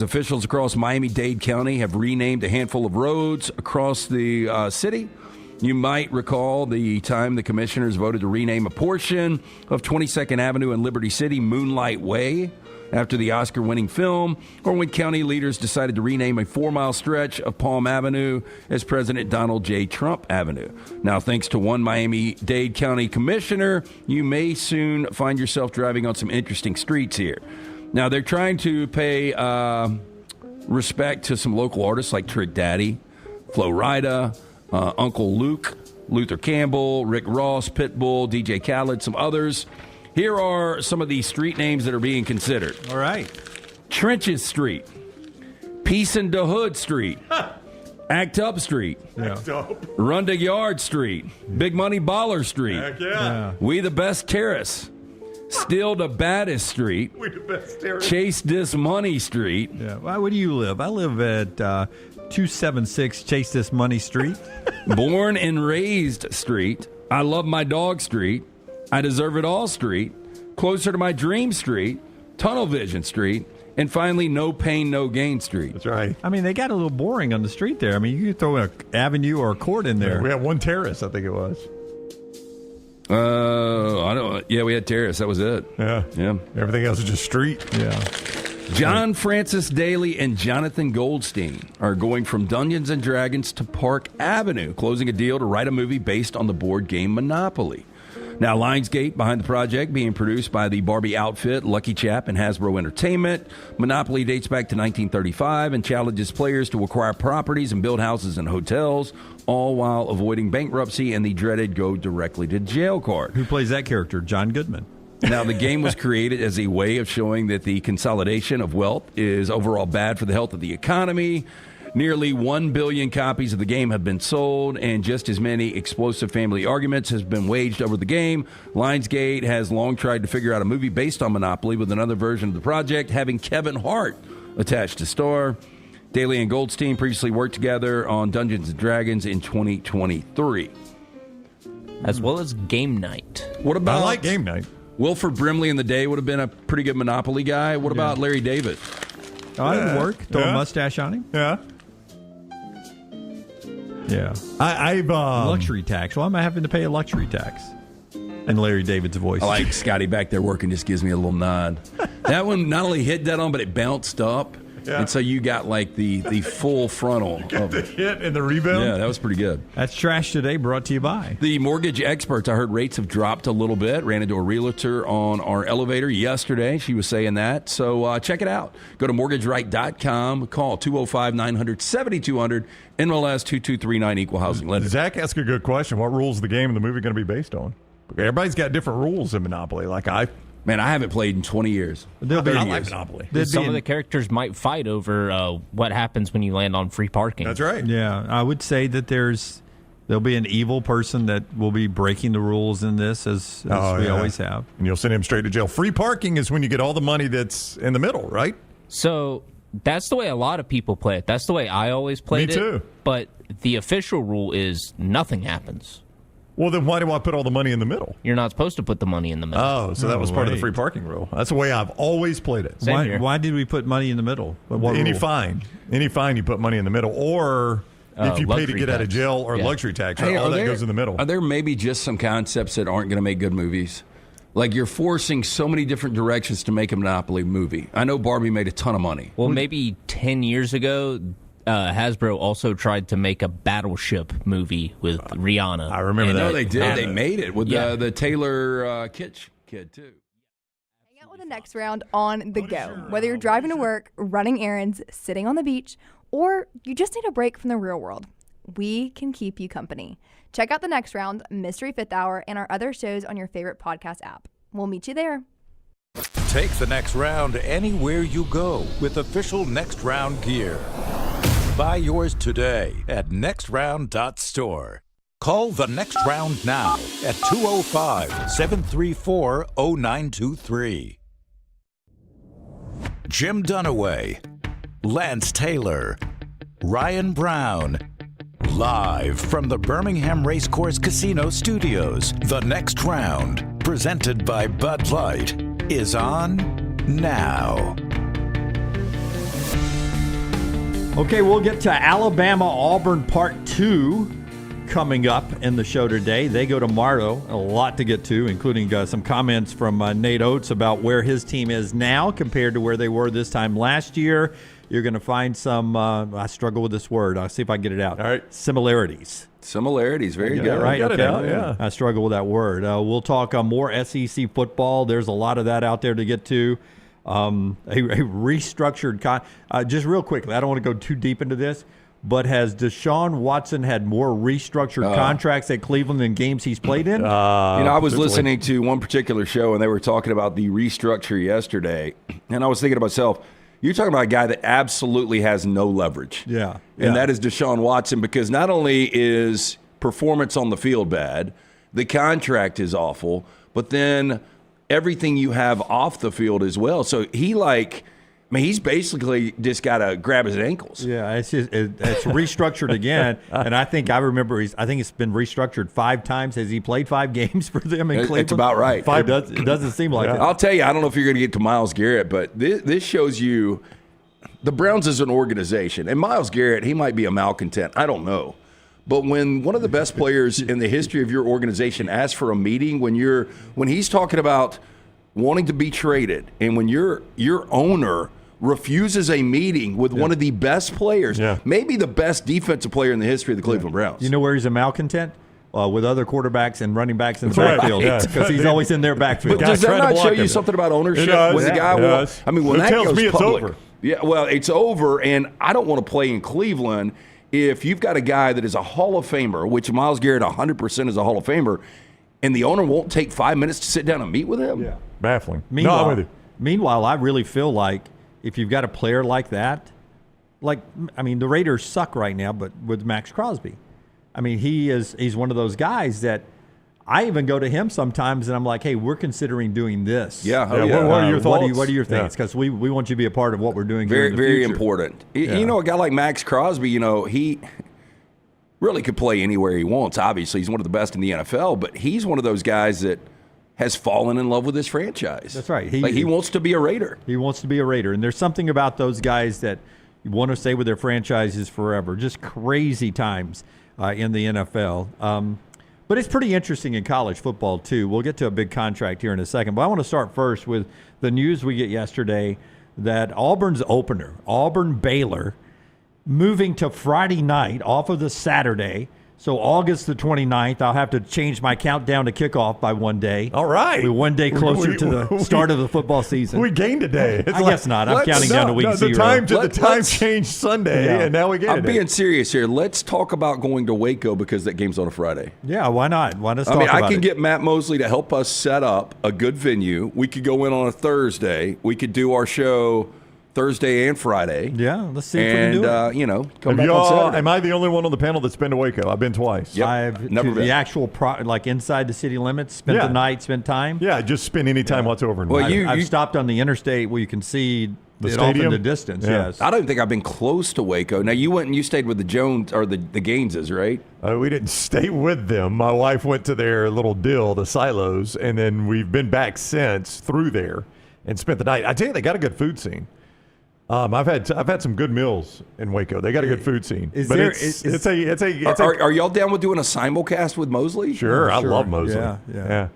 Officials across Miami-Dade County have renamed a handful of roads across the city. You might recall the time the commissioners voted to rename a portion of 22nd Avenue in Liberty City Moonlight Way after the Oscar-winning film, or when county leaders decided to rename a 4-mile stretch of Palm Avenue as President Donald J. Trump Avenue. Now, thanks to one Miami-Dade County commissioner, you may soon find yourself driving on some interesting streets here. Now, they're trying to pay respect to some local artists like Trick Daddy, Flo Rida, Uncle Luke, Luther Campbell, Rick Ross, Pitbull, DJ Khaled, some others. Here are some of the street names that are being considered. All right. Trenches Street, Peace in the Hood Street, Act Up Street, Run the Yard Street, Big Money Baller Street, Heck yeah. We the Best Terrace, Still the Baddest Street, We the Best Terrace. Chase This Money Street. Yeah. Well, where do you live? I live at 276 Chase This Money Street. Born and Raised Street, I Love My Dog Street, I Deserve It All Street, Closer to My Dream Street, Tunnel Vision Street, and finally No Pain, No Gain Street. That's right. I mean, they got a little boring on the street there. I mean, you could throw an avenue or a court in there. We had one terrace, I think it was. I don't. Yeah, we had Terrace. That was it. Yeah. Yeah. Everything else is just street. Yeah. John Francis Daly and Jonathan Goldstein are going from Dungeons & Dragons to Park Avenue, closing a deal to write a movie based on the board game Monopoly. Now, Lionsgate behind the project, being produced by the Barbie outfit, Lucky Chap, and Hasbro Entertainment. Monopoly dates back to 1935 and challenges players to acquire properties and build houses and hotels, all while avoiding bankruptcy and the dreaded go directly to jail card. Who plays that character? John Goodman. Now, the game was created as a way of showing that the consolidation of wealth is overall bad for the health of the economy. Nearly 1 billion copies of the game have been sold, and just as many explosive family arguments has been waged over the game. Lionsgate has long tried to figure out a movie based on Monopoly, with another version of the project having Kevin Hart attached to star. Daly and Goldstein previously worked together on Dungeons & Dragons in 2023. As well as Game Night. What about I like Game Night. Wilford Brimley in the day would have been a pretty good Monopoly guy. What about Larry David? Oh, that would work. Throw a mustache on him. Yeah. Yeah. I've Luxury tax. Why am I having to pay a luxury tax? And Larry David's voice. I like Scotty back there working, just gives me a little nod. That one not only hit dead on, but it bounced up. Yeah. And so you got like the full frontal. got the hit and the rebound. Yeah, that was pretty good. That's Trash Today, brought to you by The mortgage experts. I heard rates have dropped a little bit. Ran into a realtor on our elevator yesterday. She was saying that. So check it out. Go to mortgageright.com. Call 205-900-7200. NMLS 2239 Equal Housing Lender. Zach asked a good question. What rules is the game and the movie going to be based on? Everybody's got different rules in Monopoly. Man, I haven't played in 20 years. I like Monopoly. Some of the characters might fight over what happens when you land on free parking. That's right. Yeah, I would say that there'll be an evil person that will be breaking the rules in this, as we always have. And you'll send him straight to jail. Free parking is when you get all the money that's in the middle, right? So that's the way a lot of people play it. That's the way I always played it. Me too. But the official rule is nothing happens. Well, then why do I put all the money in the middle? You're not supposed to put the money in the middle. Oh, so that was part of the free parking rule. That's the way I've always played it. Same here. Why did we put money in the middle? Any fine, you put money in the middle, or if you pay to get out of jail, or luxury tax, Hey, all that goes in the middle. Are there maybe just some concepts that aren't going to make good movies? Like you're forcing so many different directions to make a Monopoly movie. I know Barbie made a ton of money. Well, maybe 10 years ago, Hasbro also tried to make a Battleship movie with Rihanna. I remember that. No, they did. They made it with the Taylor Kitsch kid, too. Hang out with the next round on the go. Whether you're driving to work, running errands, sitting on the beach, or you just need a break from the real world, we can keep you company. Check out the next round, Mystery Fifth Hour, and our other shows on your favorite podcast app. We'll meet you there. Take the next round anywhere you go with official Next Round gear. Buy yours today at nextround.store. Call the Next Round now at 205-734-0923. Jim Dunaway, Lance Taylor, Ryan Brown. Live from the Birmingham Racecourse Casino Studios, the Next Round, presented by Bud Light, is on now. Okay, we'll get to Alabama-Auburn Part 2 coming up in the show today. They go tomorrow. A lot to get to, including some comments from Nate Oates about where his team is now compared to where they were this time last year. You're going to find some, I struggle with this word. I'll see if I can get it out. All right. Similarities. Similarities, very good. Yeah, right. Got it Okay. out, yeah. I struggle with that word. We'll talk more SEC football. There's a lot of that out there to get to. A restructured just real quickly, I don't want to go too deep into this, but has Deshaun Watson had more restructured contracts at Cleveland than games he's played in? I was listening to one particular show, and they were talking about the restructure yesterday, and I was thinking to myself, you're talking about a guy that absolutely has no leverage. Yeah. And that is Deshaun Watson, because not only is performance on the field bad, the contract is awful, but then everything you have off the field as well. So he's basically just got to grab his ankles. Yeah, it's restructured again, and I think it's been restructured 5 times. Has he played 5 games for them in Cleveland? It's about right. It doesn't seem like it. I'll tell you, I don't know if you're going to get to Myles Garrett, but this shows you the Browns as an organization. And Myles Garrett, he might be a malcontent. I don't know. But when one of the best players in the history of your organization asks for a meeting, when he's talking about wanting to be traded, and when your owner refuses a meeting with one of the best players, maybe the best defensive player in the history of the Cleveland Browns. You know where he's a malcontent? With other quarterbacks and running backs in the backfield, because he's always in their backfield. But does that not show you something about ownership? When the guy when that tells goes me it's public, over. Yeah, well, it's over, and I don't want to play in Cleveland if you've got a guy that is a Hall of Famer, which Myles Garrett 100% is a Hall of Famer, and the owner won't take 5 minutes to sit down and meet with him. Yeah, baffling. Meanwhile, I really feel like if you've got a player like that, the Raiders suck right now, but with Max Crosby, he's one of those guys that I even go to him sometimes, and I'm like, hey, we're considering doing this. Yeah. What are your thoughts? What are your things? Because we want you to be a part of what we're doing very, here in the very future. important. You know, a guy like Max Crosby, he really could play anywhere he wants. Obviously, he's one of the best in the NFL, but he's one of those guys that has fallen in love with his franchise. That's right. He wants to be a Raider. He wants to be a Raider. And there's something about those guys that want to stay with their franchises forever. Just crazy times in the NFL. But it's pretty interesting in college football, too. We'll get to a big contract here in a second. But I want to start first with the news we get yesterday that Auburn's opener, Auburn-Baylor, moving to Friday night off of the Saturday. So August the 29th, I'll have to change my countdown to kickoff by one day. All right. We're one day closer to the start of the football season. We gained a day. I guess not. I'm counting down to week 0. The time changed Sunday, and now we get it. I'm being serious here. Let's talk about going to Waco because that game's on a Friday. Yeah, why not? Why not talk about it? I can get Matt Mosley to help us set up a good venue. We could go in on a Thursday. We could do our show Thursday and Friday. Yeah, let's see if we can do it. Come back on Saturday. Am I the only one on the panel that's been to Waco? I've been twice. Yep. I've never been. The actual inside the city limits, spent the night, spent time. Yeah, just spend any time whatsoever. I've stopped on the interstate where you can see the it stadium off in the distance. Yeah. Yes, I don't think I've been close to Waco. Now you went and you stayed with the Jones or the Gaineses, right? We didn't stay with them. My wife went to their little deal, the silos, and then we've been back since through there and spent the night. I tell you, they got a good food scene. I've had some good meals in Waco. They got a good food scene. Are y'all down with doing a simulcast with Mosley? Sure, I love Mosley. Yeah.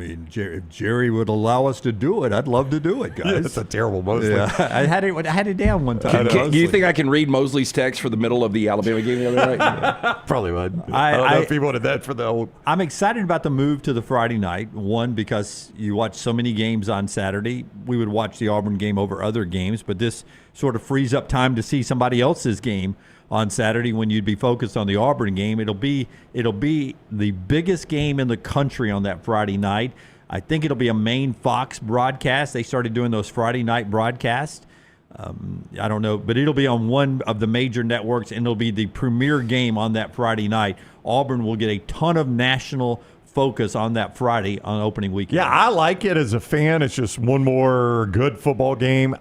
If Jerry would allow us to do it, I'd love to do it, guys. Yeah, it's a terrible Mosley. Yeah. I had it down one time. Do you think I can read Mosley's text for the middle of the Alabama game the other night? Probably would. I don't know if he wanted that for the old. I'm excited about the move to the Friday night. One, because you watch so many games on Saturday. We would watch the Auburn game over other games, but this sort of frees up time to see somebody else's game on Saturday when you'd be focused on the Auburn game. It'll be the biggest game in the country on that Friday night. I think it'll be a main Fox broadcast. They started doing those Friday night broadcasts. I don't know, but it'll be on one of the major networks, and it'll be the premier game on that Friday night. Auburn will get a ton of national focus on that Friday on opening weekend. Yeah, I like it as a fan. It's just one more good football game.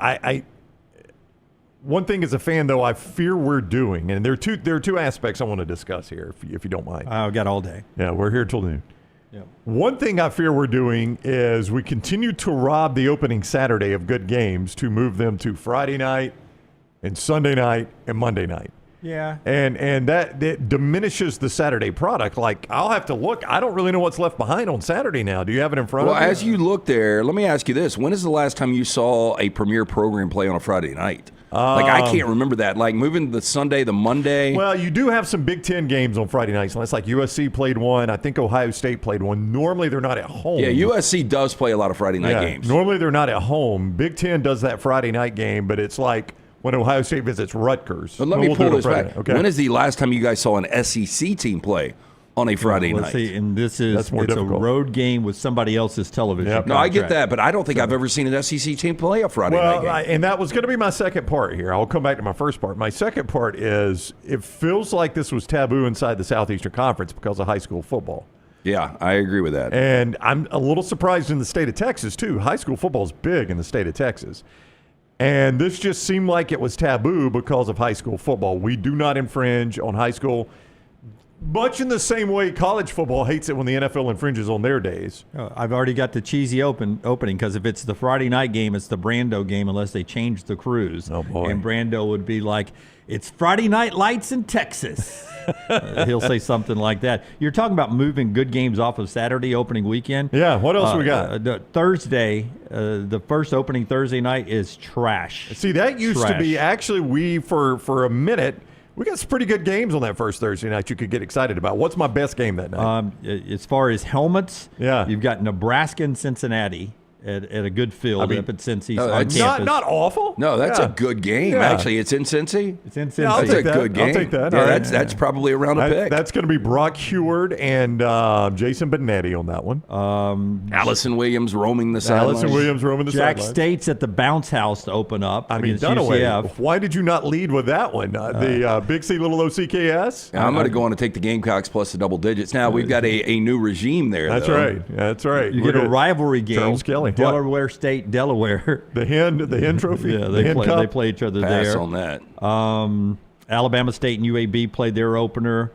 One thing as a fan, though, I fear we're doing, and there are two aspects I want to discuss here, if you don't mind. I've got all day. Yeah, we're here till noon. Yep. One thing I fear we're doing is we continue to rob the opening Saturday of good games to move them to Friday night and Sunday night and Monday night. Yeah. And that diminishes the Saturday product. Like, I'll have to look. I don't really know what's left behind on Saturday now. Do you have it in front of you? Well, as you look there, let me ask you this. When is the last time you saw a premier program play on a Friday night? I can't remember that. Like, moving the Sunday, the Monday. Well, you do have some Big Ten games on Friday nights. It's like USC played one. I think Ohio State played one. Normally, they're not at home. Yeah, USC does play a lot of Friday night games. Normally, they're not at home. Big Ten does that Friday night game, but it's like when Ohio State visits Rutgers. But let me pull this back. Okay. When is the last time you guys saw an SEC team play on a Friday night? See, and this is That's more it's difficult. a road game with somebody else's television. Yep. No, I get contract. that, but I don't think I've ever seen an SEC team play a Friday night game. And that was going to be my second part here. I'll come back to my first part. My second part is it feels like this was taboo inside the Southeastern Conference because of high school football. Yeah, I agree with that. And I'm a little surprised in the state of Texas, too. High school football is big in the state of Texas. And this just seemed like it was taboo because of high school football. We do not infringe on high school, much in the same way college football hates it when the NFL infringes on their days. I've already got the cheesy opening because if it's the Friday night game, it's the Brando game unless they change the crews. Oh, boy. And Brando would be like, it's Friday night lights in Texas. He'll say something like that. You're talking about moving good games off of Saturday opening weekend. Yeah, what else we got? Thursday, the first opening Thursday night is trash. See, that used to be Trash. actually for a minute, we got some pretty good games on that first Thursday night you could get excited about. What's my best game that night? As far as helmets, Yeah. you've got Nebraska and Cincinnati at a good field up at Cincy's on that's campus. not awful. No, that's Yeah. a good game. Yeah. Actually, it's in Cincy. It's in Cincy. Yeah, I'll That's take a that. good game. I'll take that. Yeah, All right. that's probably around a pick. That's going to be Brock Heward and Jason Benetti on that one. Allison Williams roaming the sidelines. Allison Williams roaming the Jack sidelines. State's at the bounce house to open up. I mean, against Dunaway, UCF. why did you not lead with that one? The Big C, Little OCKS? I'm going to go on and take the Gamecocks plus the double digits. Now, we've got a new regime there, That's though. right. That's right. You We're get a gonna- rivalry game. Charles Kelly. What? Delaware State, Delaware. The hen trophy. Yeah, The hen they cup? play each other Pass there. on that. Alabama State and UAB played their opener.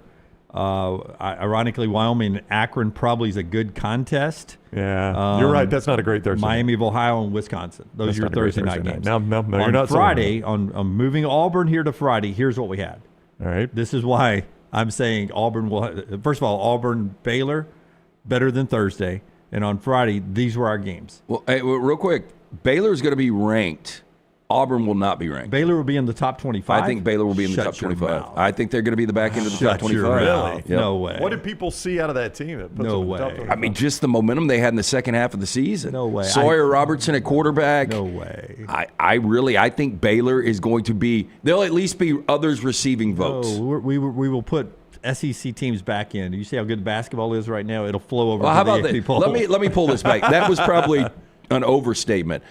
Ironically, Wyoming and Akron probably is a good contest. Yeah, you're right. That's not a great Thursday. Miami of Ohio and Wisconsin. Those That's are your not a great Thursday night Thursday games. night. No, you're on not selling Friday, on moving Auburn here to Friday, here's what we had. All right. This is why I'm saying Auburn will. First of all, Auburn Baylor better than Thursday, and on Friday these were our games. Well, hey, real quick, Baylor's going to be ranked. Auburn will not be ranked. Baylor will be in the top 25. I think Baylor will be in the Shut top your 25. mouth. I think they're going to be the back end of the top Shut your 25. mouth. Yep. No way. What did people see out of that team? That puts No them in the top way. 25? I mean, just the momentum they had in the second half of the season. No way. Sawyer Robertson at quarterback. No way. I think Baylor is going to be. They'll at least be others receiving votes. Oh, we will put SEC teams back in. You see how good basketball is right now? It'll flow over Well, to how the about AP that? poll. Let me pull this back. That was probably an overstatement.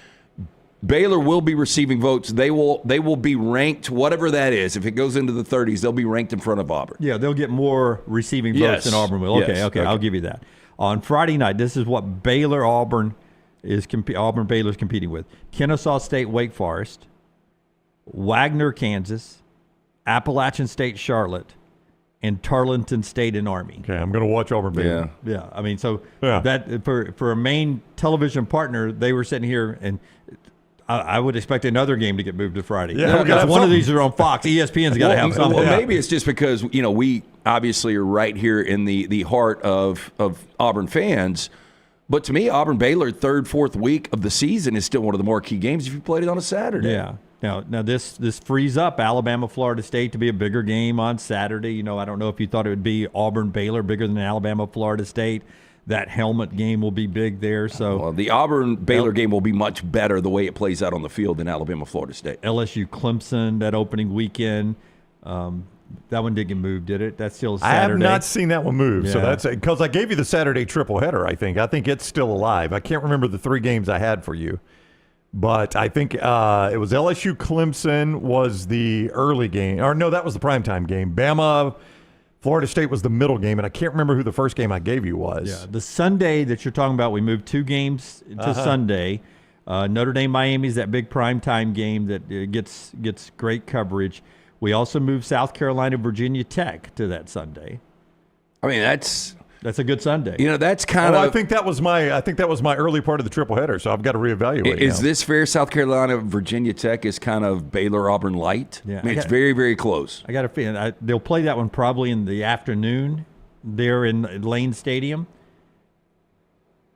Baylor will be receiving votes. They will be ranked, whatever that is. If it goes into the 30s, they'll be ranked in front of Auburn. Yeah, they'll get more receiving votes Yes. than Auburn will. Okay, Yes. okay, I'll give you that. On Friday night, this is what Baylor Baylor's competing with: Kennesaw State, Wake Forest, Wagner, Kansas, Appalachian State, Charlotte, and Tarleton State and Army. Okay, I'm going to watch Auburn Baylor. Yeah. Yeah, I mean, so Yeah. that for a main television partner, they were sitting here, and I would expect another game to get moved to Friday. Yeah, we gotta because have one of something. these are on Fox. ESPN's got to have something. Well, maybe it's just because we obviously are right here in the heart of Auburn fans. But to me, Auburn Baylor, third, fourth week of the season is still one of the more key games if you played it on a Saturday. Yeah. Now this frees up Alabama Florida State to be a bigger game on Saturday. I don't know if you thought it would be Auburn Baylor bigger than Alabama Florida State. That helmet game will be big there. So Well, the Auburn Baylor game will be much better the way it plays out on the field than Alabama Florida State. LSU Clemson that opening weekend. That one didn't get moved, did it? That's still I have Saturday. not seen that one move. So Yeah. that's because I gave you the Saturday triple header, I think. I think it's still alive. I can't remember the 3 games I had for you. But I think it was LSU Clemson was the early game. Or no, that was the primetime game. Bama Florida State was the middle game, and I can't remember who the first game I gave you was. Yeah, the Sunday that you're talking about, we moved 2 games to Sunday. Notre Dame Miami is that big primetime game that gets great coverage. We also moved South Carolina Virginia Tech to that Sunday. I mean, that's That's a good Sunday. You know, that's kind of. I think that was my early part of the triple header. So I've got to reevaluate. Is now. this fair? South Carolina, Virginia Tech is kind of Baylor Auburn light. Yeah, I mean, it's very, very close. I got a feeling they'll play that one probably in the afternoon there in Lane Stadium.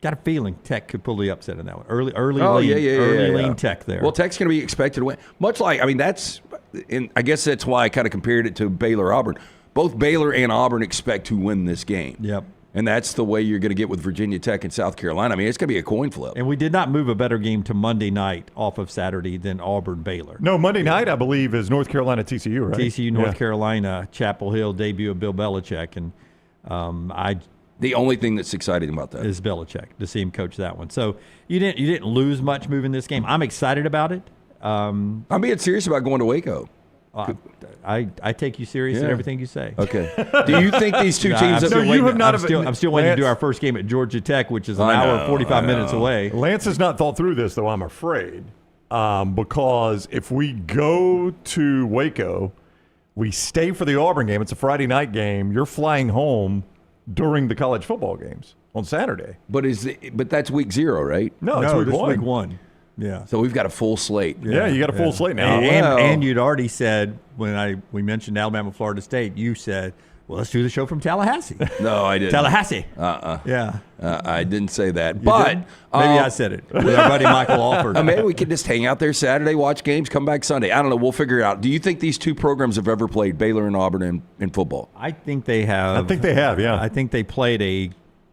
Got a feeling Tech could pull the upset in that one. Early Lane Tech there. Well, Tech's going to be expected to win. Much like, I mean, I guess that's why I kind of compared it to Baylor Auburn. Both Baylor and Auburn expect to win this game. Yep. And that's the way you're going to get with Virginia Tech and South Carolina. I mean, it's going to be a coin flip. And we did not move a better game to Monday night off of Saturday than Auburn Baylor. No, Monday night, I believe, is North Carolina TCU, right? TCU, North Carolina, Chapel Hill, debut of Bill Belichick. And the only thing that's exciting about that is Belichick, to see him coach that one. So you didn't lose much moving this game. I'm excited about it. I'm being serious about going to Waco. I take you serious in everything you say. Okay. Do you think these two teams? I'm still waiting to do our first game at Georgia Tech, which is an hour and 45 minutes away. Lance has not thought through this, though, I'm afraid, because if we go to Waco, we stay for the Auburn game. It's a Friday night game. You're flying home during the college football games on Saturday. But that's week 0, right? No, it's week one. Yeah. So we've got a full slate. Yeah, you got a full slate now. And you'd already said when we mentioned Alabama, Florida State, you said, well, let's do the show from Tallahassee. No, I didn't. Tallahassee. Yeah. I didn't say that. But maybe I said it with our buddy Michael Alford. Maybe we could just hang out there Saturday, watch games, come back Sunday. I don't know. We'll figure it out. Do you think these two programs have ever played, Baylor and Auburn, in football? I think they have. I think they have, yeah. I think they played a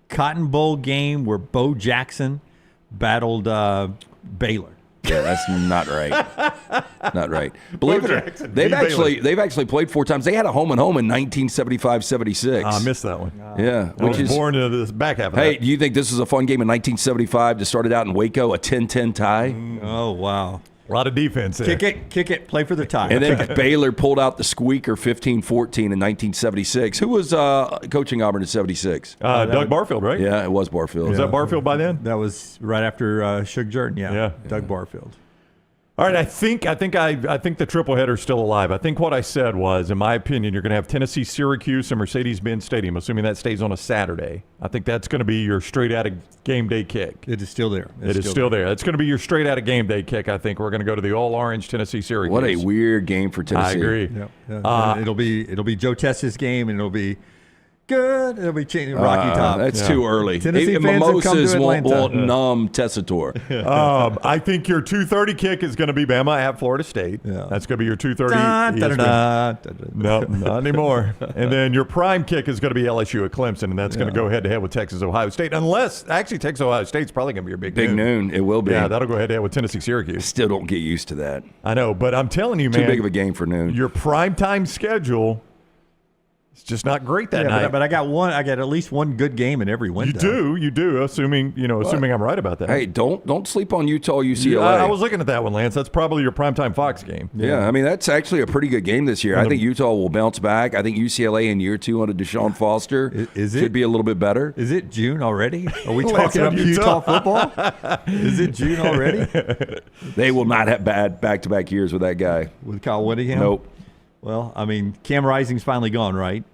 Cotton Bowl game where Bo Jackson battled Baylor. Yeah, that's not right. Not right. Believe it or not, they've actually played 4 times. They had a home and home in 1975-76. I missed that one. Yeah, I was born into this back half of that. Hey, do you think this was a fun game in 1975 to start it out in Waco, a 10-10 tie? Oh, wow. A lot of defense there. Kick it, play for the tie. And then Baylor pulled out the squeaker 15-14 in 1976. Who was coaching Auburn in 76? Doug Barfield, right? Yeah, it was Barfield. Was that Barfield by then? That was right after Shug Jordan, yeah. Doug Barfield. All right, I think the triple header is still alive. I think what I said was, in my opinion, you're going to have Tennessee, Syracuse, and Mercedes-Benz Stadium, assuming that stays on a Saturday. I think that's going to be your straight out of game day kick. It is still there. It is still there. It's going to be your straight out of game day kick. I think we're going to go to the all orange Tennessee, Syracuse. What a weird game for Tennessee. I agree. Yeah. It'll be Joe Tessa's game, and it'll be good. It'll be changing Rocky Top. That's too early. Tennessee fans have come to Mimosas Atlanta. won't numb Tessator. I think your 2:30 kick is going to be Bama at Florida State. Yeah. That's going to be your 2:30. No, not anymore. And then your prime kick is going to be LSU at Clemson, and that's going to go head-to-head with Texas, Ohio State. Unless, actually, Texas, Ohio State's probably going to be your big noon. It will be. Yeah, that'll go head-to-head with Tennessee, Syracuse. Still don't get used to that. I know, but I'm telling you, man. Too big of a game for noon. Your primetime schedule is just not great that night. But I got at least one good game in every window. You do, assuming I'm right about that. Hey, don't sleep on Utah, UCLA. I was looking at that one, Lance. That's probably your primetime Fox game. Yeah, I mean, that's actually a pretty good game this year. I think Utah will bounce back. I think UCLA in year 2 under Deshaun Foster should be a little bit better. Is it June already? Are we talking about Utah football? Is it June already? They will not have bad back-to-back years with that guy. With Kyle Whittingham? Nope. Well, I mean, Cam Rising's finally gone, right?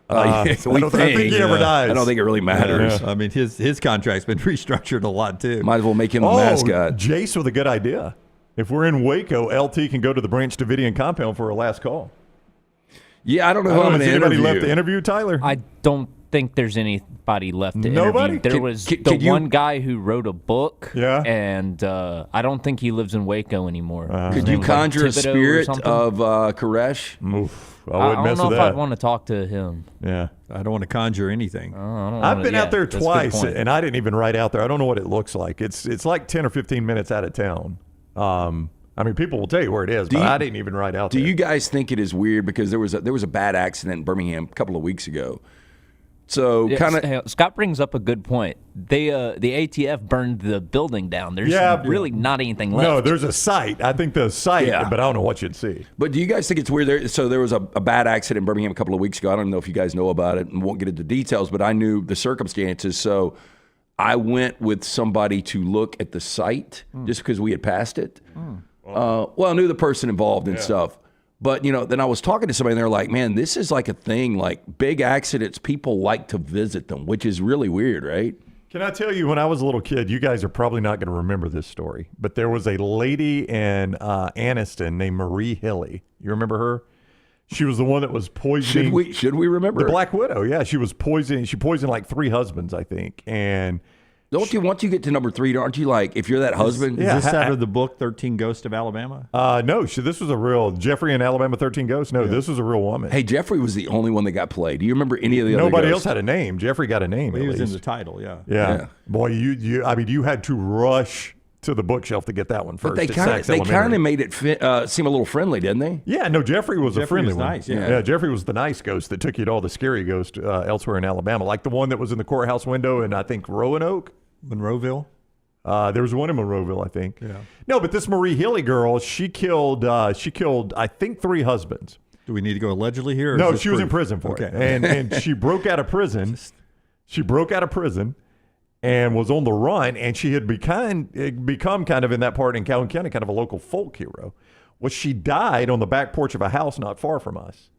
I don't think he ever dies. I don't think it really matters. Yeah. I mean, his contract's been restructured a lot, too. Might as well make him the mascot. Jace with a good idea. If we're in Waco, LT can go to the Branch Davidian compound for a last call. Yeah, I don't know who I'm going to interview. Anybody left to interview, Tyler? I don't think there's anybody left to Nobody? interview. There was the one guy who wrote a book, and I don't think he lives in Waco anymore. Could you conjure a spirit of Koresh? Oof. I don't know if I'd want to talk to him. Yeah. I don't want to conjure anything. I've been out there twice, and I didn't even ride out there. I don't know what it looks like. It's like 10 or 15 minutes out of town. I mean, people will tell you where it is, but I didn't even ride out there. Do you guys think it is weird because there was a bad accident in Birmingham a couple of weeks ago? So Scott brings up a good point. The ATF burned the building down. There's really not anything left. No, there's a site. I think the site, but I don't know what you'd see. But do you guys think it's weird? There was a bad accident in Birmingham a couple of weeks ago. I don't know if you guys know about it and won't get into details, but I knew the circumstances. So I went with somebody to look at the site just because we had passed it. Well, I knew the person involved and stuff. But, then I was talking to somebody and they're like, man, this is like a thing, like big accidents, people like to visit them, which is really weird, right? Can I tell you, when I was a little kid, you guys are probably not going to remember this story, but there was a lady in Anniston named Marie Hilly. You remember her? She was the one that was poisoning. Should we remember the her? Black Widow? Yeah, she was poisoning. She poisoned like 3 husbands, I think. And Once you get to number 3, aren't you like, if you're that husband? Is this out of the book 13 Ghosts of Alabama? No, this was a real Jeffrey in Alabama 13 Ghosts. No, this was a real woman. Hey, Jeffrey was the only one that got played. Do you remember any of the other Nobody ghosts? else had a name. Jeffrey got a name. He at was least. in the title, yeah. Yeah. Boy, you had to rush to the bookshelf to get that one first. But they kind of made it seem a little friendly, didn't they? Yeah, no, Jeffrey was a friendly one. Nice, yeah. Jeffrey was the nice ghost that took you to all the scary ghosts elsewhere in Alabama, like the one that was in the courthouse window in, I think, Roanoke. Monroeville? There was one in Monroeville, I think. Yeah. No, but this Marie Hilly girl, she killed, I think, 3 husbands. Do we need to go allegedly here? No, she was in prison for it. Okay. And she broke out of prison. She broke out of prison and was on the run, and she had become kind of in that part in Calhoun County, kind of a local folk hero. Well, she died on the back porch of a house not far from us.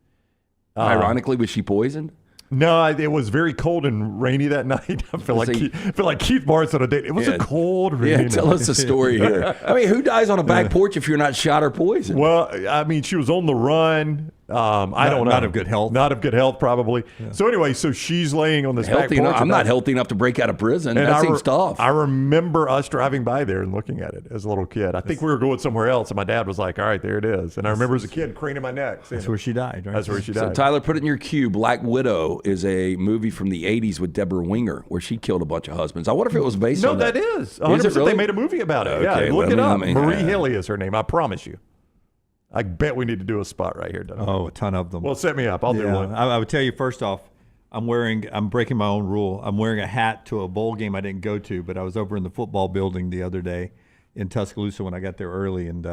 Ironically, was she poisoned? No, it was very cold and rainy that night. I feel like Keith Morris on a date. It was a cold, rainy night. Tell us the story here. I mean, who dies on a back porch if you're not shot or poisoned? Well, I mean, she was on the run. I don't know. Not of good health. Not of good health, probably. Yeah. So anyway, she's laying on this back porch. I'm not healthy enough to break out of prison. That seems tough. I remember us driving by there and looking at it as a little kid. I think we were going somewhere else, and my dad was like, all right, there it is. And I remember as a kid craning my neck. That's where she died, right? That's where she died. So, Tyler, put it in your queue. Black Widow is a movie from the 80s with Deborah Winger where she killed a bunch of husbands. I wonder if it was based on that. No, that is. 100%. Is it really? They made a movie about it. Okay, look it up. Marie Marie Hilly is her name. I promise you. I bet we need to do a spot right here, Doug. Oh, a ton of them. Well, set me up. I'll do one. I would tell you, first off, I'm breaking my own rule. I'm wearing a hat to a bowl game I didn't go to, but I was over in the football building the other day in Tuscaloosa when I got there early, and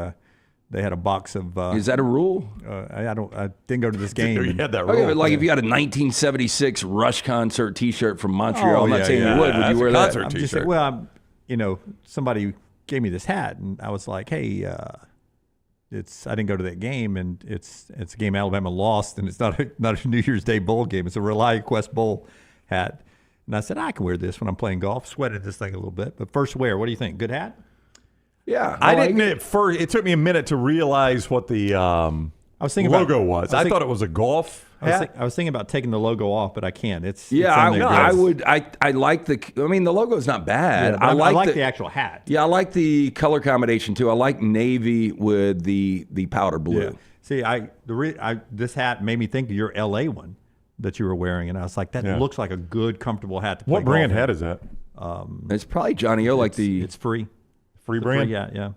they had a box of. Is that a rule? I didn't go to this game. You had that rule. Okay, but like if you had a 1976 Rush concert T-shirt from Montreal, I'm not saying you would. Would you wear that? concert T-shirt. Well, somebody gave me this hat, and I was like, hey. I didn't go to that game, and it's a game Alabama lost, and it's not a New Year's Day bowl game. It's a Rely Quest Bowl hat. And I said, I can wear this when I'm playing golf. Sweated this thing a little bit. But first wear, what do you think? Good hat? Yeah. I didn't at first. It took me a minute to realize what the logo was. I thought it was a golf hat. I was thinking about taking the logo off, but I can't. I would. I like the. I mean, the logo's not bad. Yeah, I like the actual hat. Yeah, I like the color combination too. I like navy with the powder blue. Yeah. See, this hat made me think of your LA one that you were wearing, and I was like, that looks like a good, comfortable hat to play What brand golf hat is that? It's probably Johnny O. It's free. Free brand? Yeah.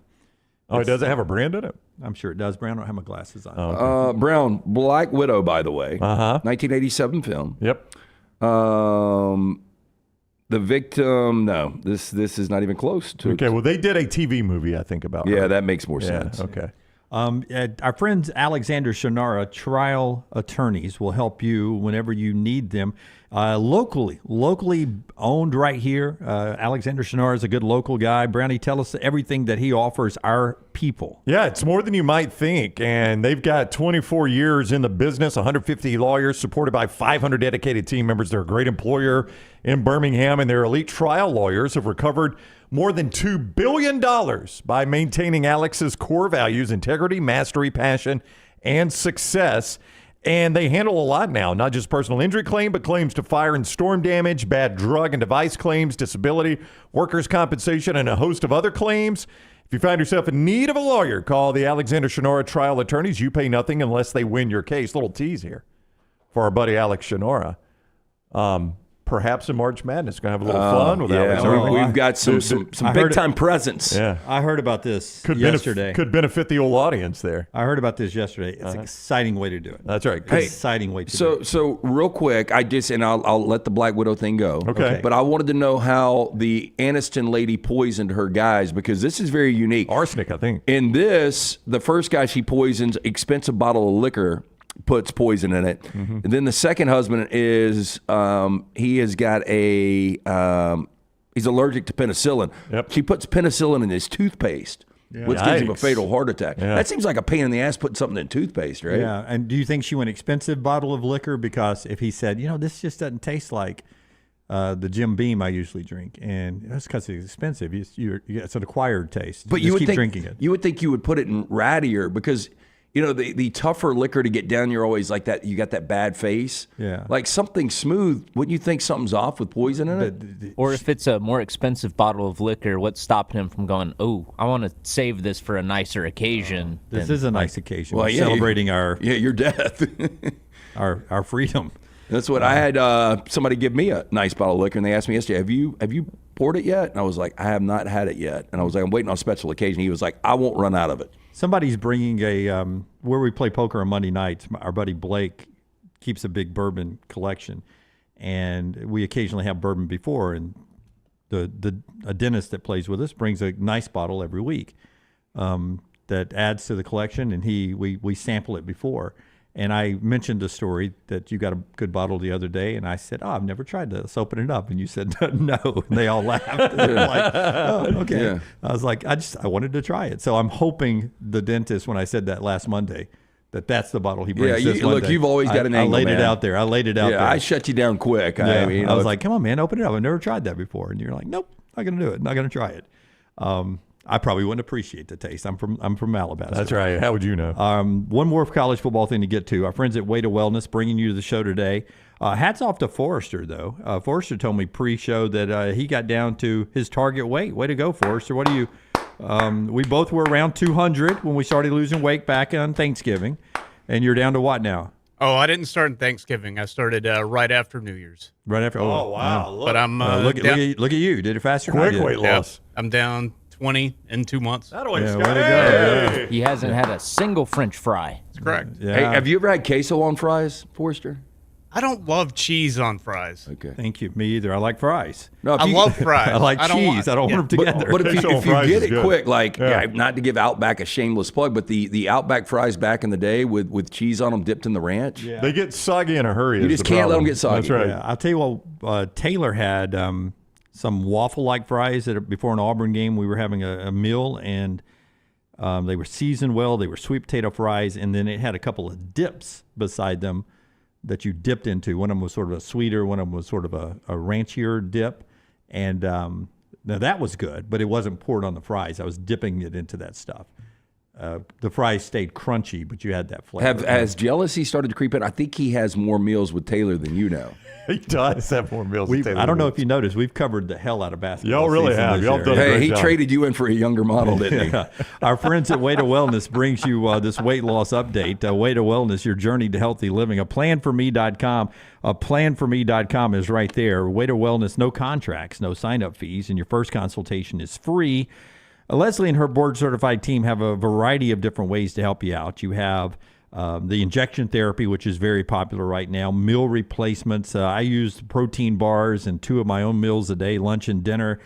Oh, it doesn't have a brand in it? I'm sure it does. Brown, I don't have my glasses on. Brown, Black Widow, by the way. 1987 film. Yep. The victim, no. This is not even close to. Okay, well, they did a TV movie, I think, about her. Yeah, that makes more sense. Okay. Our friends Alexander Shannara, trial attorneys, will help you whenever you need them. Locally owned right here. Alexander Shannara is a good local guy. Brownie, tell us everything that he offers our people. Yeah, it's more than you might think. And they've got 24 years in the business, 150 lawyers, supported by 500 dedicated team members. They're a great employer in Birmingham, and their elite trial lawyers have recovered more than $2 billion by maintaining Alex's core values: integrity, mastery, passion, and success. And they handle a lot now, not just personal injury claim, but claims to fire and storm damage, bad drug and device claims, disability, workers' compensation, and a host of other claims. If you find yourself in need of a lawyer, call the Alexander Shannara trial attorneys. You pay nothing unless they win your case. Little tease here for our buddy Alex Shannara. Perhaps in March Madness, going to have a little fun with Alex. We've got some big-time presents. Yeah. I heard about this yesterday. Could benefit the old audience there. I heard about this yesterday. It's an exciting way to do it. That's right. Exciting way to do it. So real quick, I'll let the Black Widow thing go. Okay. But I wanted to know how the Anniston lady poisoned her guys, because this is very unique. Arsenic, I think. In this, the first guy she poisons, expensive bottle of liquor, puts poison in it. Mm-hmm. And then the second husband is he has got he's allergic to penicillin. Yep. She puts penicillin in his toothpaste. which gives him a Yikes. fatal heart attack. Yeah. That seems like a pain in the ass putting something in toothpaste, right? Yeah. And do you think she went expensive bottle of liquor? Because if he said, this just doesn't taste like the Jim Beam I usually drink, and that's because it's expensive. It's an acquired taste. But you you would keep think drinking it. You would think you would put it in rattier because the tougher liquor to get down, you're always like that. You got that bad face. Yeah. Like something smooth. Wouldn't you think something's off with poison in it? Or if it's a more expensive bottle of liquor, what's stopping him from going, I want to save this for a nicer occasion? This is a nice occasion. Well, We're yeah, celebrating our your death. our freedom. That's what I had. Somebody give me a nice bottle of liquor, and they asked me yesterday, "Have you poured it yet?" And I was like, "I have not had it yet." And I was like, "I'm waiting on a special occasion." He was like, "I won't run out of it." Somebody's bringing where we play poker on Monday nights. Our buddy Blake keeps a big bourbon collection, and we occasionally have bourbon before. And a dentist that plays with us brings a nice bottle every week that adds to the collection, and we sample it before. And I mentioned a story that you got a good bottle the other day, and I said, I've never tried this. Let's open it up. And you said, no. And they all laughed. They were like, oh, okay. Yeah. I was like, I wanted to try it. So I'm hoping the dentist, when I said that last Monday, that's the bottle he brings this Monday. Look, you've always got an angle, I laid man. it out there. I laid it out there. I shut you down quick. Yeah. I was if- like, come on, man, open it up. I've never tried that before. And you're like, nope, not going to do it. Not going to try it. I probably wouldn't appreciate the taste. I'm from Alabama. That's right. How would you know? One more college football thing to get to. Our friends at Way to Wellness bringing you to the show today. Hats off to Forrester, though. Forrester told me pre-show that he got down to his target weight. Way to go, Forrester. What do you? We both were around 200 when we started losing weight back on Thanksgiving, and you're down to what now? Oh, I didn't start in Thanksgiving. I started right after New Year's. Right after. Oh, wow. Look, But I'm Look down, at you. Did it faster than I quick did. weight yeah, loss. I'm down 20 in 2 months. That way, Yeah, Scott. way to go. Hey! He hasn't had a single French fry. That's correct. Yeah. Hey, have you ever had queso on fries, Forrester? I don't love cheese on fries. Okay. Thank you. Me either. I like fries. No, if I you- love fries. I like don't cheese. I don't want them together. But if Queso you, on fries get is it good. quick, like Yeah. not to give Outback a shameless plug, but the Outback fries back in the day with cheese on them dipped in the ranch. Yeah. They get soggy in a hurry. You is just the can't let problem. them get soggy. That's right. Yeah, I'll tell you what, Taylor had some waffle-like fries before an Auburn game. We were having a meal, and they were seasoned well. They were sweet potato fries, and then it had a couple of dips beside them that you dipped into. One of them was sort of a sweeter, one of them was sort of a ranchier dip. And now that was good, but it wasn't poured on the fries. I was dipping it into that stuff. The fries stayed crunchy, but you had that flavor. Has jealousy started to creep in? I think he has more meals with Taylor than you know. He does have more meals. than I don't know Taylor if you noticed, we've covered the hell out of basketball. Y'all really season have. this Y'all year. done a Hey, great he job. traded you in for a younger model, didn't he? Yeah. Our friends at Way to Wellness brings you this weight loss update. Way to Wellness, your journey to healthy living. APlanForMe.com. APlanForMe.com is right there. Way to Wellness, no contracts, no sign-up fees, and your first consultation is free. Leslie and her board-certified team have a variety of different ways to help you out. You have the injection therapy, which is very popular right now, meal replacements. I use protein bars in 2 of my own meals a day, lunch and dinner,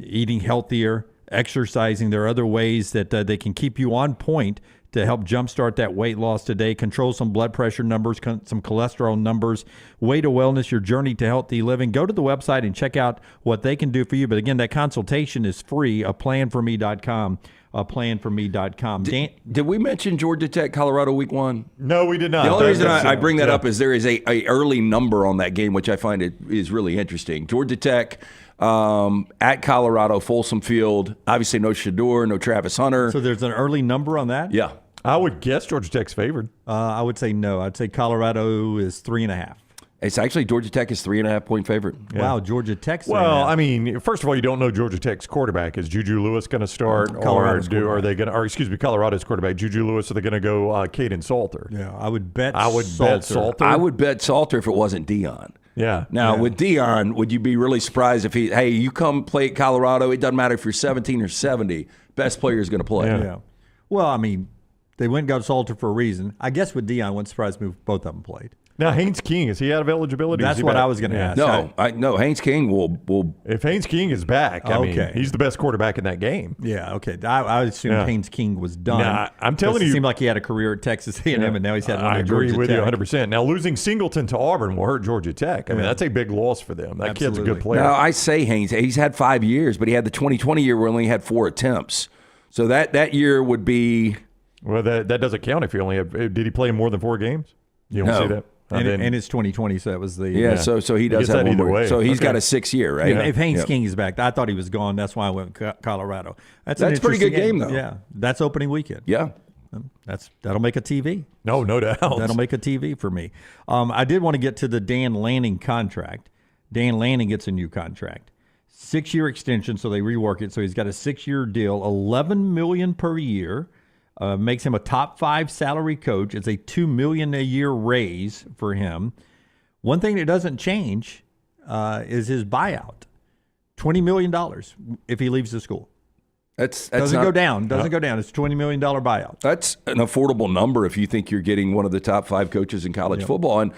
eating healthier, exercising. There are other ways that they can keep you on point to help jumpstart that weight loss today, control some blood pressure numbers, some cholesterol numbers. Way to Wellness, your journey to healthy living. Go to the website and check out what they can do for you. But again, that consultation is free, APlanForMe.com. APlanForMe.com. Did we mention Georgia Tech, Colorado week 1? No, we did not. The only reason That's- I bring that yeah. up is there is a early number on that game, which I find it is really interesting. Georgia Tech at Colorado, Folsom Field. Obviously, no Shador, no Travis Hunter. So there's an early number on that? Yeah. I would guess Georgia Tech's favored. I would say no. I'd say Colorado is 3.5. It's actually Georgia Tech is 3.5-point favorite. Wow, Georgia Tech's Well, 3.5. I mean, first of all, you don't know Georgia Tech's quarterback. Is Juju Lewis going to start, Colorado's are they going to? Or excuse me, Colorado's quarterback, Juju Lewis. Are they going to go Caden Salter? Yeah, I would bet. I would bet Salter. I would bet Salter if it wasn't Dion. Yeah. Now, yeah. with Dion, would you be really surprised if hey, you come play at Colorado, it doesn't matter if you're 17 or 70, best player is going to play. Yeah. Yeah. Well, I mean, they went and got Salter for a reason. I guess with Dion, wouldn't surprise me if both of them played. Now Haynes King, is he out of eligibility? That's Is he what back? I was gonna ask. No, Haynes King will. If Haynes King is back, I mean, Okay. he's the best quarterback in that game. Yeah, okay. I assumed Yeah. Haynes King was done. Nah, I'm telling Because you- It seemed like he had a career at Texas A&M, and now he's had one I at agree Georgia with Tech. you 100%. Now, losing Singleton to Auburn will hurt Georgia Tech. I mean, that's a big loss for them. That kid's a Absolutely. good player. Now, I say Haynes, he's had 5 years, but he had the 2020 year where he only had 4 attempts. So that year would be. Well, that doesn't count if you only have. Did he play in more than 4 games? You don't No. see that. And it's 2020, so that was the Yeah, so he does gets have that one either more. way. So he's Okay. got a 6 year, right? If Haynes Yep. King is back, I thought he was gone. That's why I went Colorado. That's a pretty good game, though. Yeah, that's opening weekend. Yeah. That'll make a TV. No doubt. That'll make a TV for me. I did want to get to the Dan Lanning contract. Dan Lanning gets a new contract, 6-year extension, so they rework it. So he's got a 6-year deal, $11 million per year. Makes him a top 5 salary coach. It's a $2 million a year raise for him. One thing that doesn't change is his buyout, $20 million if he leaves the school. That's Doesn't not- go down. Doesn't go down. It's a $20 million buyout. That's an affordable number if you think you're getting one of the top 5 coaches in college football. And,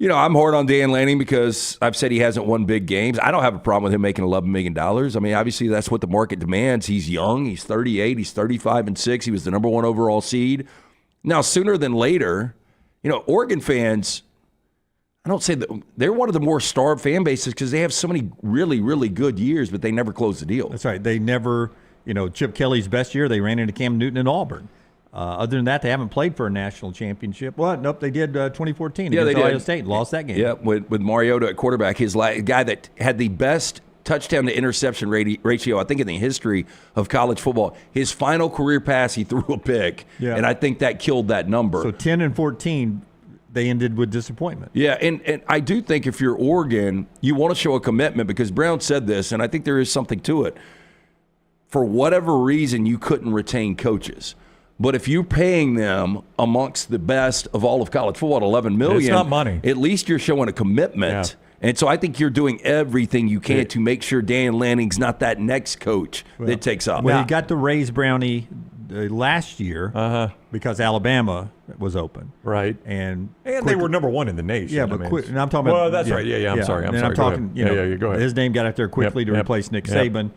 I'm hard on Dan Lanning because I've said he hasn't won big games. I don't have a problem with him making $11 million. I mean, obviously that's what the market demands. He's young. He's 38. He's 35-6. He was the number 1 overall seed. Now, sooner than later, Oregon fans, I don't say that they're one of the more starved fan bases because they have so many really, really good years, but they never close the deal. That's right. They never, Chip Kelly's best year, they ran into Cam Newton in Auburn. Other than that, they haven't played for a national championship. Well, nope, they did 2014 against Ohio State. Lost that game. Yeah, with Mariota at quarterback, his guy that had the best touchdown to interception ratio, I think, in the history of college football. His final career pass, he threw a pick, and I think that killed that number. So 10-14, they ended with disappointment. Yeah, and I do think if you're Oregon, you want to show a commitment because Brown said this, and I think there is something to it. For whatever reason, you couldn't retain coaches. But if you're paying them amongst the best of all of college football at $11 million, it's not money. At least you're showing a commitment. Yeah. And so I think you're doing everything you can to make sure Dan Lanning's not that next coach that takes off. Well, he got to raise Brownie last year because Alabama was open. Right. And they were number 1 in the nation. Yeah, but and I'm talking about. Well, that's right. Yeah, I'm sorry. I'm sorry. talking, Go ahead. His name got out there quickly to replace Nick Yep. Saban.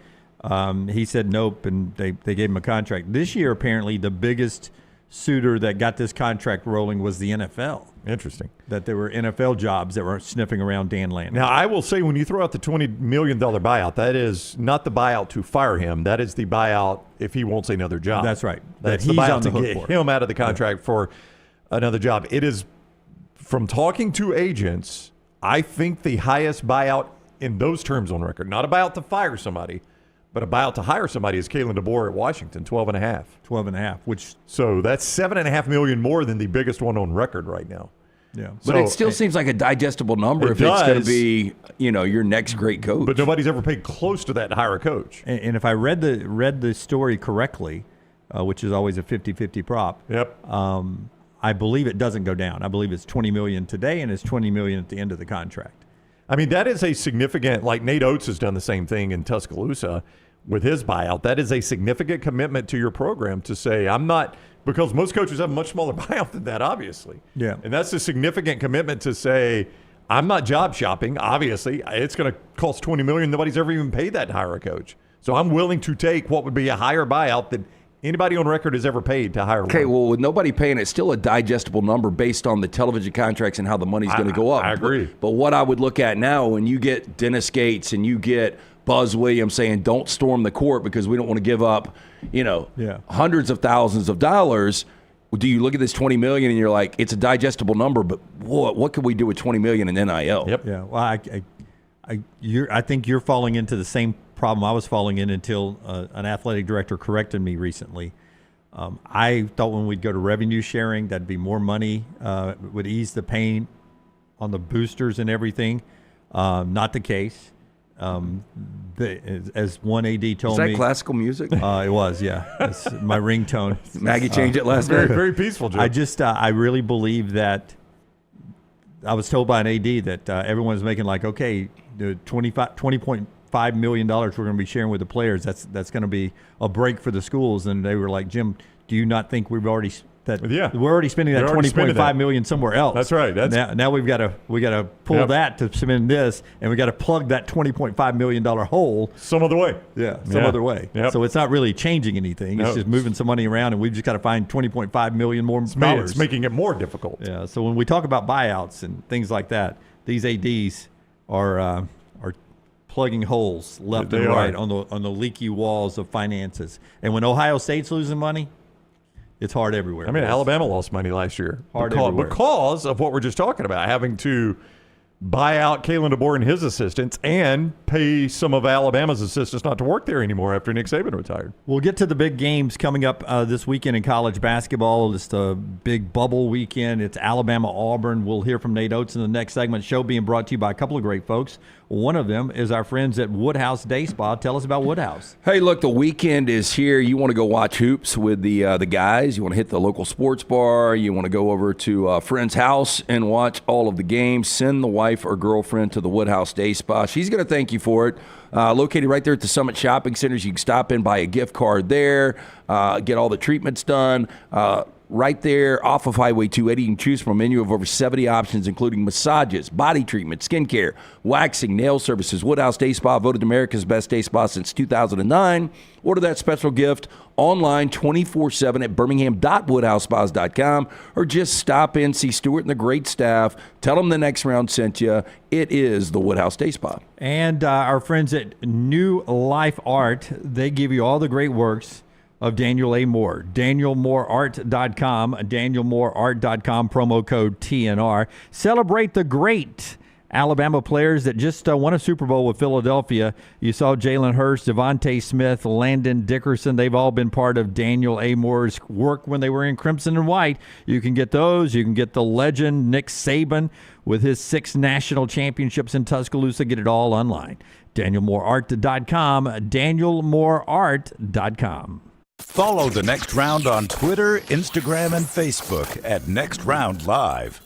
He said nope, and they gave him a contract. This year, apparently, the biggest suitor that got this contract rolling was the NFL. Interesting. That there were NFL jobs that were sniffing around Dan Lanning. Now, I will say when you throw out the $20 million buyout, that is not the buyout to fire him. That is the buyout if he won't say another job. That's right. That's that the he's buyout on the to hook get for. him out of the contract for another job. It is, from talking to agents, I think the highest buyout in those terms on record, not a buyout to fire somebody, but a buyout to hire somebody is Kalen DeBoer at Washington, 12.5. 12.5, which So that's $7.5 million more than the biggest one on record right now. yeah. But it still seems like a digestible number It if it's going to does. be, your next great coach. But nobody's ever paid close to that to hire a coach. And if I read the story correctly, which is always a 50-50 prop. Yep. I believe it doesn't go down. I believe it's $20 million today, and it's $20 million at the end of the contract. I mean, that is a significant, like Nate Oates has done the same thing in Tuscaloosa with his buyout. That is a significant commitment to your program to say, I'm not, because most coaches have a much smaller buyout than that, obviously. Yeah. And that's a significant commitment to say, I'm not job shopping. Obviously, it's going to cost $20 million. Nobody's ever even paid that to hire a coach. So I'm willing to take what would be a higher buyout than anybody on record has ever paid to hire Okay, one. well, with nobody paying, it's still a digestible number based on the television contracts and how the money's going to go up. I agree. But what I would look at now, when you get Dennis Gates and you get Buzz Williams saying, don't storm the court because we don't want to give up, hundreds of thousands of dollars, do you look at this $20 million and you're like, it's a digestible number, but what can we do with $20 million in NIL? Yep. Yeah. Well, I think you're falling into the same problem I was falling in until an athletic director corrected me recently. I thought when we'd go to revenue sharing, that'd be more money, would ease the pain on the boosters and everything. Not the case. As one AD told me. Is that classical music? It was, yeah. It's my ringtone. Maggie changed it last Very, night. very peaceful, Joe. I really believe that I was told by an AD that everyone's making like, okay, the $20.5 million we're going to be sharing with the players, that's going to be a break for the schools. And they were like, Jim, do you not think we're already spending that $20.5 million somewhere else? That's right. Now we've got to pull that to spend this, and we got to plug that $20.5 million hole some other way. some other way. Yep. So it's not really changing anything. It's just moving some money around, and we've just got to find $20.5 million more dollars. It's making it more difficult. Yeah. So when we talk about buyouts and things like that, these ADs are plugging holes left They and right are. on the leaky walls of finances. And when Ohio State's losing money, it's hard everywhere. I mean, boys. Alabama lost money last year Hard everywhere. because of what we're just talking about, having to buy out Kalen DeBoer and his assistants and pay some of Alabama's assistants not to work there anymore after Nick Saban retired. We'll get to the big games coming up this weekend in college basketball. It's the big bubble weekend. It's Alabama-Auburn. We'll hear from Nate Oates in the next segment. Show being brought to you by a couple of great folks. One of them is our friends at Woodhouse Day Spa. Tell us about Woodhouse. Hey, look, the weekend is here. You want to go watch hoops with the guys. You want to hit the local sports bar. You want to go over to a friend's house and watch all of the games. Send the wife or girlfriend to the Woodhouse Day Spa. She's going to thank you for it. Located right there at the Summit Shopping Centers. You can stop in, buy a gift card there, get all the treatments done. Right there off of Highway 280, you can choose from a menu of over 70 options, including massages, body treatment, skincare, waxing, nail services. Woodhouse Day Spa, voted America's best day spa since 2009. Order that special gift online 24/7 at birmingham.woodhousespas.com, or just stop in, see Stuart and the great staff. Tell them the next round sent you. It is the Woodhouse Day Spa. And our friends at New Life Art, they give you all the great works of Daniel A. Moore. DanielMooreArt.com, DanielMooreArt.com, promo code TNR. Celebrate the great Alabama players that just won a Super Bowl with Philadelphia. You saw Jalen Hurst, Devontae Smith, Landon Dickerson. They've all been part of Daniel A. Moore's work when they were in crimson and white. You can get those. You can get the legend Nick Saban with his 6 national championships in Tuscaloosa. Get it all online. DanielMooreArt.com, DanielMooreArt.com. Follow The Next Round on Twitter, Instagram, and Facebook at Next Round Live.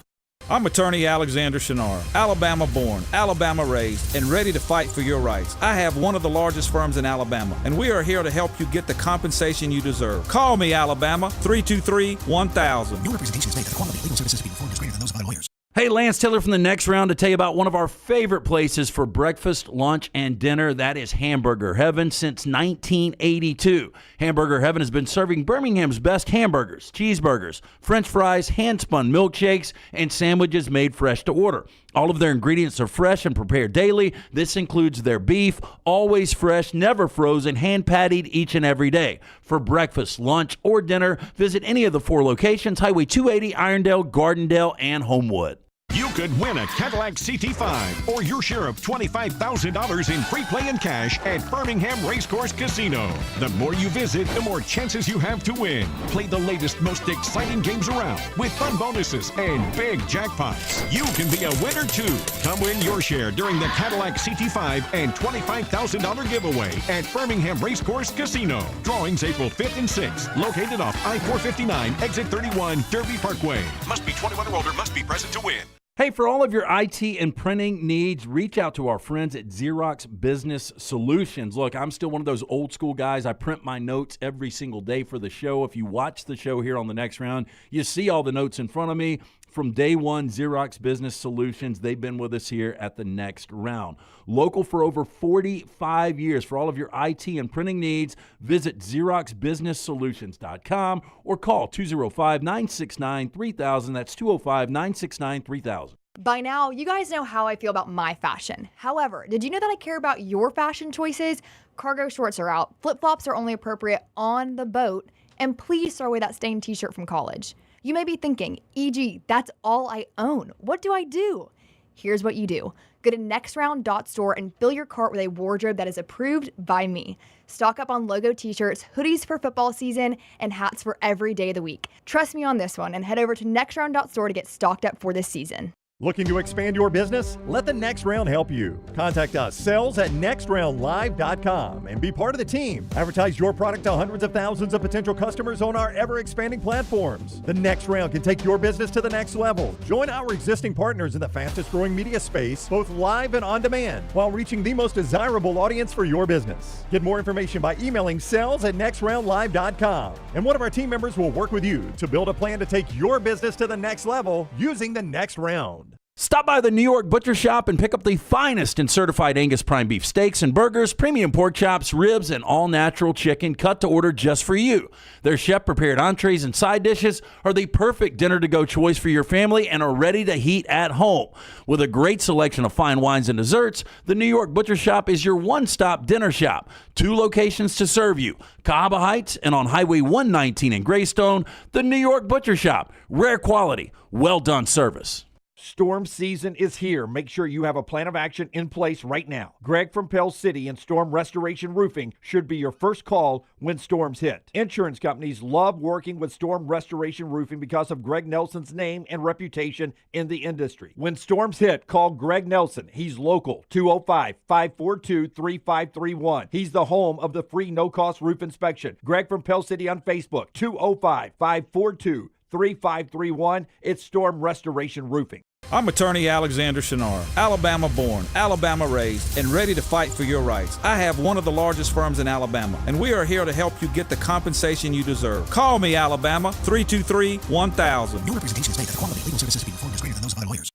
I'm attorney Alexander Shinar, Alabama born, Alabama raised, and ready to fight for your rights. I have one of the largest firms in Alabama, and we are here to help you get the compensation you deserve. Call me, Alabama, 323-1000. No representation is made that the quality of legal services being performed is greater than those of other lawyers. Hey, Lance Taylor from the Next Round to tell you about one of our favorite places for breakfast, lunch, and dinner. That is Hamburger Heaven since 1982. Hamburger Heaven has been serving Birmingham's best hamburgers, cheeseburgers, French fries, hand-spun milkshakes, and sandwiches made fresh to order. All of their ingredients are fresh and prepared daily. This includes their beef, always fresh, never frozen, hand-pattied each and every day. For breakfast, lunch, or dinner, visit any of the 4 locations, Highway 280, Irondale, Gardendale, and Homewood. You could win a Cadillac CT5 or your share of $25,000 in free play and cash at Birmingham Racecourse Casino. The more you visit, the more chances you have to win. Play the latest, most exciting games around with fun bonuses and big jackpots. You can be a winner too. Come win your share during the Cadillac CT5 and $25,000 giveaway at Birmingham Racecourse Casino. Drawings April 5th and 6th. Located off I-459, exit 31, Derby Parkway. Must be 21 or older. Must be present to win. Hey, for all of your IT and printing needs, reach out to our friends at Xerox Business Solutions. Look, I'm still one of those old school guys. I print my notes every single day for the show. If you watch the show here on The Next Round, you see all the notes in front of me. From day one, Xerox Business Solutions, they've been with us here at The Next Round. Local for over 45 years. For all of your IT and printing needs, visit XeroxBusinessSolutions.com or call 205-969-3000. That's 205-969-3000. By now, you guys know how I feel about my fashion. However, did you know that I care about your fashion choices? Cargo shorts are out, flip-flops are only appropriate on the boat, and please throw away that stained t-shirt from college. You may be thinking, EG, that's all I own. What do I do? Here's what you do. Go to nextround.store and fill your cart with a wardrobe that is approved by me. Stock up on logo t-shirts, hoodies for football season, and hats for every day of the week. Trust me on this one and head over to nextround.store to get stocked up for this season. Looking to expand your business? Let the Next Round help you. Contact us, sales@nextroundlive.com, and be part of the team. Advertise your product to hundreds of thousands of potential customers on our ever-expanding platforms. The Next Round can take your business to the next level. Join our existing partners in the fastest-growing media space, both live and on demand, while reaching the most desirable audience for your business. Get more information by emailing sales@nextroundlive.com, and one of our team members will work with you to build a plan to take your business to the next level using the Next Round. Stop by the New York Butcher Shop and pick up the finest in certified Angus prime beef steaks and burgers, premium pork chops, ribs, and all-natural chicken cut to order just for you. Their chef-prepared entrees and side dishes are the perfect dinner-to-go choice for your family and are ready to heat at home. With a great selection of fine wines and desserts, the New York Butcher Shop is your one-stop dinner shop. 2 locations to serve you, Cahaba Heights and on Highway 119 in Greystone. The New York Butcher Shop. Rare quality, well-done service. Storm season is here. Make sure you have a plan of action in place right now. Greg from Pell City and Storm Restoration Roofing should be your first call when storms hit. Insurance companies love working with Storm Restoration Roofing because of Greg Nelson's name and reputation in the industry. When storms hit, call Greg Nelson. He's local, 205-542-3531. He's the home of the free no-cost roof inspection. Greg from Pell City on Facebook, 205-542-3531. It's Storm Restoration Roofing. I'm attorney Alexander Shinar, Alabama born, Alabama raised, and ready to fight for your rights. I have one of the largest firms in Alabama, and we are here to help you get the compensation you deserve. Call me, Alabama, 323-1000. No representation is made that the quality of legal services to be performed is greater than those of other lawyers.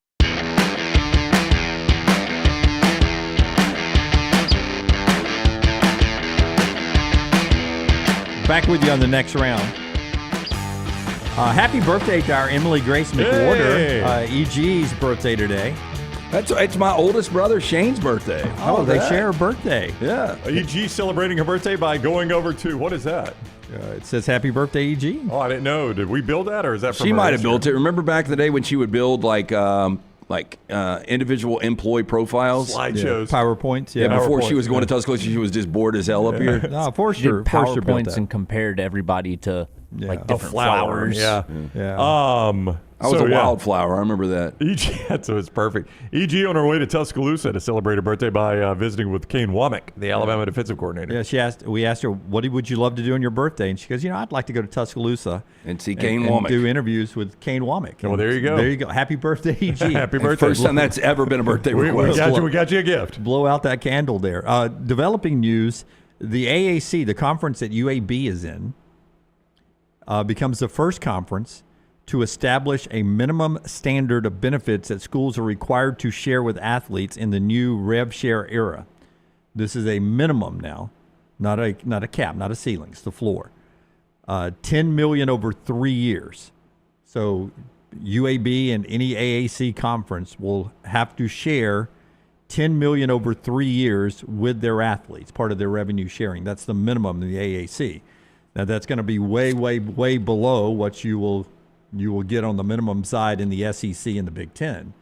Back with you on the next round. Happy birthday to our Emily Grace McWhorter. EG's birthday today. It's my oldest brother Shane's birthday. Oh, they share a birthday. Yeah. EG celebrating her birthday by going over to, what is that? It says happy birthday, EG. Oh, I didn't know. Did we build that, or is that from She her might have this year? built it. Remember back in the day when she would build individual employee profiles? Slideshows. PowerPoints. Yeah, before PowerPoints, she was going to Tuscaloosa, she was just bored as hell up here. No, She Forster did built PowerPoints that. and compared everybody to different flowers. Yeah. I was a wildflower. I remember that. EG, so it's perfect. EG on her way to Tuscaloosa to celebrate her birthday by visiting with Kane Womack, the Alabama defensive coordinator. Yeah, we asked her, what would you love to do on your birthday? And she goes, I'd like to go to Tuscaloosa and see Kane and Womack. do interviews with Kane Womack. Well, there you go. There you go. Happy birthday, EG. Happy birthday. First time that's ever been a birthday request. We got you a gift. Blow out that candle there. Developing news, the AAC, the conference that UAB is in, becomes the first conference to establish a minimum standard of benefits that schools are required to share with athletes in the new Rev Share era. This is a minimum now, not a cap, not a ceiling. It's the floor. $10 million over 3 years. So UAB and any AAC conference will have to share $10 million over 3 years with their athletes, part of their revenue sharing. That's the minimum in the AAC. Now that's going to be way, way, way below what you will get on the minimum side in the SEC and the Big Ten.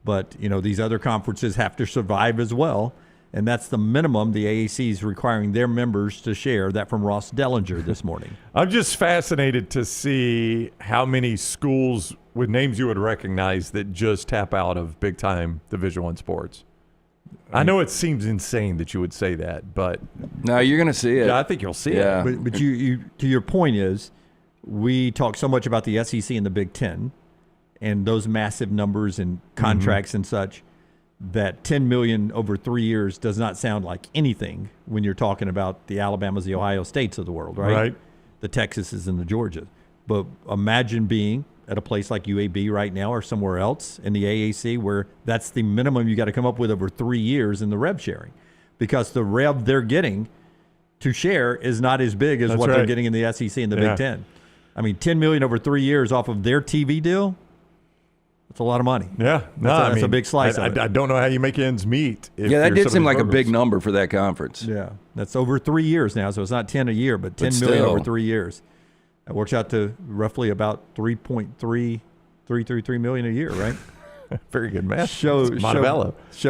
But, these other conferences have to survive as well. And that's the minimum the AAC is requiring their members to share. That from Ross Dellinger this morning. I'm just fascinated to see how many schools with names you would recognize that just tap out of big-time Division I sports. I know it seems insane that you would say that, but... No, you're going to see it. Yeah, I think you'll see it. But you to your point is, we talk so much about the SEC and the Big Ten and those massive numbers and contracts and such, that $10 million over 3 years does not sound like anything when you're talking about the Alabamas, the Ohio States of the world, right? Right. The Texases and the Georgias. But imagine being at a place like UAB right now or somewhere else in the AAC where that's the minimum you got to come up with over 3 years in the rev sharing, because the rev they're getting to share is not as big as what they're getting in the SEC and the Big Ten. I mean, $10 million over 3 years off of their TV deal, that's a lot of money. Yeah. That's a big slice of it. I don't know how you make ends meet. That did seem like a big number for that conference. Yeah. That's over 3 years now, so it's not 10 a year, but $10 million over 3 years. That works out to roughly about $3.333 million a year, right? Very good math. Show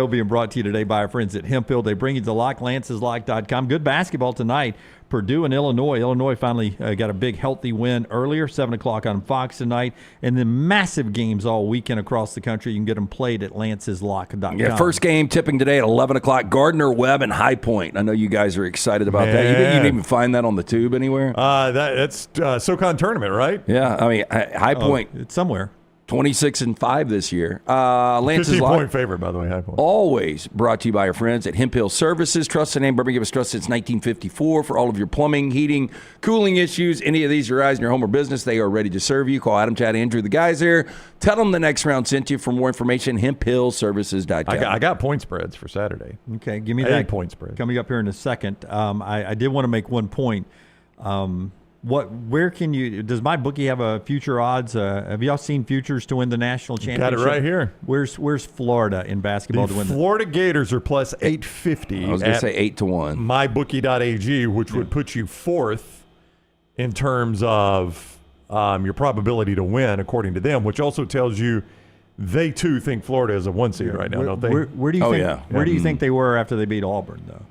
being brought to you today by our friends at Hemp Hill. They bring you the lock, lanceslock.com. Good basketball tonight. Purdue and Illinois. Illinois finally got a big, healthy win earlier, 7 o'clock on Fox tonight. And then massive games all weekend across the country. You can get them played at lanceslock.com. Yeah, first game tipping today at 11 o'clock. Gardner-Webb and High Point. I know you guys are excited about that. You didn't even find that on the tube anywhere? That's SoCon tournament, right? Yeah, I mean, High Point. It's somewhere. 26-5 this year. Lance's 15-point favorite, by the way. High Point. Always brought to you by our friends at Hemp Hill Services. Trusted name, Birmingham has trusted since 1954 for all of your plumbing, heating, cooling issues. Any of these arise in your home or business, they are ready to serve you. Call Adam, Chad, Andrew, the guys there. Tell them the next round sent you. For more information, hemphillservices.com. I got point spreads for Saturday. Okay, give me that point spread. Coming up here in a second. I did want to make one point. Where can you? Does my bookie have a future odds? Have y'all seen futures to win the national championship? Got it right here. Where's Florida in basketball The to win? Florida Gators are plus 850. I was going to say 8-1. MyBookie.ag, which would put you fourth in terms of your probability to win, according to them. Which also tells you they too think Florida is a 1 seed right now, don't they? Where do you think? Where do you think they were after they beat Auburn though?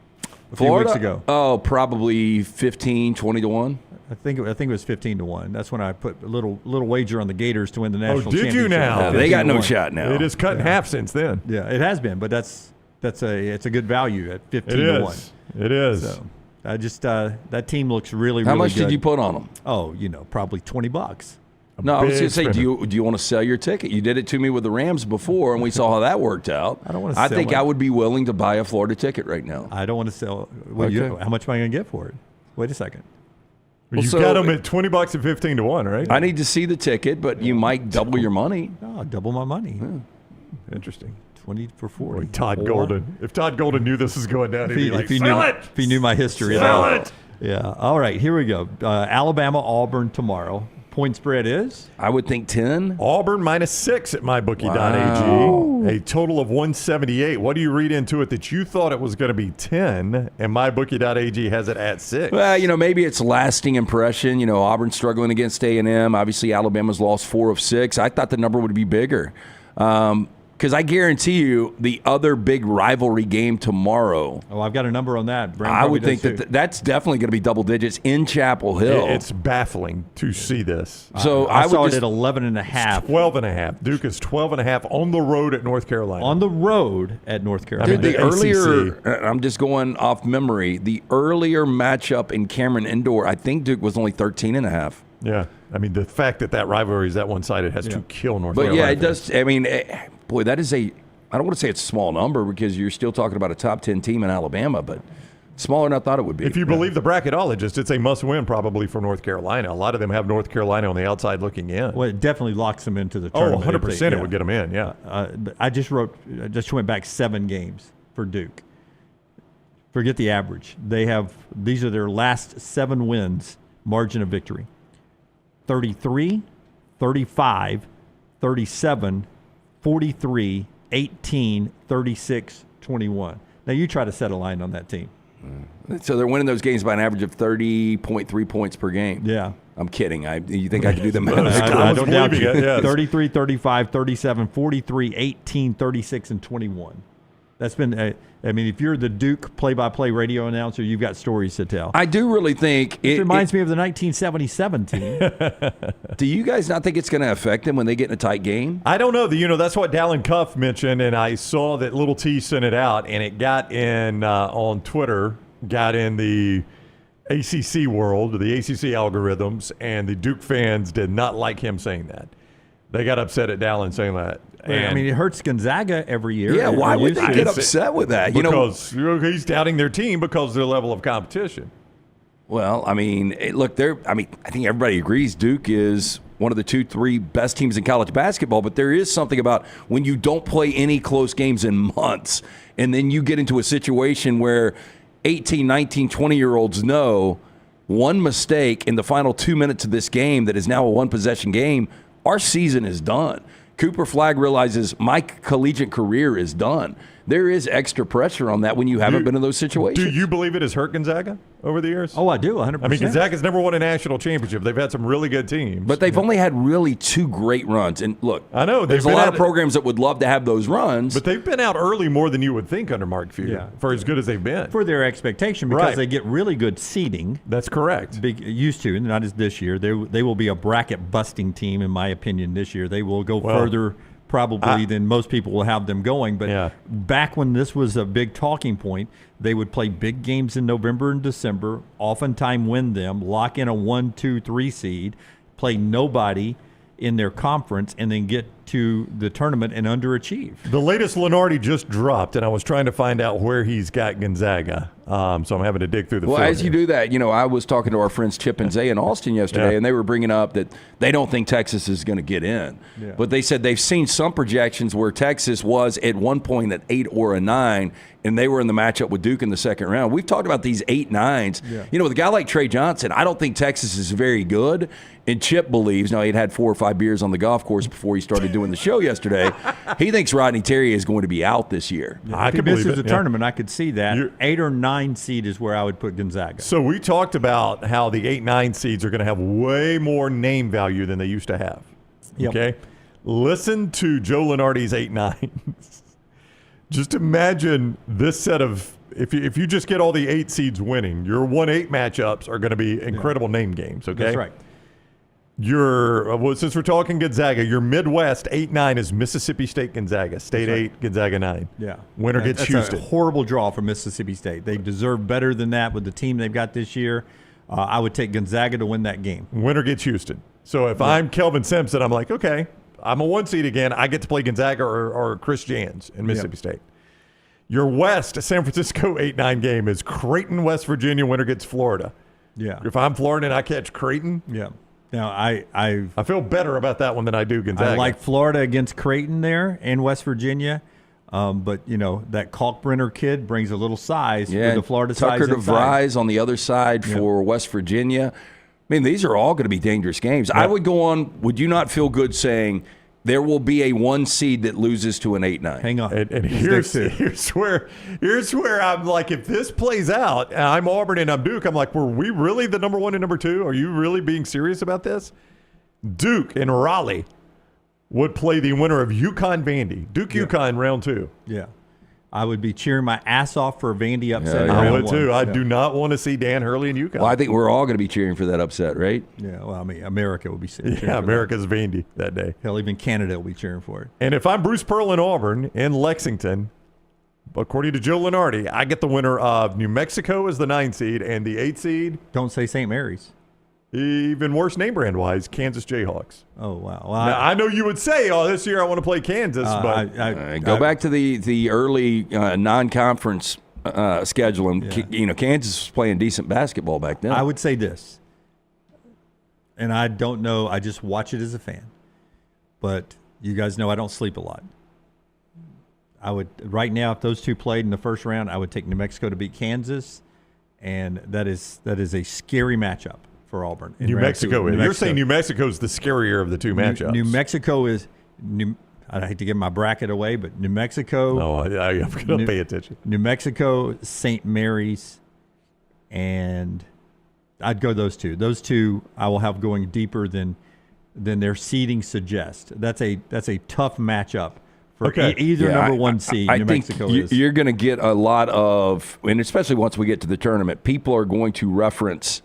A few Florida? weeks ago. Oh, probably 15-20-1. I think it was 15-1. That's when I put a little wager on the Gators to win the national championship. Did you now? Yeah, they got no shot now. It is cut in half since then. Yeah, it has been, but it's a good value at 15-1. It is. So I just that team looks really How really much good. did you put on them? Oh, probably $20. No, I was going to say, spender. do you want to sell your ticket? You did it to me with the Rams before, and we saw how that worked out. I don't want to I sell think it. I would be willing to buy a Florida ticket right now. I don't want to sell. Okay. How much am I going to get for it? Wait a second. You got them at $20 and 15-1, right? I need to see the ticket, but you might double your money. Oh, double my money. Interesting. 20 for 40. Boy, Todd Or- Golden. If Todd Golden knew this was going down, he'd be like, sell it! If he knew my history. Sell it! Yeah. All right, here we go. Alabama, Auburn tomorrow. Point spread is? I would think 10. Auburn -6 at mybookie.ag. Wow. A total of 178. What do you read into it that you thought it was going to be 10, and mybookie.ag has it at 6? Well, maybe it's lasting impression. Auburn struggling against A&M. Obviously, Alabama's lost 4 of 6. I thought the number would be bigger. Because I guarantee you the other big rivalry game tomorrow. Oh, I've got a number on that. Brand I would probably think does too. that's definitely going to be double digits in Chapel Hill. It's baffling to see this. So I would saw just, it at 11.5. 12.5. Duke is 12.5 on the road at North Carolina. On the road at North Carolina. Dude, the ACC. earlier, I'm just going off memory, the earlier matchup in Cameron Indoor, I think Duke was only 13.5. Yeah. I mean, the fact that rivalry is that one-sided has to kill North Carolina. But yeah, it does. I mean, boy, that is I don't want to say it's a small number because you're still talking about a top 10 team in Alabama, but smaller than I thought it would be. If you believe the bracketologists, it's a must-win probably for North Carolina. A lot of them have North Carolina on the outside looking in. Well, it definitely locks them into the Oh, tournament. 100% it would get them in, yeah. I just went back 7 games for Duke. Forget the average. These are their last 7 wins, margin of victory. 33, 35, 37, 43, 18, 36, 21. Now you try to set a line on that team. So they're winning those games by an average of 30.3 points per game. Yeah. I'm kidding. You think I can do the math? I don't doubt you. it, yes. 33, 35, 37, 43, 18, 36, and 21. That's been, if you're the Duke play-by-play radio announcer, you've got stories to tell. I do really think It reminds me of the 1977 team. Do you guys not think it's going to affect them when they get in a tight game? I don't know. That's what Dallin Cuff mentioned, and I saw that Little T sent it out, and it got in on Twitter, got in the ACC world, the ACC algorithms, and the Duke fans did not like him saying that. They got upset at Dallin saying that. And it hurts Gonzaga every year. Yeah, why would they get upset with that? Because he's doubting their team because of their level of competition. Well, I mean, look, I think everybody agrees Duke is one of the 2-3 best teams in college basketball, but there is something about when you don't play any close games in months, and then you get into a situation where 18, 19, 20-year-olds know one mistake in the final 2 minutes of this game that is now a one-possession game, our season is done. Cooper Flagg realizes my collegiate career is done. There is extra pressure on that when you haven't been in those situations. Do you believe it has hurt Gonzaga over the years? Oh, I do, 100%. I mean, Gonzaga's never won a national championship. They've had some really good teams. But they've only had really 2 great runs. And look, I know there's a lot of programs that would love to have those runs. But they've been out early more than you would think under Mark Few for as good as they've been. For their expectation, because they get really good seeding. That's correct. Used to, not as this year. They will be a bracket-busting team, in my opinion, this year. They will go further probably than most people will have them going. But back when this was a big talking point, they would play big games in November and December, oftentimes win them, lock in a 1, 2, 3 seed, play nobody, in their conference and then get to the tournament and underachieve. The latest Lunardi just dropped, and I was trying to find out where he's got Gonzaga. So I'm having to dig through the Well, film as you do that, I was talking to our friends Chip and Zay in Austin yesterday, and they were bringing up that they don't think Texas is going to get in. Yeah. But they said they've seen some projections where Texas was at one point at 8 or a 9, and they were in the matchup with Duke in the second round. We've talked about these 8-9s. Yeah. With a guy like Trey Johnson, I don't think Texas is very good. And Chip believes, now he'd had 4 or 5 beers on the golf course before he started doing the show yesterday. He thinks Rodney Terry is going to be out this year. I If he could believe misses it. the tournament, I could see that. 8 or 9 seed is where I would put Gonzaga. So we talked about how the 8-9 seeds are going to have way more name value than they used to have. Yep. Okay? Listen to Joe Lunardi's 8-9s. Just imagine this set of if you just get all the 8 seeds winning, your 1-8 matchups are going to be incredible name games, okay? That's right. Since we're talking Gonzaga, your Midwest 8-9 is Mississippi State Gonzaga. State 8, Gonzaga 9. Yeah. Winner gets That's Houston. a horrible draw for Mississippi State. They deserve better than that with the team they've got this year. I would take Gonzaga to win that game. Winner gets Houston. So if I'm Kelvin Simpson, I'm like, okay, I'm a 1 seed again. I get to play Gonzaga or Chris Jans in Mississippi State. Your West San Francisco 8-9 game is Creighton, West Virginia. Winner gets Florida. Yeah. If I'm Florida and I catch Creighton, Now I feel better about that one than I do Gonzaga. I like Florida against Creighton there in West Virginia. But, that Kalkbrenner kid brings a little size with the Florida Tucker size inside. DeVries on the other side for West Virginia. I mean, these are all going to be dangerous games. I would go on, would you not feel good saying there will be a 1 seed that loses to an 8-9? Hang on. And here's where I'm like, if this plays out, and I'm Auburn and I'm Duke, I'm like, were we really the number 1 and number 2? Are you really being serious about this? Duke and Raleigh would play the winner of UConn-Vandy. Duke-UConn round 2. Yeah. I would be cheering my ass off for Vandy upset. I would too. I do not want to see Dan Hurley and UConn. Well, I think we're all going to be cheering for that upset, right? Yeah, well, I mean, America will be cheering for America's Vandy that day. Hell, even Canada will be cheering for it. And if I'm Bruce Pearl in Auburn in Lexington, according to Joe Lunardi, I get the winner of New Mexico as the 9 seed and the 8 seed. Don't say St. Mary's. Even worse name brand-wise, Kansas Jayhawks. Oh, wow. Well, now, I know you would say, this year I want to play Kansas, but go back to the early non-conference scheduling. Kansas was playing decent basketball back then. I would say this, and I don't know. I just watch it as a fan. But you guys know I don't sleep a lot. I would right now, if those two played in the first round, I would take New Mexico to beat Kansas, and that is a scary matchup for Auburn. New Mexico is. You're saying New Mexico is the scarier of the two matchups. New Mexico is I hate to give my bracket away, but New Mexico. No, I'm going to pay attention. New Mexico, St. Mary's, and I'd go those two. Those two I will have going deeper than their seeding suggests. That's a tough matchup for either number 1 seed. I New think Mexico is. You're going to get a lot of, and especially once we get to the tournament, people are going to reference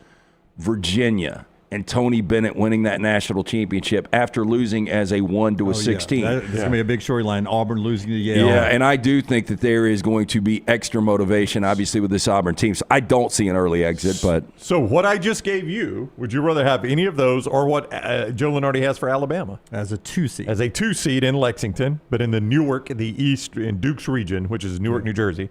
Virginia and Tony Bennett winning that national championship after losing as a 1 to a 16. It's going to be a big storyline. Auburn losing to Yale. Yeah, and I do think that there is going to be extra motivation, obviously, with this Auburn team. So I don't see an early exit, but so what I just gave you, would you rather have any of those or what Joe Lunardi has for Alabama as a 2 seed? As a 2 seed in Lexington, but in the Newark, the East, in Duke's region, which is Newark, New Jersey.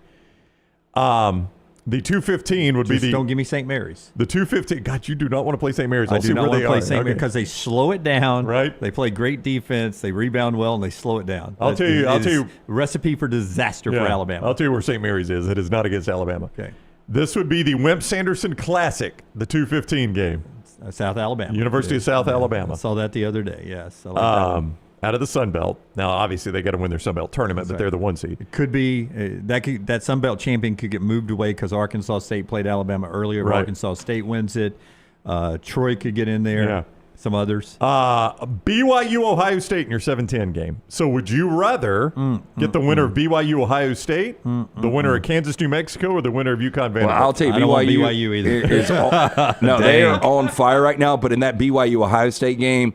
The 215 would be the. Don't give me St. Mary's. The 215. God, you do not want to play St. Mary's. I do not want to play St. Mary's Okay. because they slow it down. Right. They play great defense. They rebound well and they slow it down. I'll tell you. Recipe for disaster for Alabama. I'll tell you where St. Mary's is. It is not against Alabama. Okay. This would be the Wimp-Sanderson Classic, the 215 game. South Alabama. University of South Alabama. I saw that the other day. Yes. I like that one. Out of the Sun Belt. Now, obviously, they got to win their Sun Belt tournament, but they're the 1 seed. It could be that Sun Belt champion could get moved away because Arkansas State played Alabama earlier. Right. Arkansas State wins it. Troy could get in there. Yeah. Some others. BYU Ohio State in your 7-10 game. So would you rather get the winner of BYU Ohio State, the winner of Kansas New Mexico, or the winner of UConn Vanderbilt? Well, I'll tell you, I don't want BYU either. No, they are on fire right now. But in that BYU Ohio State game,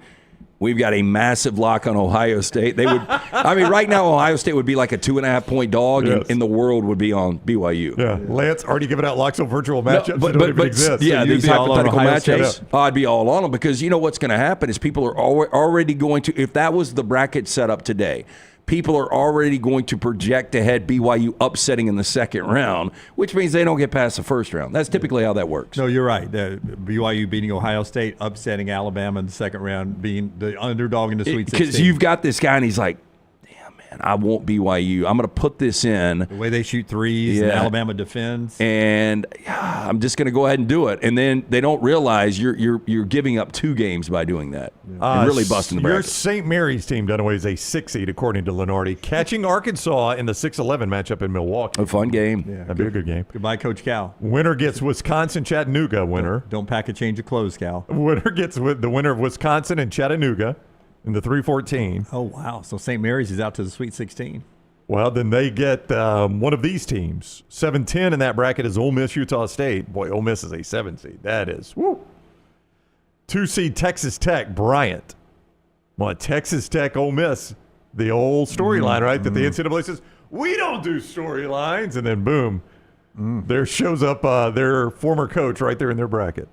We've got a massive lock on Ohio State. They would, I mean, right now Ohio State would be like a 2.5-point dog, and the world would be on BYU. Yeah, Lance already giving out locks on virtual matchups. No, but exist. Yeah, so these be all on hypothetical Ohio matchups. State? I'd be all on them because you know what's going to happen is people are already going to. If that was the bracket setup today, people are already going to project ahead BYU upsetting in the second round, which means they don't get past the first round. That's typically how that works. No, you're right. The BYU beating Ohio State, upsetting Alabama in the second round, being the underdog in the Sweet 16. Because you've got this guy and he's like, damn, man, I want BYU. I'm going to put this in. The way they shoot threes and Alabama defends. And I'm just going to go ahead and do it. And then they don't realize you're giving up 2 games by doing that and really busting the bracket. Your St. Mary's team, Dunaway, is a 6 seed, according to Lunardi, catching Arkansas in the 6-11 matchup in Milwaukee. A fun game. Yeah, that'd be a good game. Goodbye, Coach Cal. Winner gets Wisconsin-Chattanooga winner. Don't pack a change of clothes, Cal. Winner gets the winner of Wisconsin and Chattanooga in the 3-14. Oh, wow. So St. Mary's is out to the Sweet 16. Well, then they get one of these teams. 7-10 in that bracket is Ole Miss, Utah State. Boy, Ole Miss is a 7 seed. That is, woo. 2 seed Texas Tech, Bryant. Well, Texas Tech, Ole Miss. The old storyline, right? That the NCAA says, we don't do storylines. And then, boom, there shows up their former coach right there in their bracket.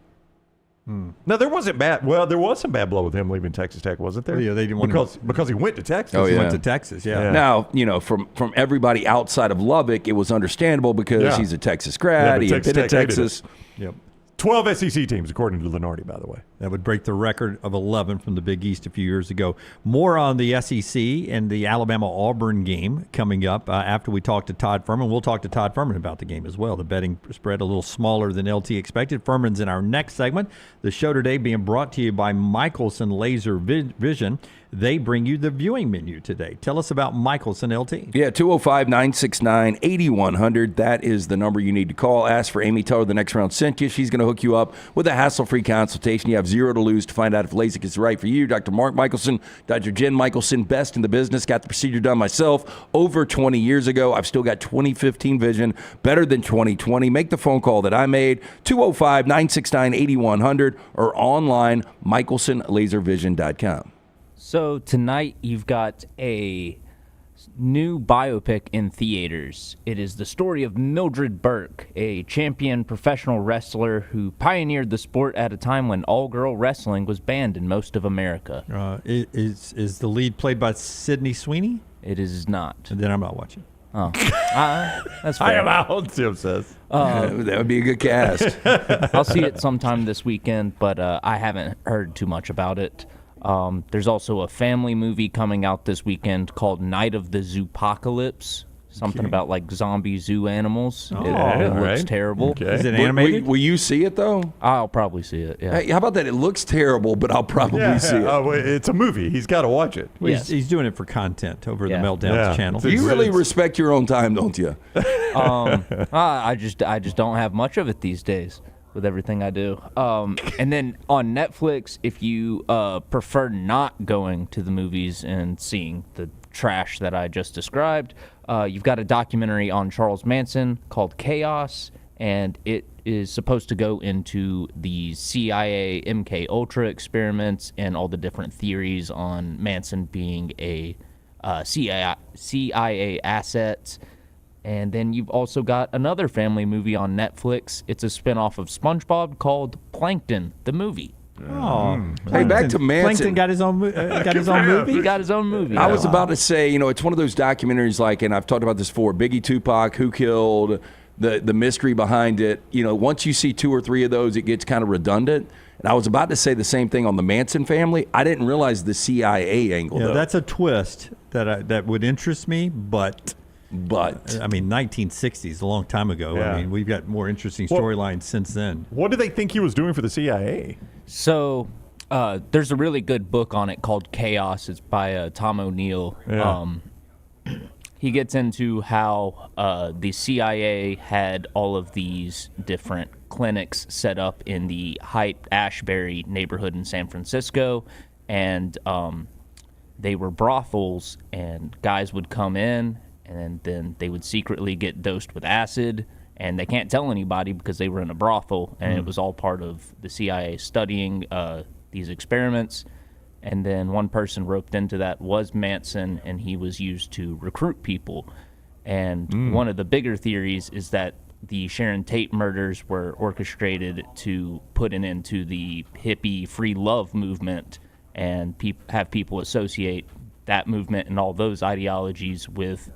Now, there wasn't bad. Well, there was some bad blood with him leaving Texas Tech, wasn't there? Yeah, they didn't want because he went to Texas. Oh, He yeah. went to Texas, yeah. Now, you know, from everybody outside of Lubbock, it was understandable because he's a Texas grad. Yeah, he had been to Tech hated Texas. Yep. 12 SEC teams, according to Lunardi, by the way. That would break the record of 11 from the Big East a few years ago. More on the SEC and the Alabama-Auburn game coming up after we talk to Todd Fuhrman. We'll talk to Todd Fuhrman about the game as well. The betting spread a little smaller than LT expected. Fuhrman's in our next segment. The show today being brought to you by Michelson Laser Vision. They bring you the viewing menu today. Tell us about Michelson LT. Yeah, 205-969-8100. That is the number you need to call. Ask for Amy. Tell her the next round sent you. She's going to hook you up with a hassle-free consultation. You have 0 to lose to find out if LASIK is right for you. Dr. Mark Michelson, Dr. Jen Michelson, best in the business. Got the procedure done myself over 20 years ago. I've still got 2015 vision, better than 2020. Make the phone call that I made, 205-969-8100, or online, michelsonlaservision.com. So tonight you've got a new biopic in theaters. It is the story of Mildred Burke, a champion professional wrestler who pioneered the sport at a time when all-girl wrestling was banned in most of America. Is the lead played by Sydney Sweeney? It is not. And then I'm not watching. Oh, that's fair. I am out, Tim says. That would be a good cast. I'll see it sometime this weekend, but I haven't heard too much about it. There's also a family movie coming out this weekend called Night of the Zoopocalypse. Something about like zombie zoo animals. It looks terrible. Okay. Is it animated? Will you see it, though? I'll probably see it, yeah. Hey, how about that? It looks terrible, but I'll probably see it. Oh, it's a movie. He's got to watch it. Well, Yes. he's doing it for content over Yeah. the Meltdowns channel. It's You really respect your own time, don't you? I just don't have much of it these days with everything I do. And then on Netflix, if you prefer not going to the movies and seeing the trash that I just described, you've got a documentary on Charles Manson called Chaos, and it is supposed to go into the CIA MK Ultra experiments and all the different theories on Manson being a CIA asset. And then you've also got another family movie on Netflix. It's a spinoff of SpongeBob called Plankton, the movie. Oh, Hey, back to Manson. Plankton got his own movie. He got his own movie. I was about to say, you know, it's one of those documentaries like, and I've talked about this before, Biggie, Tupac, Who Killed, the mystery behind it. You know, once you see 2 or 3 of those, it gets kind of redundant. And I was about to say the same thing on the Manson family. I didn't realize the CIA angle, Yeah, though. that's a twist that would interest me, but I mean, 1960s, a long time ago. Yeah. I mean, we've got more interesting storylines since then. What do they think he was doing for the CIA? So there's a really good book on it called Chaos. It's by Tom O'Neill. Yeah. He gets into how the CIA had all of these different clinics set up in the Haight-Ashbury neighborhood in San Francisco, and they were brothels, and guys would come in, and then they would secretly get dosed with acid, and they can't tell anybody because they were in a brothel, and it was all part of the CIA studying these experiments. And then one person roped into that was Manson, and he was used to recruit people. And one of the bigger theories is that the Sharon Tate murders were orchestrated to put an end to the hippie free love movement and have people associate that movement and all those ideologies with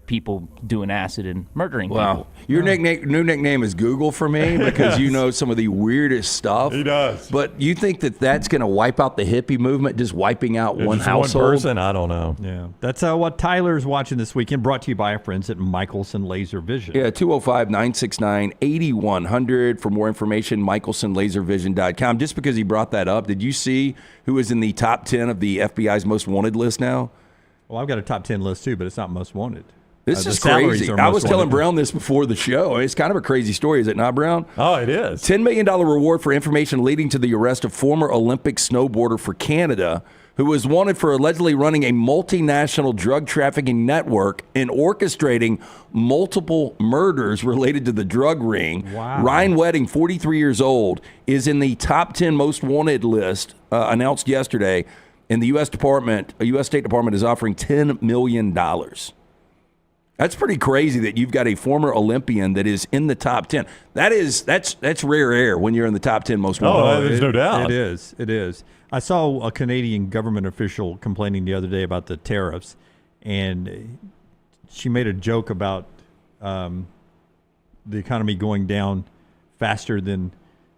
people doing acid and murdering people. Your new nickname is Google for me because you know some of the weirdest stuff. He does. But you think that that's going to wipe out the hippie movement, just wiping out one Just household? one person? I don't know. Yeah, that's what Tyler's watching this weekend, brought to you by our friends at Michelson Laser Vision. Yeah, 205-969-8100 for more information, michelsonlaservision.com. Just because he brought that up, did you see who is in the top 10 of the FBI's most wanted list now? Well, I've got a top 10 list too, but it's not most wanted. This is crazy. I was telling Brown this before the show. It's kind of a crazy story, is it not, Brown? Oh, it is. $10 million reward for information leading to the arrest of former Olympic snowboarder for Canada who was wanted for allegedly running a multinational drug trafficking network and orchestrating multiple murders related to the drug ring. Wow. Ryan Wedding, 43 years old, is in the top 10 most wanted list announced yesterday, and the U.S. State Department is offering $10 million. That's pretty crazy that you've got a former Olympian that is in the top 10. That's rare air when you're in the top 10 most wanted. Oh, there's no doubt. It is. I saw a Canadian government official complaining the other day about the tariffs, and she made a joke about the economy going down faster than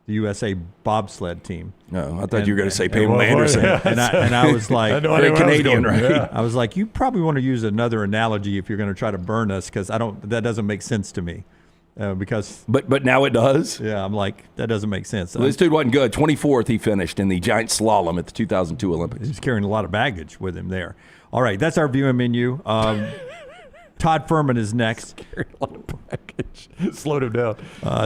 the USA bobsled team. No, I thought you were going to say Pamela Anderson. And I was like, very Canadian, right? Yeah. I was like, you probably want to use another analogy if you're going to try to burn us, because that doesn't make sense to me. Because but now it does. Yeah, I'm like, that doesn't make sense. Well, this dude wasn't good. 24th he finished in the giant slalom at the 2002 Olympics. He's carrying a lot of baggage with him there. All right, that's our viewing menu. Todd Fuhrman is next. Carrying a lot of baggage. Slowed him down.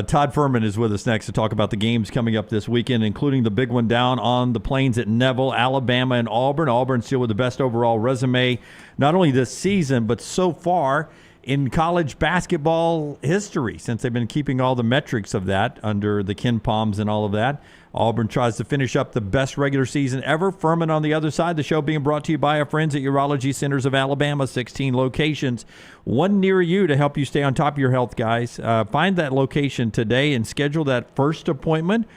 Todd Fuhrman is with us next to talk about the games coming up this weekend, including the big one down on the plains at Neville, Alabama, and Auburn. Auburn still with the best overall resume, not only this season, but so far in college basketball history, since they've been keeping all the metrics of that under the Ken Palms and all of that. Auburn tries to finish up the best regular season ever. Fuhrman on the other side. The show being brought to you by our friends at Urology Centers of Alabama, 16 locations, one near you to help you stay on top of your health, guys. Find that location today and schedule that first appointment.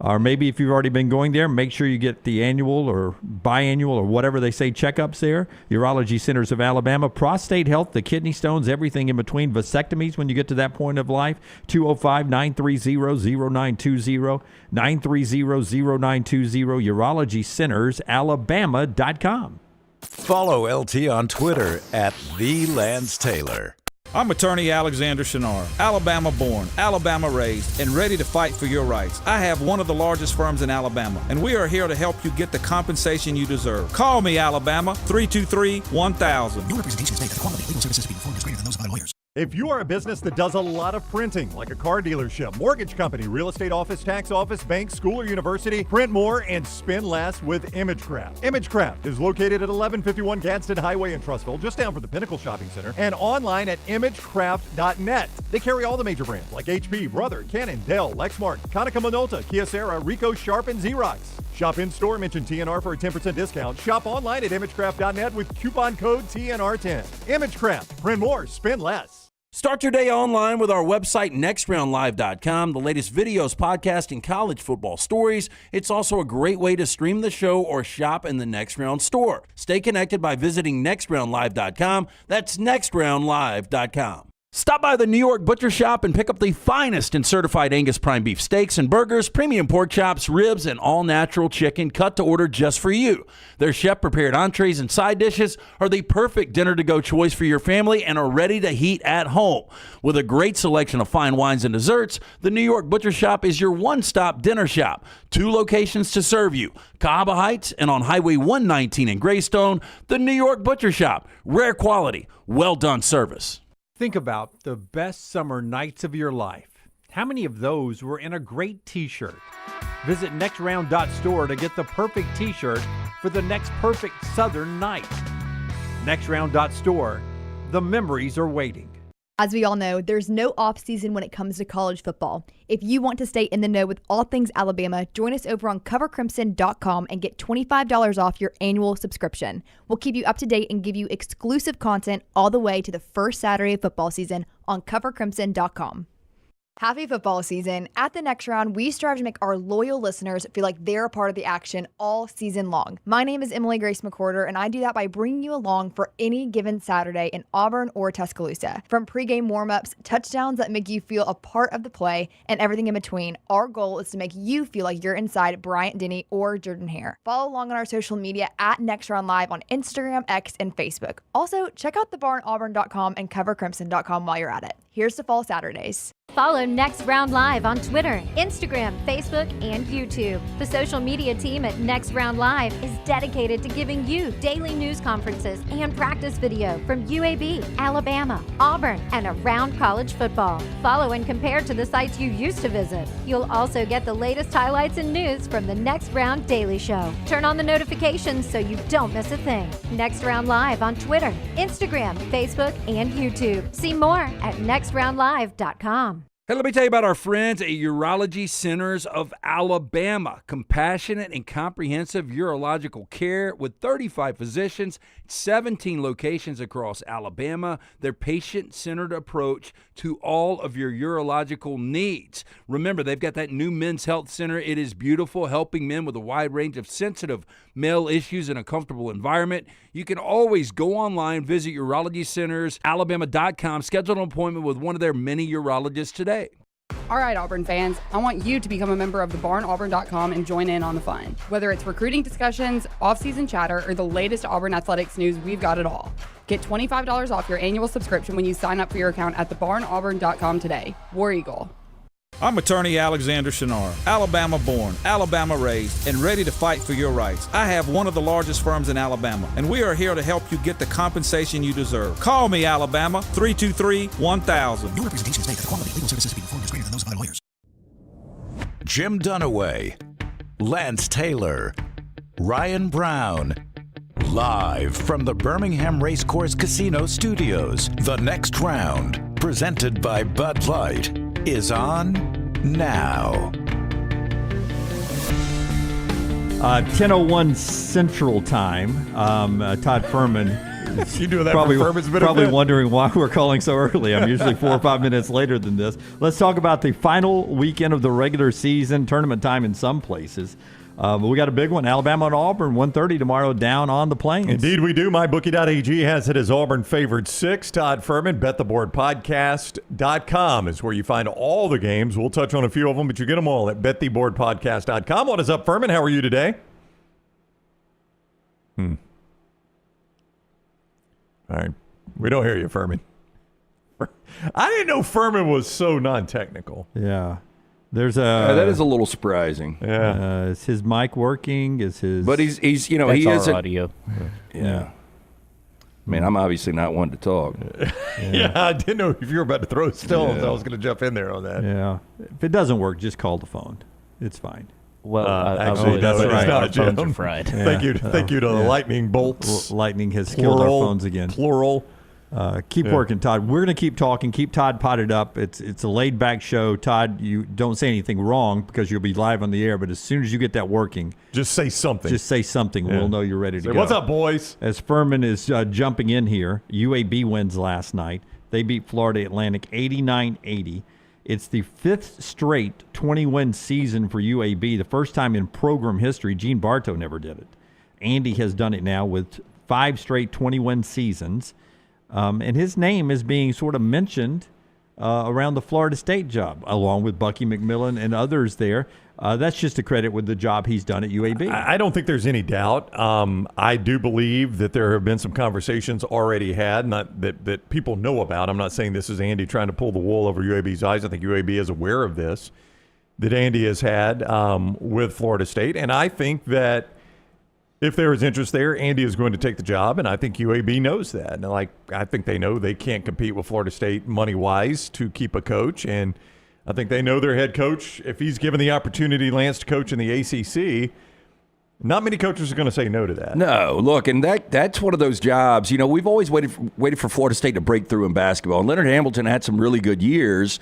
Or maybe if you've already been going there, make sure you get the annual or biannual or whatever they say checkups there. Urology Centers of Alabama, prostate health, the kidney stones, everything in between, vasectomies when you get to that point of life. 205-930-0920, 930-0920, urologycentersalabama.com. Follow LT on Twitter @TheLanceTaylor. I'm attorney Alexander Shinar, Alabama born, Alabama raised, and ready to fight for your rights. I have one of the largest firms in Alabama, and we are here to help you get the compensation you deserve. Call me, Alabama, 323-1000. Your representation states that the quality of legal services being performed is greater than those of other lawyers. If you are a business that does a lot of printing, like a car dealership, mortgage company, real estate office, tax office, bank, school, or university, print more and spend less with ImageCraft. ImageCraft is located at 1151 Gadsden Highway in Trussville, just down from the Pinnacle Shopping Center, and online at imagecraft.net. They carry all the major brands like HP, Brother, Canon, Dell, Lexmark, Konica Minolta, Kyocera, Ricoh, Sharp, and Xerox. Shop in store, mention TNR for a 10% discount. Shop online at imagecraft.net with coupon code TNR10. ImageCraft. Print more, spend less. Start your day online with our website, nextroundlive.com. The latest videos, podcasts, and college football stories. It's also a great way to stream the show or shop in the Next Round store. Stay connected by visiting nextroundlive.com. That's nextroundlive.com. Stop by the New York Butcher Shop and pick up the finest in certified Angus prime beef steaks and burgers, premium pork chops, ribs, and all-natural chicken cut to order just for you. Their chef-prepared entrees and side dishes are the perfect dinner-to-go choice for your family and are ready to heat at home. With a great selection of fine wines and desserts, the New York Butcher Shop is your one-stop dinner shop. 2 locations to serve you, Cahaba Heights and on Highway 119 in Greystone. The New York Butcher Shop. Rare quality, well-done service. Think about the best summer nights of your life. How many of those were in a great t-shirt? Visit nextround.store to get the perfect t-shirt for the next perfect southern night. Nextround.store. The memories are waiting. As we all know, there's no off-season when it comes to college football. If you want to stay in the know with all things Alabama, join us over on covercrimson.com and get $25 off your annual subscription. We'll keep you up to date and give you exclusive content all the way to the first Saturday of football season on covercrimson.com. Happy football season. At the next round, we strive to make our loyal listeners feel like they're a part of the action all season long. My name is Emily Grace McWhorter, and I do that by bringing you along for any given Saturday in Auburn or Tuscaloosa. From pregame warm-ups, touchdowns that make you feel a part of the play, and everything in between, our goal is to make you feel like you're inside Bryant Denny or Jordan Hare. Follow along on our social media at Next Round Live on Instagram, X, and Facebook. Also, check out thebarnauburn.com and covercrimson.com while you're at it. Here's to fall Saturdays. Follow Next Round Live on Twitter, Instagram, Facebook, and YouTube. The social media team at Next Round Live is dedicated to giving you daily news conferences and practice video from UAB, Alabama, Auburn, and around college football. Follow and compare to the sites you used to visit. You'll also get the latest highlights and news from the Next Round Daily Show. Turn on the notifications so you don't miss a thing. Next Round Live on Twitter, Instagram, Facebook, and YouTube. See more at nextroundlive.com. Hey, let me tell you about our friends at Urology Centers of Alabama. Compassionate and comprehensive urological care with 35 physicians, 17 locations across Alabama. Their patient-centered approach to all of your urological needs. Remember, they've got that new men's health center. It is beautiful, helping men with a wide range of sensitive male issues in a comfortable environment. You can always go online, visit urologycentersalabama.com, schedule an appointment with one of their many urologists today. All right, Auburn fans, I want you to become a member of thebarnauburn.com and join in on the fun. Whether it's recruiting discussions, off-season chatter, or the latest Auburn athletics news, we've got it all. Get $25 off your annual subscription when you sign up for your account at thebarnauburn.com today. War Eagle. I'm attorney Alexander Shinar, Alabama born, Alabama raised, and ready to fight for your rights. I have one of the largest firms in Alabama, and we are here to help you get the compensation you deserve. Call me, Alabama, 323-1000. Your representation is made that the quality of legal services being performed is greater than those of other lawyers. Jim Dunaway, Lance Taylor, Ryan Brown. Live from the Birmingham Racecourse Casino Studios, the next round, presented by Bud Light, is on now. 10:01 Central Time. Todd Fuhrman You do that probably, for Furman's benefit? probably wondering why we're calling so early. I'm usually 4 or 5 minutes later than this. Let's talk about the final weekend of the regular season, tournament time in some places. But we got a big one. Alabama and Auburn, 1:30 tomorrow down on the Plains. Indeed we do. MyBookie.ag has it as Auburn favored 6. Todd Fuhrman, BetTheBoardPodcast.com is where you find all the games. We'll touch on a few of them, but you get them all at BetTheBoardPodcast.com. What is up, Fuhrman? How are you today? All right. We don't hear you, Fuhrman. I didn't know Fuhrman was so non-technical. Yeah. There's a that is a little surprising. Yeah. Is his mic working? Is his? But he's you know, That's he is our audio. Yeah. I mean, I'm obviously not one to talk. Yeah, I didn't know if you were about to throw stones. I was going to jump in there on that. Yeah. If it doesn't work, just call the phone. It's fine. Well, actually, no, it's right. not, Our phones Jim. are fried. Thank you to the lightning bolts. Lightning has killed our phones again. Plural. Keep working, Todd. We're going to keep talking. Keep Todd potted up. It's a laid-back show. Todd, you don't say anything wrong because you'll be live on the air, but as soon as you get that working, just say something. We'll know you're ready to go. What's up, boys? As Fuhrman is jumping in here, UAB wins last night. They beat Florida Atlantic 89-80. It's the 5th straight 20-win season for UAB, the first time in program history. Gene Bartow never did it. Andy has done it now with 5 straight 20-win seasons. And his name is being sort of mentioned around the Florida State job, along with Bucky McMillan and others there. That's just a credit with the job he's done at UAB. I don't think there's any doubt. I do believe that there have been some conversations already had, not that people know about. I'm not saying this is Andy trying to pull the wool over UAB's eyes. I think UAB is aware of this, that Andy has had with Florida State. And I think that if there is interest there, Andy is going to take the job, and I think UAB knows that. And I think they know they can't compete with Florida State money-wise to keep a coach, and I think they know their head coach, if he's given the opportunity, Lance, to coach in the ACC, Not many coaches are going to say no to that. No, look, and that's one of those jobs. You know, we've always waited for Florida State to break through in basketball. And Leonard Hamilton had some really good years,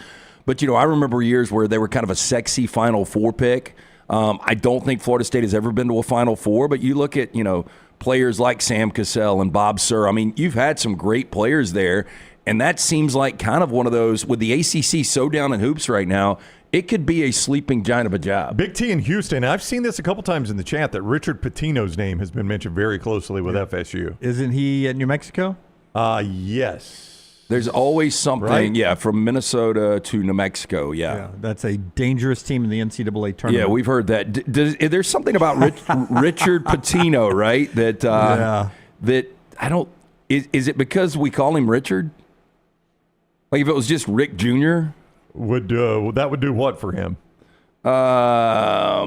but, you know, I remember years where they were kind of a sexy Final Four pick. I don't think Florida State has ever been to a Final Four, but you look at, you know, players like Sam Cassell and Bob Sir. I mean, you've had some great players there, and that seems like kind of one of those, with the ACC so down in hoops right now, it could be a sleeping giant of a job. Big T in Houston. I've seen this a couple times in the chat that Richard Pitino's name has been mentioned very closely with FSU. Isn't he at New Mexico? Yes. There's always something, Right? yeah, from Minnesota to New Mexico, Yeah, that's a dangerous team in the NCAA tournament. Yeah, we've heard that. There's something about Richard Pitino, right? That I don't. Is it because we call him Richard? Like if it was just Rick Jr. Would do what for him? I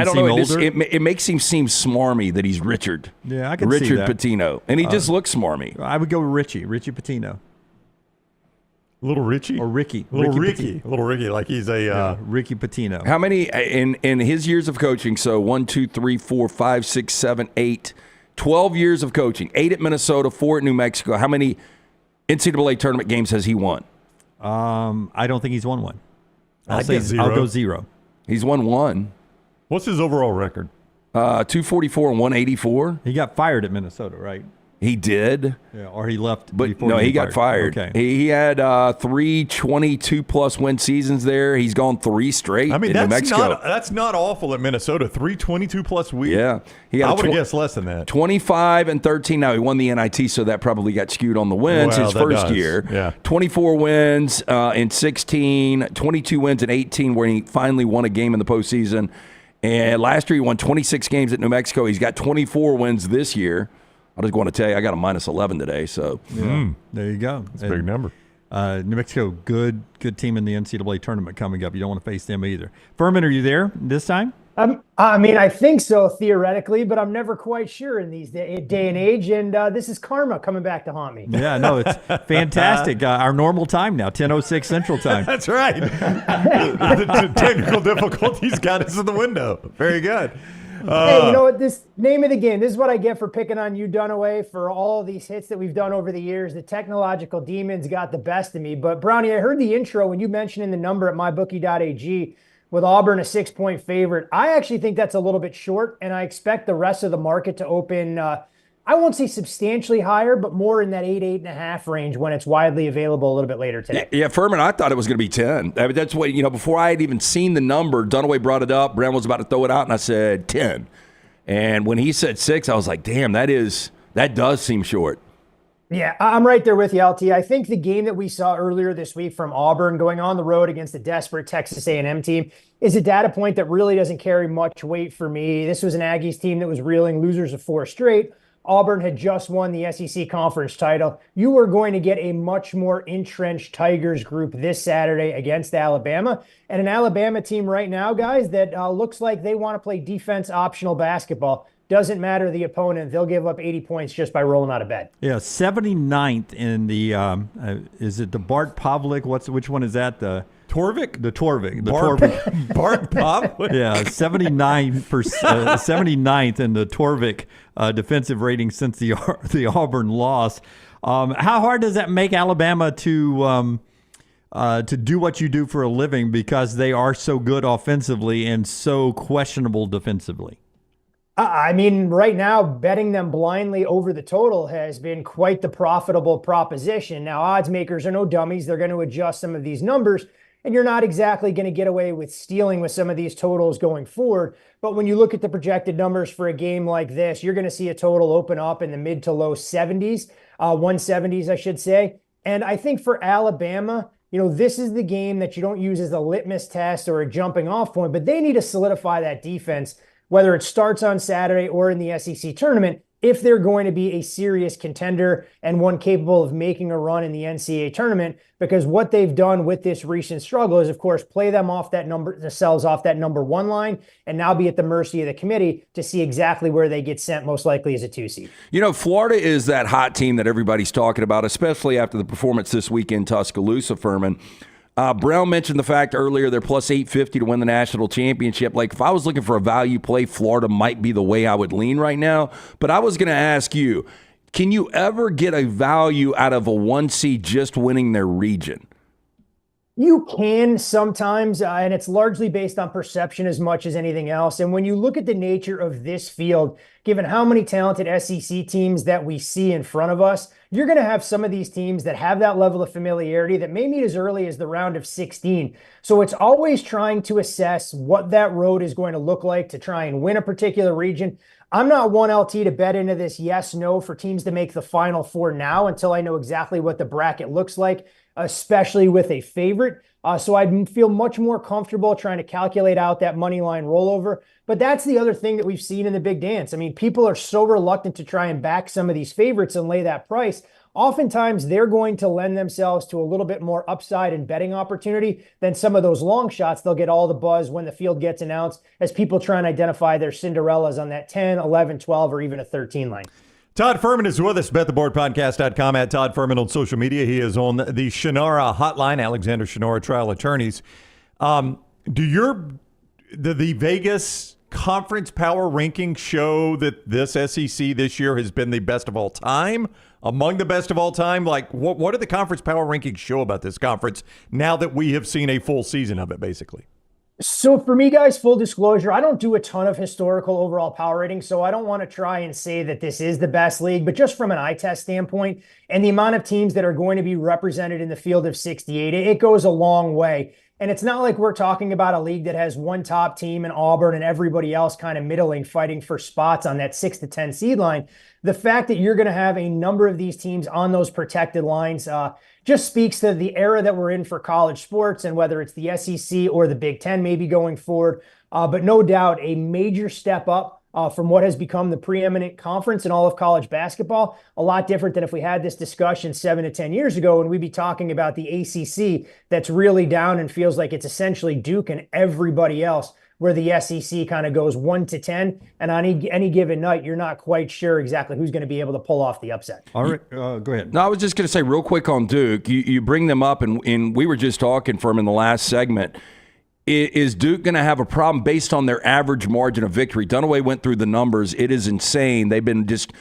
don't know. It makes him seem smarmy that he's Richard. Yeah, I can see Richard that. Pitino, and he just looks smarmy. I would go with Richie Pitino. Little Richie? Or Ricky. Little Ricky, like he's a Ricky Pitino. How many in his years of coaching? So 1, 2, 3, 4, 5, 6, 7, 8, 12 years of coaching. 8 at Minnesota, 4 at New Mexico. How many NCAA tournament games has he won? I don't think he's won one. I'll go 0. He's won 1. What's his overall record? 244 and 184. He got fired at Minnesota, right? He did. Yeah, or he left. But no, he got fired. Okay. He had 3 22-plus win seasons there. He's gone 3 straight. I mean, in New Mexico. that's not awful at Minnesota. 3 22-plus weeks. Yeah, I would have guessed less than that. 25 and 13. Now he won the NIT, so that probably got skewed on the wins his first year. Yeah. 24 wins in 16, 22 wins in 18, where he finally won a game in the postseason. And last year he won 26 games at New Mexico. He's got 24 wins this year. I was going to tell you, I got a -11 today. So there you go. That's a big number. New Mexico, good team in the NCAA tournament coming up. You don't want to face them either. Fuhrman, are you there this time? I mean, I think so theoretically, but I'm never quite sure in these day and age. And this is karma coming back to haunt me. Yeah, no, it's fantastic. Our normal time now, 10:06 Central Time. That's right. the technical difficulties got us in the window. Very good. Hey, you know what? This name of the game, this is what I get for picking on you, Dunaway, for all these hits that we've done over the years. The technological demons got the best of me. But, Brownie, I heard the intro when you mentioned the number at mybookie.ag with Auburn a 6-point favorite. I actually think that's a little bit short, and I expect the rest of the market to open, I won't say substantially higher, but more in that 8.5 range when it's widely available a little bit later today. Yeah, Fuhrman, I thought it was going to be 10. I mean, that's what, before I had even seen the number, Dunaway brought it up. Brown was about to throw it out, and I said 10. And when he said 6, I was like, damn, that does seem short. Yeah, I'm right there with you, LT. I think the game that we saw earlier this week from Auburn going on the road against a desperate Texas A&M team is a data point that really doesn't carry much weight for me. This was an Aggies team that was reeling losers of 4 straight. Auburn had just won the SEC conference title. You are going to get a much more entrenched Tigers group this Saturday against Alabama. And an Alabama team right now, guys, that looks like they want to play defense optional basketball. Doesn't matter the opponent. They'll give up 80 points just by rolling out of bed. Yeah, 79th in the, is it the Bart Pavlik? Which one is that? The Torvik? The Torvik. Bart Pavlik? Yeah, 79th in the Torvik defensive rating since the Auburn loss. How hard does that make Alabama to do what you do for a living because they are so good offensively and so questionable defensively? I mean, right now, betting them blindly over the total has been quite the profitable proposition. Now, odds makers are no dummies. They're going to adjust some of these numbers, and you're not exactly going to get away with stealing with some of these totals going forward. But when you look at the projected numbers for a game like this, you're going to see a total open up in the mid to low 70s, 170s, I should say. And I think for Alabama, this is the game that you don't use as a litmus test or a jumping off point, but they need to solidify that defense, whether it starts on Saturday or in the SEC tournament, if they're going to be a serious contender and one capable of making a run in the NCAA tournament, because what they've done with this recent struggle is, of course, play them off themselves off that number 1 line and now be at the mercy of the committee to see exactly where they get sent, most likely as a 2 seed. Florida is that hot team that everybody's talking about, especially after the performance this week in Tuscaloosa, Fuhrman. Brown mentioned the fact earlier they're plus 850 to win the national championship. Like, if I was looking for a value play, Florida might be the way I would lean right now. But I was going to ask you, can you ever get a value out of a 1 seed just winning their region? You can sometimes, and it's largely based on perception as much as anything else. And when you look at the nature of this field, given how many talented SEC teams that we see in front of us, you're going to have some of these teams that have that level of familiarity that may meet as early as the round of 16. So it's always trying to assess what that road is going to look like to try and win a particular region. I'm not one LT to bet into this yes, no for teams to make the Final Four now until I know exactly what the bracket looks like, especially with a favorite. So I'd feel much more comfortable trying to calculate out that money line rollover. But that's the other thing that we've seen in the big dance. I mean, people are so reluctant to try and back some of these favorites and lay that price. Oftentimes, they're going to lend themselves to a little bit more upside and betting opportunity than some of those long shots. They'll get all the buzz when the field gets announced as people try and identify their Cinderellas on that 10, 11, 12, or even a 13 line. Todd Fuhrman is with us, bettheboardpodcast.com, at Todd Fuhrman on social media. He is on the Shannara hotline, Alexander Shannara Trial Attorneys. Do the Vegas conference power rankings show that this SEC this year has been the best of all time, among the best of all time? Like, what do the conference power rankings show about this conference now that we have seen a full season of it, basically? So for me, guys, full disclosure, I don't do a ton of historical overall power ratings, so I don't want to try and say that this is the best league, but just from an eye test standpoint and the amount of teams that are going to be represented in the field of 68, it goes a long way. And it's not like we're talking about a league that has one top team in Auburn and everybody else kind of middling, fighting for spots on that 6 to 10 seed line. The fact that you're going to have a number of these teams on those protected lines just speaks to the era that we're in for college sports, and whether it's the SEC or the Big Ten maybe going forward. But no doubt a major step up from what has become the preeminent conference in all of college basketball. A lot different than if we had this discussion 7 to 10 years ago, and we'd be talking about the ACC that's really down and feels like it's essentially Duke and everybody else, where the SEC kind of goes 1 to 10, and on any given night, you're not quite sure exactly who's going to be able to pull off the upset. All right, go ahead. No, I was just going to say real quick on Duke. You bring them up, and we were just talking for them in the last segment. Is Duke going to have a problem based on their average margin of victory? Dunaway went through the numbers. It is insane. They've been just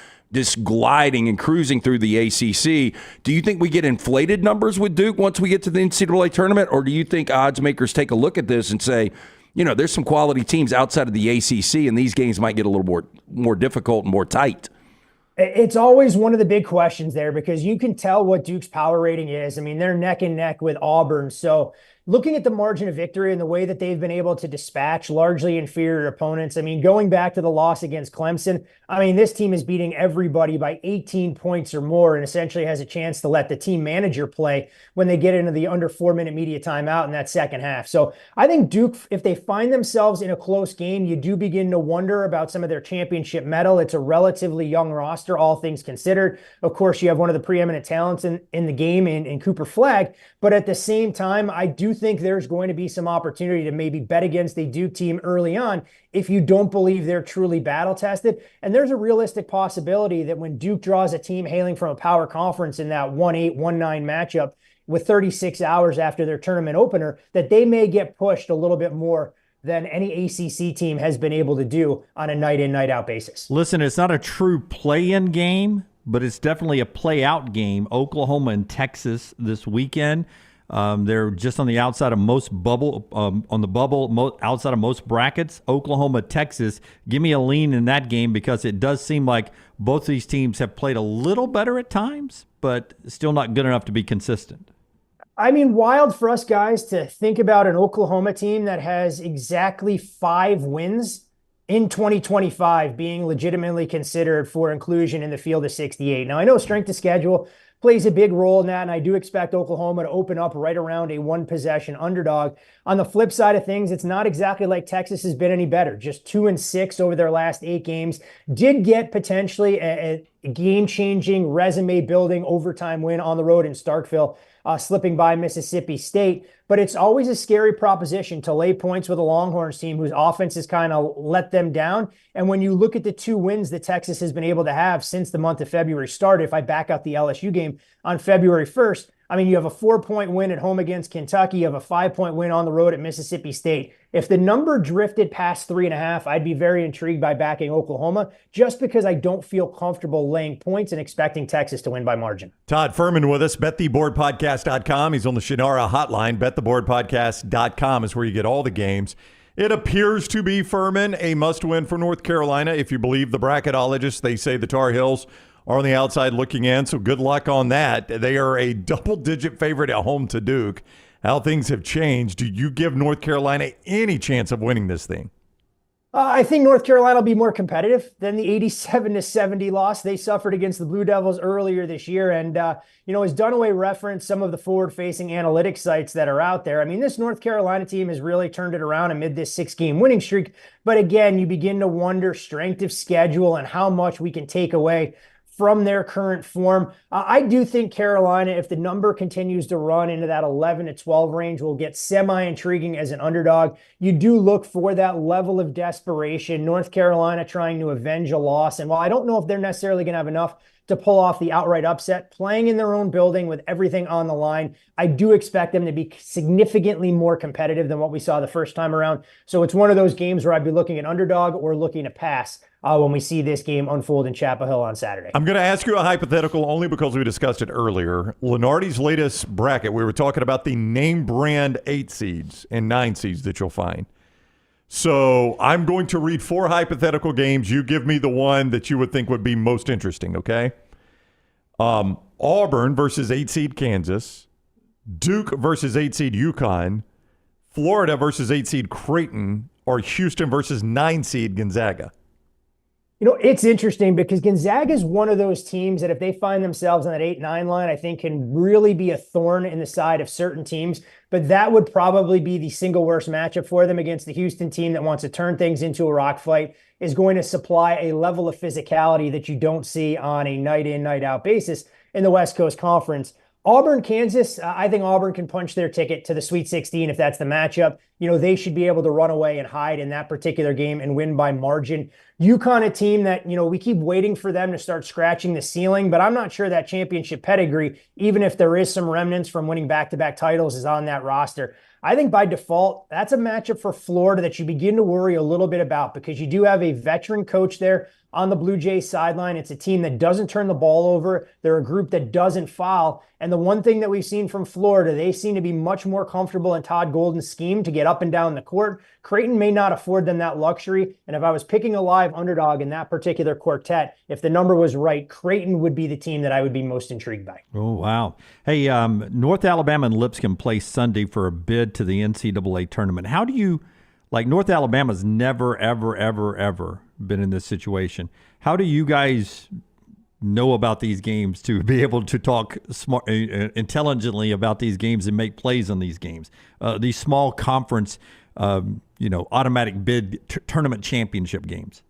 gliding and cruising through the ACC. Do you think we get inflated numbers with Duke once we get to the NCAA tournament, or do you think odds makers take a look at this and say, you know, there's some quality teams outside of the ACC, and these games might get a little more difficult and more tight? It's always one of the big questions there, because you can tell what Duke's power rating is. I mean, they're neck and neck with Auburn. So looking at the margin of victory and the way that they've been able to dispatch largely inferior opponents, I mean, going back to the loss against Clemson, I mean, this team is beating everybody by 18 points or more and essentially has a chance to let the team manager play when they get into the under 4-minute media timeout in that second half. So I think Duke, if they find themselves in a close game, you do begin to wonder about some of their championship mettle. It's a relatively young roster, all things considered. Of course, you have one of the preeminent talents in the game in Cooper Flagg, but at the same time, I do think there's going to be some opportunity to maybe bet against a Duke team early on if you don't believe they're truly battle tested. And there's a realistic possibility that when Duke draws a team hailing from a power conference in that 1-8, 1-9 matchup with 36 hours after their tournament opener, that they may get pushed a little bit more than any ACC team has been able to do on a night in, night out basis. Listen, it's not a true play-in game, but it's definitely a play-out game. Oklahoma and Texas this weekend. They're just on the outside of most outside of most brackets. Oklahoma, Texas. Give me a lean in that game, because it does seem like both these teams have played a little better at times, but still not good enough to be consistent. I mean, wild for us guys to think about an Oklahoma team that has exactly 5 wins in 2025 being legitimately considered for inclusion in the field of 68. Now, I know strength of schedule plays a big role in that, and I do expect Oklahoma to open up right around a 1-possession underdog. On the flip side of things, it's not exactly like Texas has been any better. Just 2-6 over their last 8 games. Did get potentially a game-changing, resume-building overtime win on the road in Starkville, slipping by Mississippi State. But it's always a scary proposition to lay points with a Longhorns team whose offense has kind of let them down. And when you look at the 2 wins that Texas has been able to have since the month of February started, if I back out the LSU game on February 1st, I mean, you have a 4-point win at home against Kentucky. You have a 5-point win on the road at Mississippi State. If the number drifted past 3.5, I'd be very intrigued by backing Oklahoma just because I don't feel comfortable laying points and expecting Texas to win by margin. Todd Fuhrman with us, bettheboardpodcast.com. He's on the Shannara hotline. Bettheboardpodcast.com is where you get all the games. It appears to be, Fuhrman, a must-win for North Carolina. If you believe the bracketologists, they say the Tar Heels are on the outside looking in, so good luck on that. They are a double-digit favorite at home to Duke. How things have changed. Do you give North Carolina any chance of winning this thing? I think North Carolina will be more competitive than the 87-70 loss they suffered against the Blue Devils earlier this year. And, as Dunaway referenced some of the forward-facing analytics sites that are out there, I mean, this North Carolina team has really turned it around amid this 6-game winning streak. But again, you begin to wonder strength of schedule and how much we can take away from their current form. I do think Carolina, if the number continues to run into that 11-12 range, will get semi-intriguing as an underdog. You do look for that level of desperation. North Carolina trying to avenge a loss. And while I don't know if they're necessarily going to have enough to pull off the outright upset, playing in their own building with everything on the line, I do expect them to be significantly more competitive than what we saw the first time around. So it's one of those games where I'd be looking at underdog or looking to pass when we see this game unfold in Chapel Hill on Saturday. I'm going to ask you a hypothetical only because we discussed it earlier. Lunardi's latest bracket, we were talking about the name brand 8 seeds and 9 seeds that you'll find. So I'm going to read 4 hypothetical games. You give me the one that you would think would be most interesting, okay? Auburn versus 8 seed Kansas, Duke versus 8 seed UConn, Florida versus 8 seed Creighton, or Houston versus 9 seed Gonzaga. It's interesting because Gonzaga is one of those teams that if they find themselves on that 8-9 line, I think can really be a thorn in the side of certain teams. But that would probably be the single worst matchup for them against the Houston team that wants to turn things into a rock fight, is going to supply a level of physicality that you don't see on a night in, night out basis in the West Coast Conference. Auburn, Kansas, I think Auburn can punch their ticket to the Sweet 16 if that's the matchup. They should be able to run away and hide in that particular game and win by margin. UConn, a team that, we keep waiting for them to start scratching the ceiling, but I'm not sure that championship pedigree, even if there is some remnants from winning back-to-back titles, is on that roster. I think by default, that's a matchup for Florida that you begin to worry a little bit about because you do have a veteran coach there on the Blue Jays sideline. It's a team that doesn't turn the ball over. They're a group that doesn't foul. And the one thing that we've seen from Florida, they seem to be much more comfortable in Todd Golden's scheme to get up and down the court. Creighton may not afford them that luxury. And if I was picking a live underdog in that particular quartet, if the number was right, Creighton would be the team that I would be most intrigued by. Oh, wow. Hey, North Alabama and Lipscomb play Sunday for a bid to the NCAA tournament. How do you, North Alabama's never, ever, ever, ever been in this situation. How do you guys know about these games to be able to talk smart, intelligently about these games and make plays on these games? These small conference, automatic bid tournament championship games.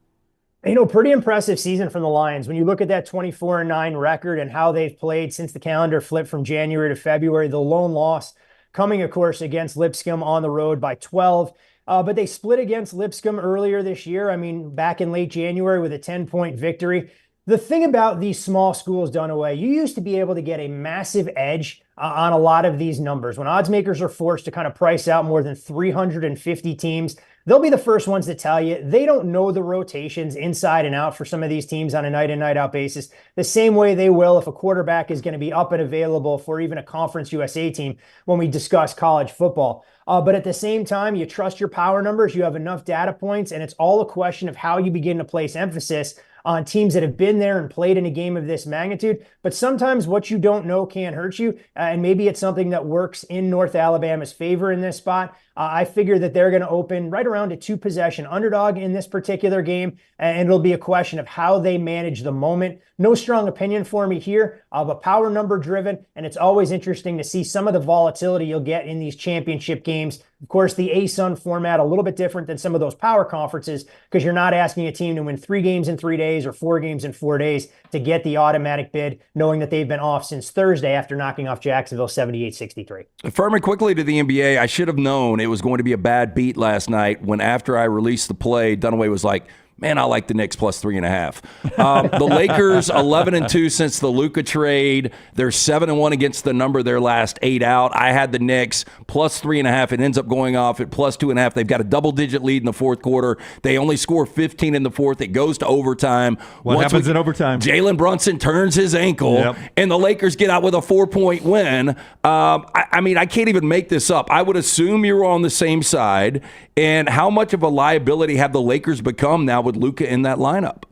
Pretty impressive season from the Lions. When you look at that 24-9 record and how they've played since the calendar flipped from January to February, the lone loss coming, of course, against Lipscomb on the road by 12. But they split against Lipscomb earlier this year. Back in late January with a 10-point victory. The thing about these small schools, Dunaway, you used to be able to get a massive edge on a lot of these numbers. When odds makers are forced to kind of price out more than 350 teams, they'll be the first ones to tell you they don't know the rotations inside and out for some of these teams on a night in, night out basis, the same way they will if a quarterback is going to be up and available for even a Conference USA team when we discuss college football. But at the same time, you trust your power numbers, you have enough data points, and it's all a question of how you begin to place emphasis on teams that have been there and played in a game of this magnitude. But sometimes what you don't know can hurt you, and maybe it's something that works in North Alabama's favor in this spot. I figure that they're going to open right around a 2-possession underdog in this particular game, and it'll be a question of how they manage the moment. No strong opinion for me here, but power number driven, and it's always interesting to see some of the volatility you'll get in these championship games. Of course, the ASUN format, a little bit different than some of those power conferences because you're not asking a team to win 3 games in 3 days or 4 games in 4 days to get the automatic bid, knowing that they've been off since Thursday after knocking off Jacksonville 78-63. Fuhrman, quickly to the NBA, I should have known it was going to be a bad beat last night when after I released the play, Dunaway was like, Man, I like the Knicks plus 3.5. The Lakers 11-2 since the Luka trade. They're 7-1 against the number their last 8 out. I had the Knicks plus 3.5. It ends up going off at plus 2.5. They've got a double-digit lead in the fourth quarter. They only score 15 in the fourth. It goes to overtime. What happens in overtime? Jalen Brunson turns his ankle, and the Lakers get out with a 4-point win. I mean, I can't even make this up. I would assume you're on the same side. And how much of a liability have the Lakers become now with Luka in that lineup?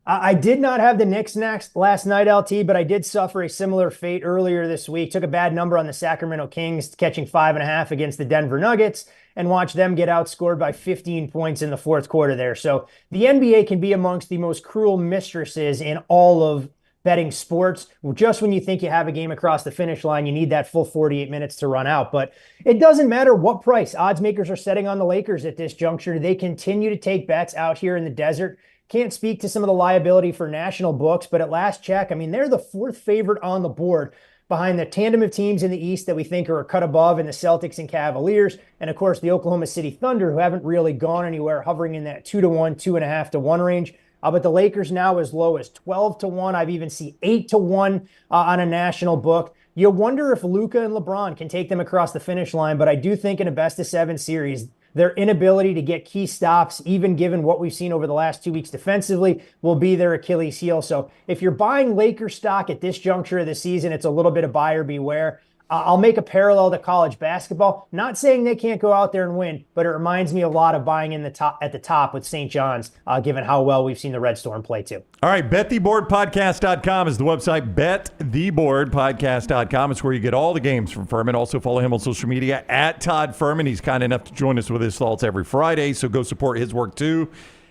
I did not have the Knicks last night, LT, but I did suffer a similar fate earlier this week. Took a bad number on the Sacramento Kings, catching 5.5 against the Denver Nuggets, and watched them get outscored by 15 points in the fourth quarter there. So the NBA can be amongst the most cruel mistresses in all of betting sports. Just when you think you have a game across the finish line, you need that full 48 minutes to run out. But it doesn't matter what price odds makers are setting on the Lakers at this juncture. They continue to take bets out here in the desert. Can't speak to some of the liability for national books, but at last check, I mean, they're the 4th favorite on the board behind the tandem of teams in the East that we think are a cut above in the Celtics and Cavaliers. And of course, the Oklahoma City Thunder, who haven't really gone anywhere, hovering in that 2-1, 2.5-1 range. But the Lakers now as low as 12-1. I've even seen 8-1 on a national book. You wonder if Luka and LeBron can take them across the finish line, but I do think in a best-of-7 series, their inability to get key stops, even given what we've seen over the last 2 weeks defensively, will be their Achilles heel. So if you're buying Lakers stock at this juncture of the season, it's a little bit of buyer beware. I'll make a parallel to college basketball. Not saying they can't go out there and win, but it reminds me a lot of buying in at the top with St. John's, given how well we've seen the Red Storm play too. All right, bettheboardpodcast.com is the website. Bettheboardpodcast.com is where you get all the games from Fuhrman. Also follow him on social media at Todd Fuhrman. He's kind enough to join us with his thoughts every Friday, so go support his work too.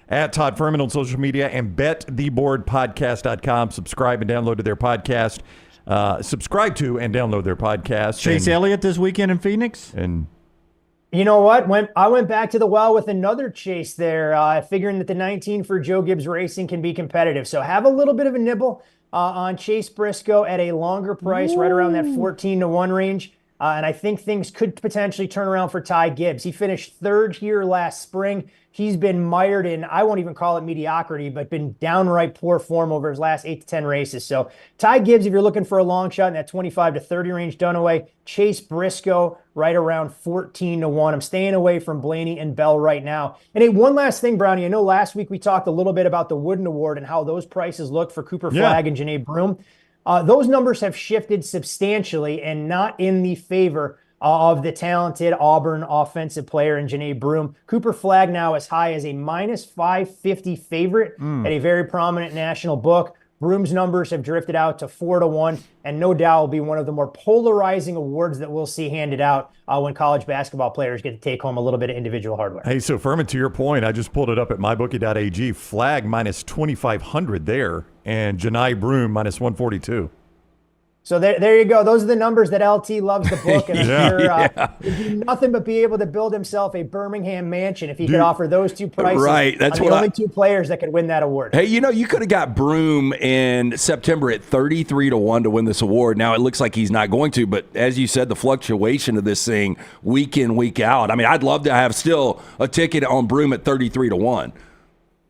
At Todd Fuhrman on social media and bettheboardpodcast.com. Subscribe and download to their podcast. Subscribe to and download their podcast. Chase Elliott this weekend in Phoenix. And you know what? I went back to the well with another chase there, figuring that the 19 for Joe Gibbs Racing can be competitive. So have a little bit of a nibble on Chase Briscoe at a longer price, right around that 14-1 range. And I think things could potentially turn around for Ty Gibbs. He finished 3rd here last spring. He's been mired in, I won't even call it mediocrity, but been downright poor form over his last 8 to 10 races. So Ty Gibbs, if you're looking for a long shot in that 25 to 30 range, Dunaway. Chase Briscoe right around 14-1. I'm staying away from Blaney and Bell right now. And hey, one last thing, Brownie. I know last week we talked a little bit about the Wooden Award and how those prices look for Cooper Flagg and Janae Broom. Those numbers have shifted substantially and not in the favor of the talented Auburn offensive player in Janae Broom. Cooper Flagg now as high as a minus 550 favorite at a very prominent national book. Broom's numbers have drifted out to 4-1, and no doubt will be one of the more polarizing awards that we'll see handed out when college basketball players get to take home a little bit of individual hardware. Hey, so Fuhrman, to your point, I just pulled it up at mybookie.ag. Flagg minus 2,500 there, and Janae Broom minus 142. So there you go. Those are the numbers that LT loves the book. And he'd do nothing but be able to build himself a Birmingham mansion if he could offer those two prices. Right. That's on the only two players that could win that award. Hey, you could have got Broom in September at 33-1 to win this award. Now it looks like he's not going to, but as you said, the fluctuation of this thing week in, week out. I mean, I'd love to have still a ticket on Broom at 33-1.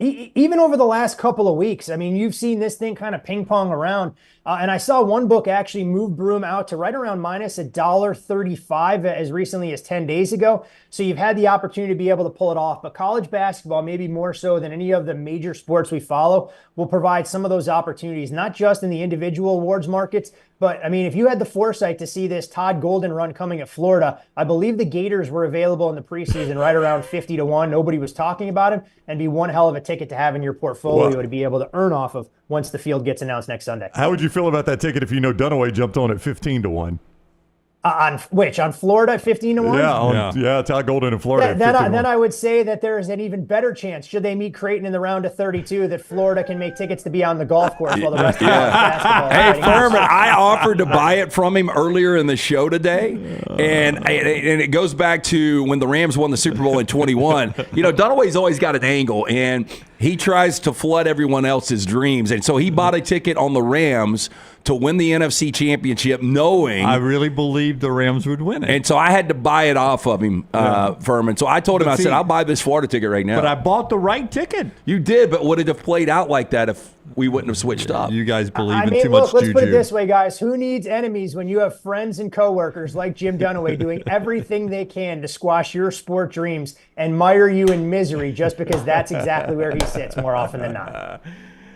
Even over the last couple of weeks, I mean, you've seen this thing kind of ping pong around. And I saw one book actually move Broom out to right around minus $1.35 as recently as 10 days ago. So you've had the opportunity to be able to pull it off. But college basketball, maybe more so than any of the major sports we follow, will provide some of those opportunities, not just in the individual awards markets, but I mean, if you had the foresight to see this Todd Golden run coming at Florida, I believe the Gators were available in the preseason right around 50-1. Nobody was talking about him, and be one hell of a ticket to have in your portfolio to be able to earn off of once the field gets announced next Sunday. How would you feel about that ticket if you know Dunaway jumped on at 15-1? On which? On Florida at 15-1? Yeah, Todd Golden in Florida. Then I would say that there is an even better chance, should they meet Creighton in the round of 32, that Florida can make tickets to be on the golf course while the rest of basketball. Hey, Fuhrman, I offered to buy it from him earlier in the show today, and it goes back to when the Rams won the Super Bowl in 21. Dunaway's always got an angle, and He tries to flood everyone else's dreams. And so he bought a ticket on the Rams to win the NFC Championship, knowing I really believed the Rams would win it. And so I had to buy it off of him, Fuhrman. So I told him, I said, I'll buy this Florida ticket right now. But I bought the right ticket. You did, but would it have played out like that if we wouldn't have switched up? You guys believe in too look, much let's juju. put it this way, guys. Who needs enemies when you have friends and coworkers like Jim Dunaway doing everything they can to squash your sport dreams and mire you in misery just because that's exactly where he sits more often than not.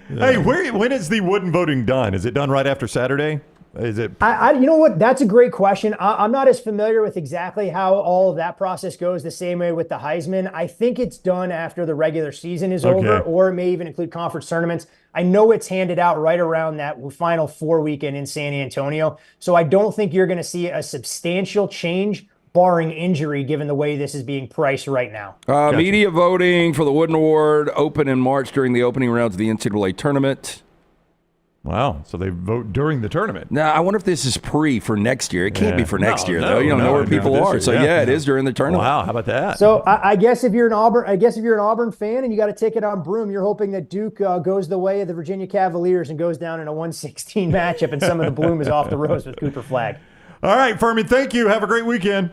Hey, when is the wooden voting done? Is it done right after Saturday? Is it? You know what? That's a great question. I'm not as familiar with exactly how all of that process goes the same way with the Heisman. I think it's done after the regular season is over, or it may even include conference tournaments. I know it's handed out right around that Final Four weekend in San Antonio. So I don't think you're going to see a substantial change barring injury, given the way this is being priced right now. Media voting for the Wooden Award open in March during the opening rounds of the NCAA tournament. Wow, so they vote during the tournament. Now, I wonder if this is for next year. It can't be for next year, though. You don't know where people are. So, it is during the tournament. Wow, how about that? So, I guess if you're an Auburn fan and you got a ticket on Broome, you're hoping that Duke goes the way of the Virginia Cavaliers and goes down in a 116 matchup, and some of the bloom is off the rose with Cooper Flagg. All right, Fuhrman, thank you. Have a great weekend.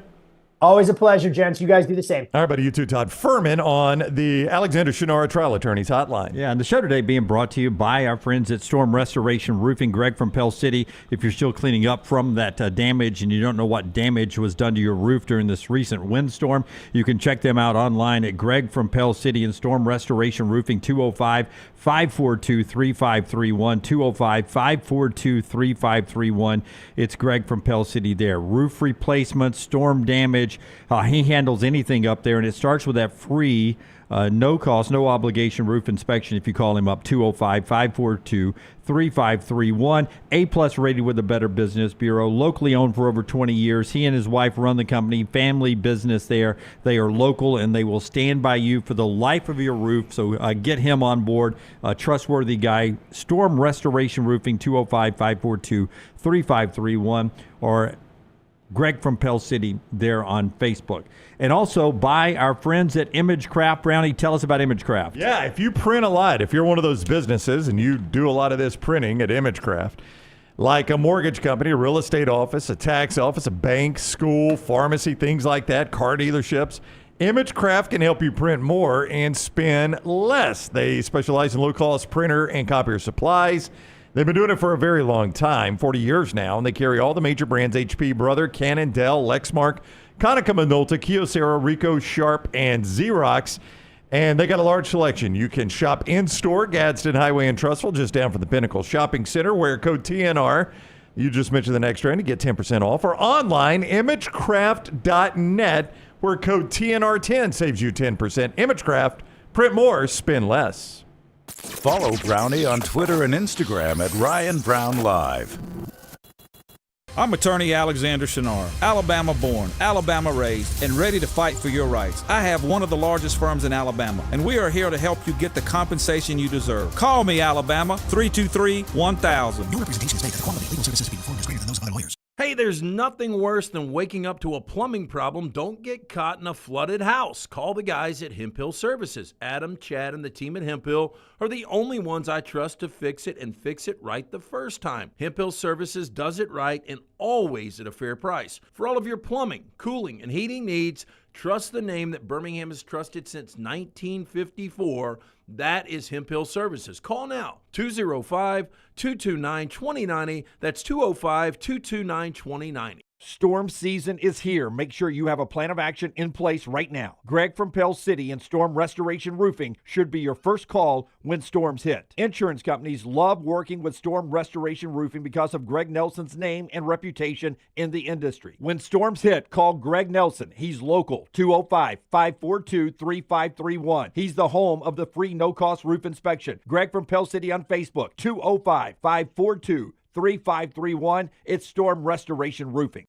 Always a pleasure, gents. You guys do the same. All right, buddy. You too, Todd Fuhrman on the Alexander Shinara Trial Attorneys Hotline. Yeah, and the show today being brought to you by our friends at Storm Restoration Roofing. Greg from Pell City. If you're still cleaning up from that damage and you don't know what damage was done to your roof during this recent windstorm, you can check them out online at Greg from Pell City and Storm Restoration Roofing, 205-542-3531, 205-542-3531. It's Greg from Pell City there. Roof replacement, storm damage. He handles anything up there, and it starts with that free, no cost, no obligation roof inspection if you call him up, 205-542-3531. A-plus rated with the Better Business Bureau, locally owned for over 20 years. He and his wife run the company, family business there. They are local, and they will stand by you for the life of your roof, so get him on board. A trustworthy guy. Storm Restoration Roofing, 205-542-3531, or Greg from Pell City there on Facebook. And also by our friends at ImageCraft. Brownie, tell us about ImageCraft. Yeah, if you print a lot, if you're one of those businesses and you do a lot of this printing at ImageCraft, like a mortgage company, a real estate office, a tax office, a bank, school, pharmacy, things like that, car dealerships, ImageCraft can help you print more and spend less. They specialize in low-cost printer and copier supplies. They've been doing it for a very long time, 40 years now, and they carry all the major brands: HP, Brother, Canon, Dell, Lexmark, Konica Minolta, Kyocera, Ricoh, Sharp, and Xerox. And they got a large selection. You can shop in-store, Gadsden Highway in Trussville, just down from the Pinnacle Shopping Center, where code TNR, you just mentioned the next round, to get 10% off. Or online, imagecraft.net, where code TNR10 saves you 10%. ImageCraft, print more, spend less. Follow Brownie on Twitter and Instagram at Ryan Brown Live. I'm attorney Alexander Shinara, Alabama born, Alabama raised, and ready to fight for your rights. I have one of the largest firms in Alabama, and we are here to help you get the compensation you deserve. Call me, Alabama, 323-1000. No representation is made that the quality of legal services being performed is greater than those of other lawyers. Hey, there's nothing worse than waking up to a plumbing problem. Don't get caught in a flooded house. Call the guys at Hemp Hill Services. Adam, Chad, and the team at Hemp Hill are the only ones I trust to fix it and fix it right the first time. Hemp Hill Services does it right and always at a fair price. For all of your plumbing, cooling, and heating needs, trust the name that Birmingham has trusted since 1954. That is Hemp Hill Services. Call now, 205-229-2090. That's 205-229-2090. Storm season is here. Make sure you have a plan of action in place right now. Greg from Pell City and Storm Restoration Roofing should be your first call when storms hit. Insurance companies love working with Storm Restoration Roofing because of Greg Nelson's name and reputation in the industry. When storms hit, call Greg Nelson. He's local, 205-542-3531. He's the home of the free no-cost roof inspection. Greg from Pell City on Facebook, 205-542-3531. It's Storm Restoration Roofing.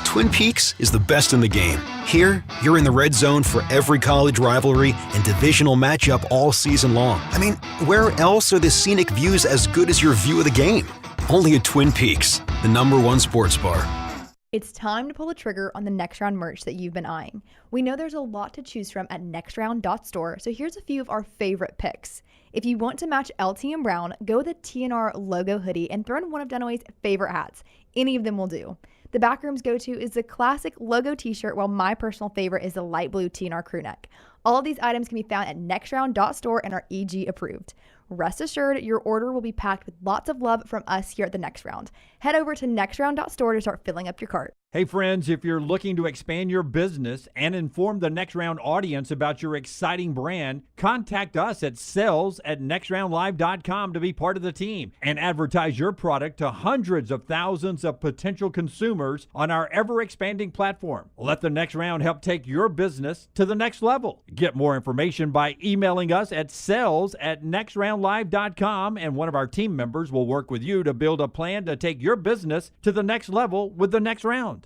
Twin Peaks is the best in the game. Here, you're in the red zone for every college rivalry and divisional matchup all season long. I mean, where else are the scenic views as good as your view of the game? Only at Twin Peaks, the #1 sports bar. It's time to pull the trigger on the Next Round merch that you've been eyeing. We know there's a lot to choose from at nextround.store, so here's a few of our favorite picks. If you want to match LT and Brown, go with a TNR logo hoodie and throw in one of Dunaway's favorite hats. Any of them will do. The Backroom's go-to is the classic logo t-shirt, while my personal favorite is the light blue TNR crew neck. All of these items can be found at nextround.store and are EG approved. Rest assured, your order will be packed with lots of love from us here at the Next Round. Head over to nextround.store to start filling up your cart. Hey friends, if you're looking to expand your business and inform the Next Round audience about your exciting brand, contact us at sales@nextroundlive.com to be part of the team and advertise your product to hundreds of thousands of potential consumers on our ever-expanding platform. Let the Next Round help take your business to the next level. Get more information by emailing us at sales@nextroundlive.com, and one of our team members will work with you to build a plan to take your business to the next level with the Next Round.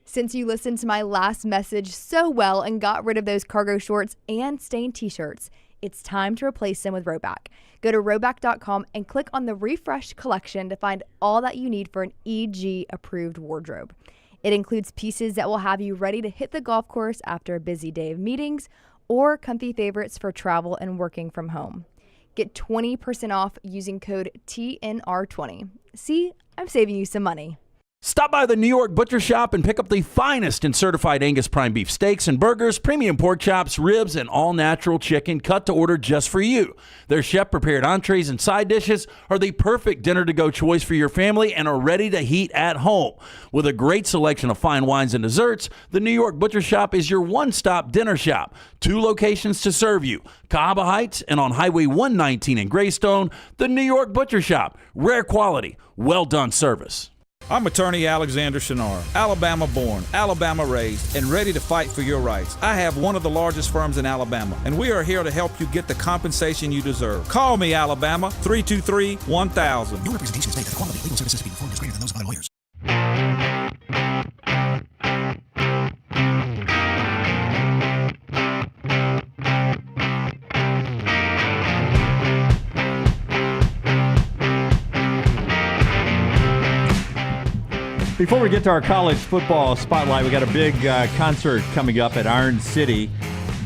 Since you listened to my last message so well and got rid of those cargo shorts and stained t-shirts, it's time to replace them with Rowback. Go to rowback.com and click on the refreshed collection to find all that you need for an EG-approved wardrobe. It includes pieces that will have you ready to hit the golf course after a busy day of meetings, or comfy favorites for travel and working from home. Get 20% off using code TNR20. See, I'm saving you some money. Stop by the New York Butcher Shop and pick up the finest in certified Angus prime beef steaks and burgers, premium pork chops, ribs, and all-natural chicken cut to order just for you. Their chef-prepared entrees and side dishes are the perfect dinner-to-go choice for your family and are ready to heat at home. With a great selection of fine wines and desserts, the New York Butcher Shop is your one-stop dinner shop. 2 locations to serve you, Cahaba Heights and on Highway 119 in Greystone. The New York Butcher Shop. Rare quality, well-done service. I'm attorney Alexander Shinar, Alabama born, Alabama raised, and ready to fight for your rights. I have one of the largest firms in Alabama, and we are here to help you get the compensation you deserve. Call me, Alabama, 323-1000. Your representation is made that the quality of legal services being performed is greater than those of other lawyers. Before we get to our college football spotlight, we got a big concert coming up at Iron City,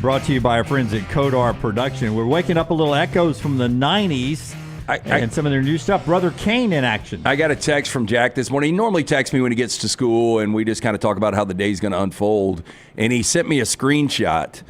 brought to you by our friends at Kodar Production. We're waking up a little echoes from the 90s and some of their new stuff. Brother Kane in action. I got a text from Jack this morning. He normally texts me when he gets to school, and we just kind of talk about how the day's going to unfold. And he sent me a screenshot,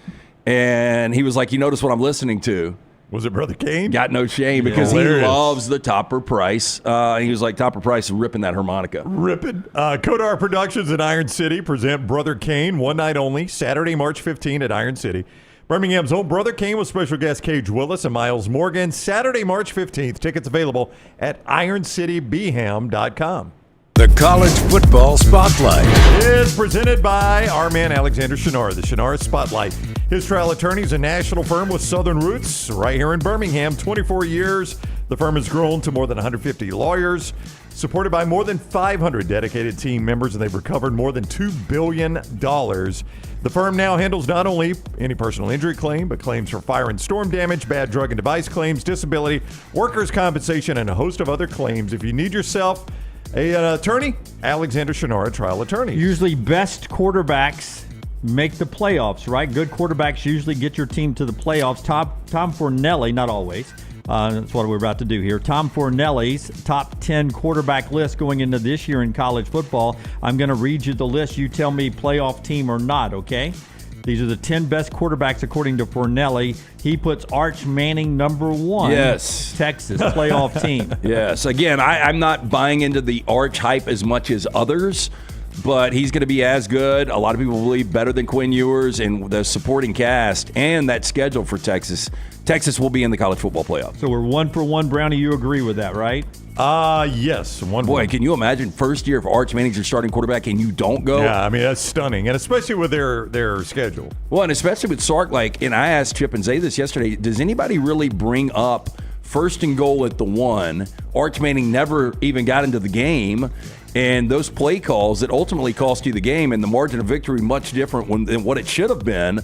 and he was like, "You notice what I'm listening to?" Was it Brother Kane? Got no shame because he loves the Topper Price. He was like, Topper Price ripping that harmonica. Ripping. Kodar Productions in Iron City present Brother Kane, one night only, Saturday, March 15 at Iron City. Birmingham's own Brother Kane with special guests Cage Willis and Miles Morgan, Saturday, March 15th. Tickets available at ironcitybham.com. The College Football Spotlight is presented by our man Alexander Shinar, the Shinar Spotlight. His trial attorney is a national firm with southern roots right here in Birmingham. 24 years. The firm has grown to more than 150 lawyers, supported by more than 500 dedicated team members, and they've recovered more than $2 billion. The firm now handles not only any personal injury claim, but claims for fire and storm damage, bad drug and device claims, disability, workers' compensation, and a host of other claims. If you need yourself an attorney, Alexander Shinar, trial attorney. Usually best quarterbacks make the playoffs, right? Good quarterbacks usually get your team to the playoffs. Tom Fornelli, not always. That's what we're about to do here. Tom Fornelli's top 10 quarterback list going into this year in college football. I'm going to read you the list. You tell me playoff team or not, okay? These are the 10 best quarterbacks according to Fornelli. He puts Arch Manning number 1. Yes. Texas playoff team. Yes. Again, I'm not buying into the Arch hype as much as others, but he's going to be as good. A lot of people believe better than Quinn Ewers, and the supporting cast and that schedule for Texas. Texas will be in the college football playoff. So we're 1 for 1. Brownie, you agree with that, right? Yes. Boy, can you imagine first year if Arch Manning's your starting quarterback and you don't go? Yeah, I mean, that's stunning. And especially with their schedule. Well, and especially with Sark, and I asked Chip and Zay this yesterday, does anybody really bring up first and goal at the 1? Arch Manning never even got into the game. And those play calls that ultimately cost you the game, and the margin of victory much different than what it should have been.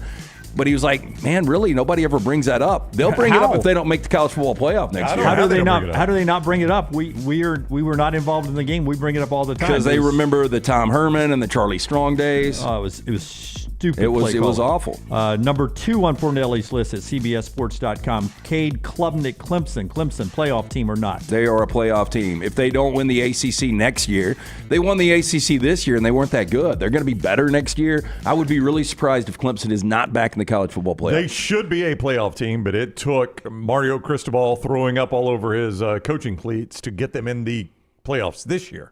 But he was like, man, really, nobody ever brings that up. They'll bring it up if they don't make the college football playoff next year. How do they not bring it up? We were not involved in the game. We bring it up all the time. Because they remember the Tom Herman and the Charlie Strong days. Oh, it was stupid. It was awful. Number 2 on Fornelli's list at CBSSports.com, Cade Klubnik Clemson. Clemson, playoff team or not? They are a playoff team. If they don't win the ACC next year, they won the ACC this year and they weren't that good. They're going to be better next year. I would be really surprised if Clemson is not back in the college football playoff. They should be a playoff team, but it took Mario Cristobal throwing up all over his coaching cleats to get them in the playoffs this year.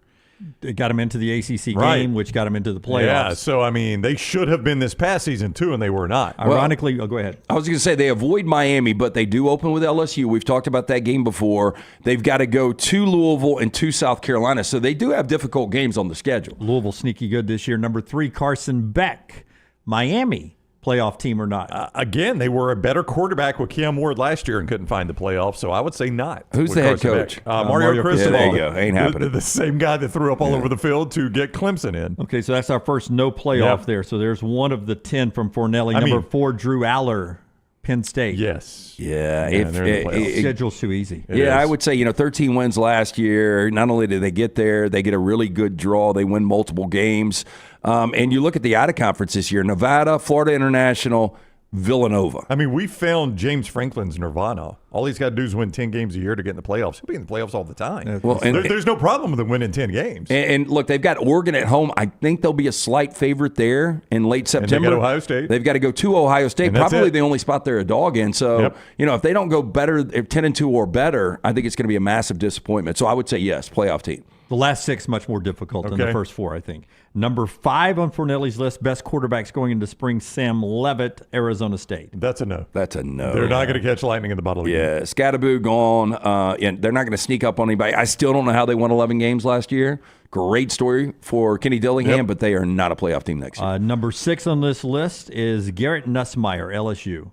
It got them into the ACC game, which got them into the playoffs. Yeah, so, I mean, they should have been this past season, too, and they were not. Ironically, go ahead. I was going to say they avoid Miami, but they do open with LSU. We've talked about that game before. They've got to go to Louisville and to South Carolina, so they do have difficult games on the schedule. Louisville sneaky good this year. Number 3, Carson Beck. Miami, playoff team or not? Again, they were a better quarterback with Cam Ward last year and couldn't find the playoffs, so I would say not. Who's the head coach? Mario Cristobal. Yeah, there you go. Ain't happening. The same guy that threw up all over the field to get Clemson in. Okay, so that's our first no playoff there. So there's one of the 10 from Fornelli. Number 4, Drew Aller, Penn State. Yes. Yeah. Schedule's too easy. I would say, 13 wins last year. Not only did they get there, they get a really good draw. They win multiple games. And you look at the out-of-conference this year, Nevada, Florida International, Villanova. I mean, we found James Franklin's nirvana. All he's got to do is win 10 games a year to get in the playoffs. He'll be in the playoffs all the time. Well, there's no problem with them winning 10 games. And look, they've got Oregon at home. I think they'll be a slight favorite there in late September. And they got Ohio State. They've got to go to Ohio State, probably the only spot they're a dog in. So, if they don't go better, 10-2 or better, I think it's going to be a massive disappointment. So I would say yes, playoff team. The last 6 much more difficult than the first 4, I think. Number 5 on Fornelli's list, best quarterbacks going into spring, Sam Levitt, Arizona State. That's a no. That's a no. They're not going to catch lightning in the bottle. Yeah, Scattaboo gone. And they're not going to sneak up on anybody. I still don't know how they won 11 games last year. Great story for Kenny Dillingham, but they are not a playoff team next year. Number 6 on this list is Garrett Nussmeier, LSU.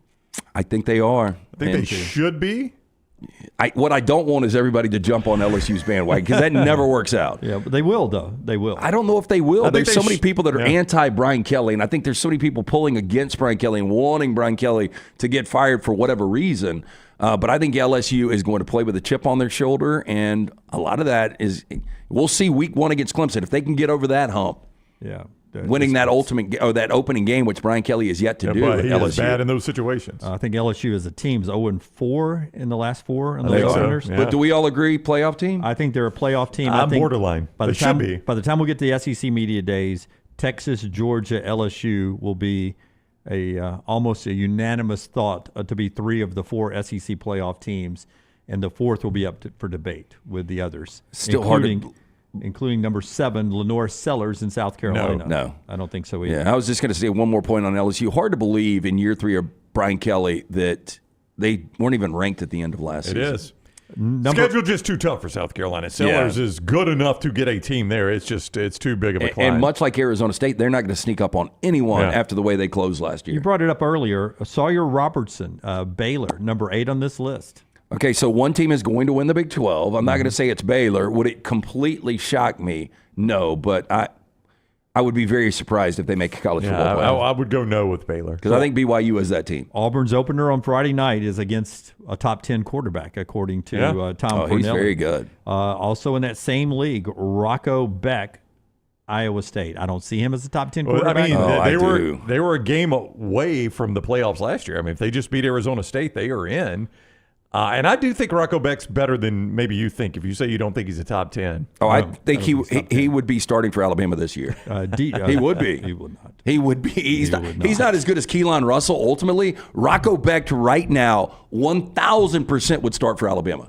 I think they are. I think they should be. What I don't want is everybody to jump on LSU's bandwagon because that never works out. Yeah, but they will, though. They will. I don't know if they will. There's so many people that are anti-Brian Kelly, and I think there's so many people pulling against Brian Kelly and wanting Brian Kelly to get fired for whatever reason. But I think LSU is going to play with a chip on their shoulder, and a lot of that is we'll see week 1 against Clemson. If they can get over that hump. Yeah. Winning that that opening game, which Brian Kelly is yet to do. But he LSU. is bad in those situations. I think LSU as a team is 0-4 in the last 4 in the so. Yeah. But do we all agree playoff team? I think they're a playoff team. I'm I think borderline. By the They time, should be. By the time we get to the SEC Media Days, Texas, Georgia, LSU will be almost a unanimous thought to be 3 of the 4 SEC playoff teams, and the 4th will be up for debate with the others. Still including number 7, Lenore Sellers in South Carolina. No. I don't think so either. Yeah, I was just going to say one more point on LSU. Hard to believe in year 3 of Brian Kelly that they weren't even ranked at the end of last season. It is. Schedule just too tough for South Carolina. Sellers is good enough to get a team there. It's too big of a climb. And much like Arizona State, they're not going to sneak up on anyone after the way they closed last year. You brought it up earlier. Sawyer Robertson, Baylor, number 8 on this list. Okay, so one team is going to win the Big 12. I'm not going to say it's Baylor. Would it completely shock me? No, but I would be very surprised if they make a college football playoff. I would go no with Baylor. Because I think BYU is that team. Auburn's opener on Friday night is against a top 10 quarterback, according to Tom Fornelli. He's very good. Also in that same league, Rocco Beck, Iowa State. I don't see him as a top 10 quarterback. I mean, they were a game away from the playoffs last year. I mean, if they just beat Arizona State, they are in. And I do think Rocco Beck's better than maybe you think. If you say you don't think he's a top 10. I think he would be starting for Alabama this year. He would be. He would not. He would be. He's not as good as Keelan Russell. Ultimately, Rocco Beck right now 1,000% would start for Alabama.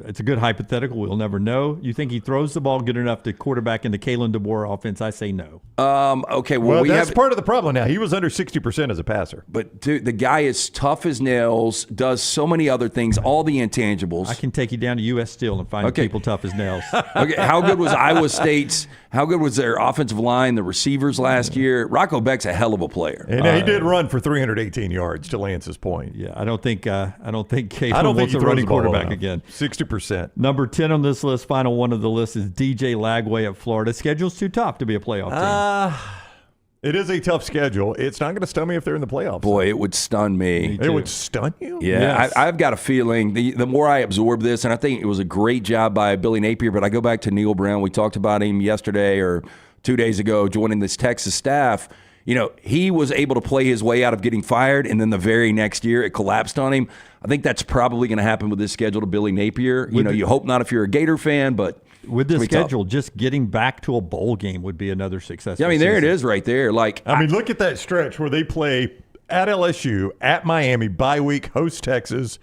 It's a good hypothetical. We'll never know. You think he throws the ball good enough to quarterback in the Kalen DeBoer offense? I say no. Okay. Well, that's part of the problem now. He was under 60% as a passer. But dude, the guy is tough as nails, does so many other things, all the intangibles. I can take you down to U.S. Steel and find people tough as nails. Okay. How good was Iowa State's? How good was their offensive line, the receivers last year? Rocco Beck's a hell of a player. And he did run for 318 yards, to Lance's point. Yeah, I don't think Kalen wants a running quarterback again. 60%. Number 10 on this list, final one of the list, is DJ Lagway at Florida. Schedule's too tough to be a playoff team. It is a tough schedule. It's not going to stun me if they're in the playoffs. Boy, it would stun me. It would stun you? Yeah, Yes. I've got a feeling the more I absorb this, and I think it was a great job by Billy Napier, but I go back to Neil Brown. We talked about him yesterday or 2 days ago joining this Texas staff. You know, he was able to play his way out of getting fired, and then the very next year it collapsed on him. I think that's probably going to happen with this schedule to Billy Napier. You hope not if you're a Gator fan, but with this schedule, tough. just getting back to a bowl game would be another success. Yeah, I mean, there it is right there. Like, I mean, look at that stretch where they play at LSU, at Miami, bye week, host Texas,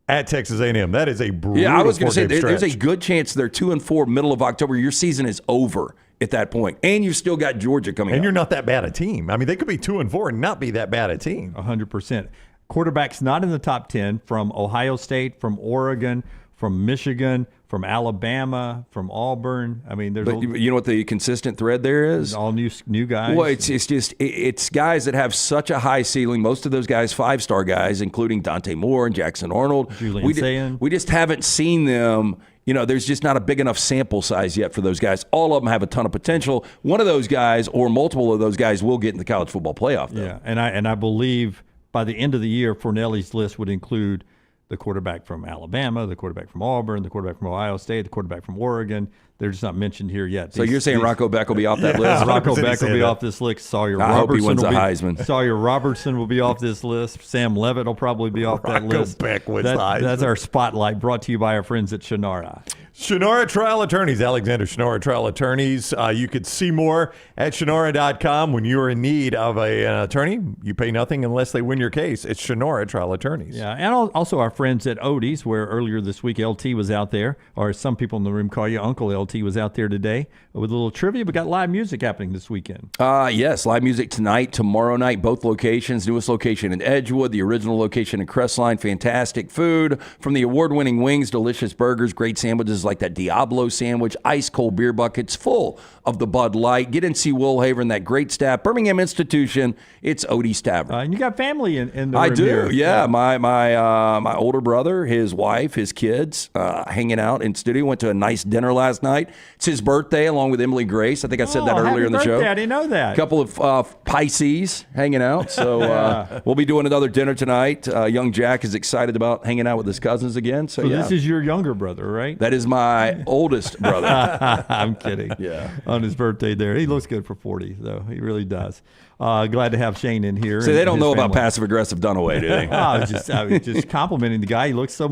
at Texas A&M. That is a brutal. Yeah, I was going to say there's stretch. a good chance they're 2-4 middle of October. Your season is over at that point, and you've still got Georgia coming. And up. you're not that bad a team. I mean, they could be 2-4 and not be that bad a team. 100%. Quarterbacks not in the top 10 from Ohio State, from Oregon, from Michigan, from Alabama, from Auburn. I mean, But you know what the consistent thread there is? All new guys. Well, it's guys that have such a high ceiling. Most of those guys, 5-star guys, including Dante Moore and Jackson Arnold. We just haven't seen them. You know, there's just not a big enough sample size yet for those guys. All of them have a ton of potential. One of those guys or multiple of those guys will get in the college football playoff, though. Yeah, and I believe by the end of the year, Fornelli's list would include the quarterback from Alabama, the quarterback from Auburn, the quarterback from Ohio State, the quarterback from Oregon. They're just not mentioned here yet. So you're saying Rocco Beck will be off that list? Rocco Beck will be off this list. Sawyer I hope he wins Robertson the Heisman. Sawyer Robertson will be off this list. Sam Levitt will probably be off that list. Rocco Beck wins the Heisman. That's our spotlight brought to you by our friends at Shannara. Shannara Trial Attorneys, Alexander Shannara Trial Attorneys. You could see more at Shannara.com. When you're in need of an attorney, you pay nothing unless they win your case. It's Shannara Trial Attorneys. Yeah, and also our friends at Odie's, where earlier this week LT was out there, or some people in the room call you Uncle LT, was out there today with a little trivia. We got live music happening this weekend. Yes, live music tonight, tomorrow night, both locations. Newest location in Edgewood, the original location in Crestline. Fantastic food from the award-winning wings, delicious burgers, great sandwiches like that Diablo sandwich, ice-cold beer buckets full of the Bud Light. Get in, see Will Haver and that great staff. Birmingham institution, it's Odie's Tavern. And you got family in the room I do, here. yeah. My older brother, his wife, his kids, hanging out in studio. Went to a nice dinner last night. It's his birthday along with Emily Grace. I think I said that earlier in the show. I didn't know that. A couple of Pisces hanging out. So we'll be doing another dinner tonight. Young Jack is excited about hanging out with his cousins again. So yeah. This is your younger brother, right? That is my oldest brother. I'm kidding. Yeah. On his birthday there. He looks good for 40, though. He really does. Glad to have Shane in here. So they don't know about passive-aggressive Dunaway, do they? I was just complimenting the guy. He looks so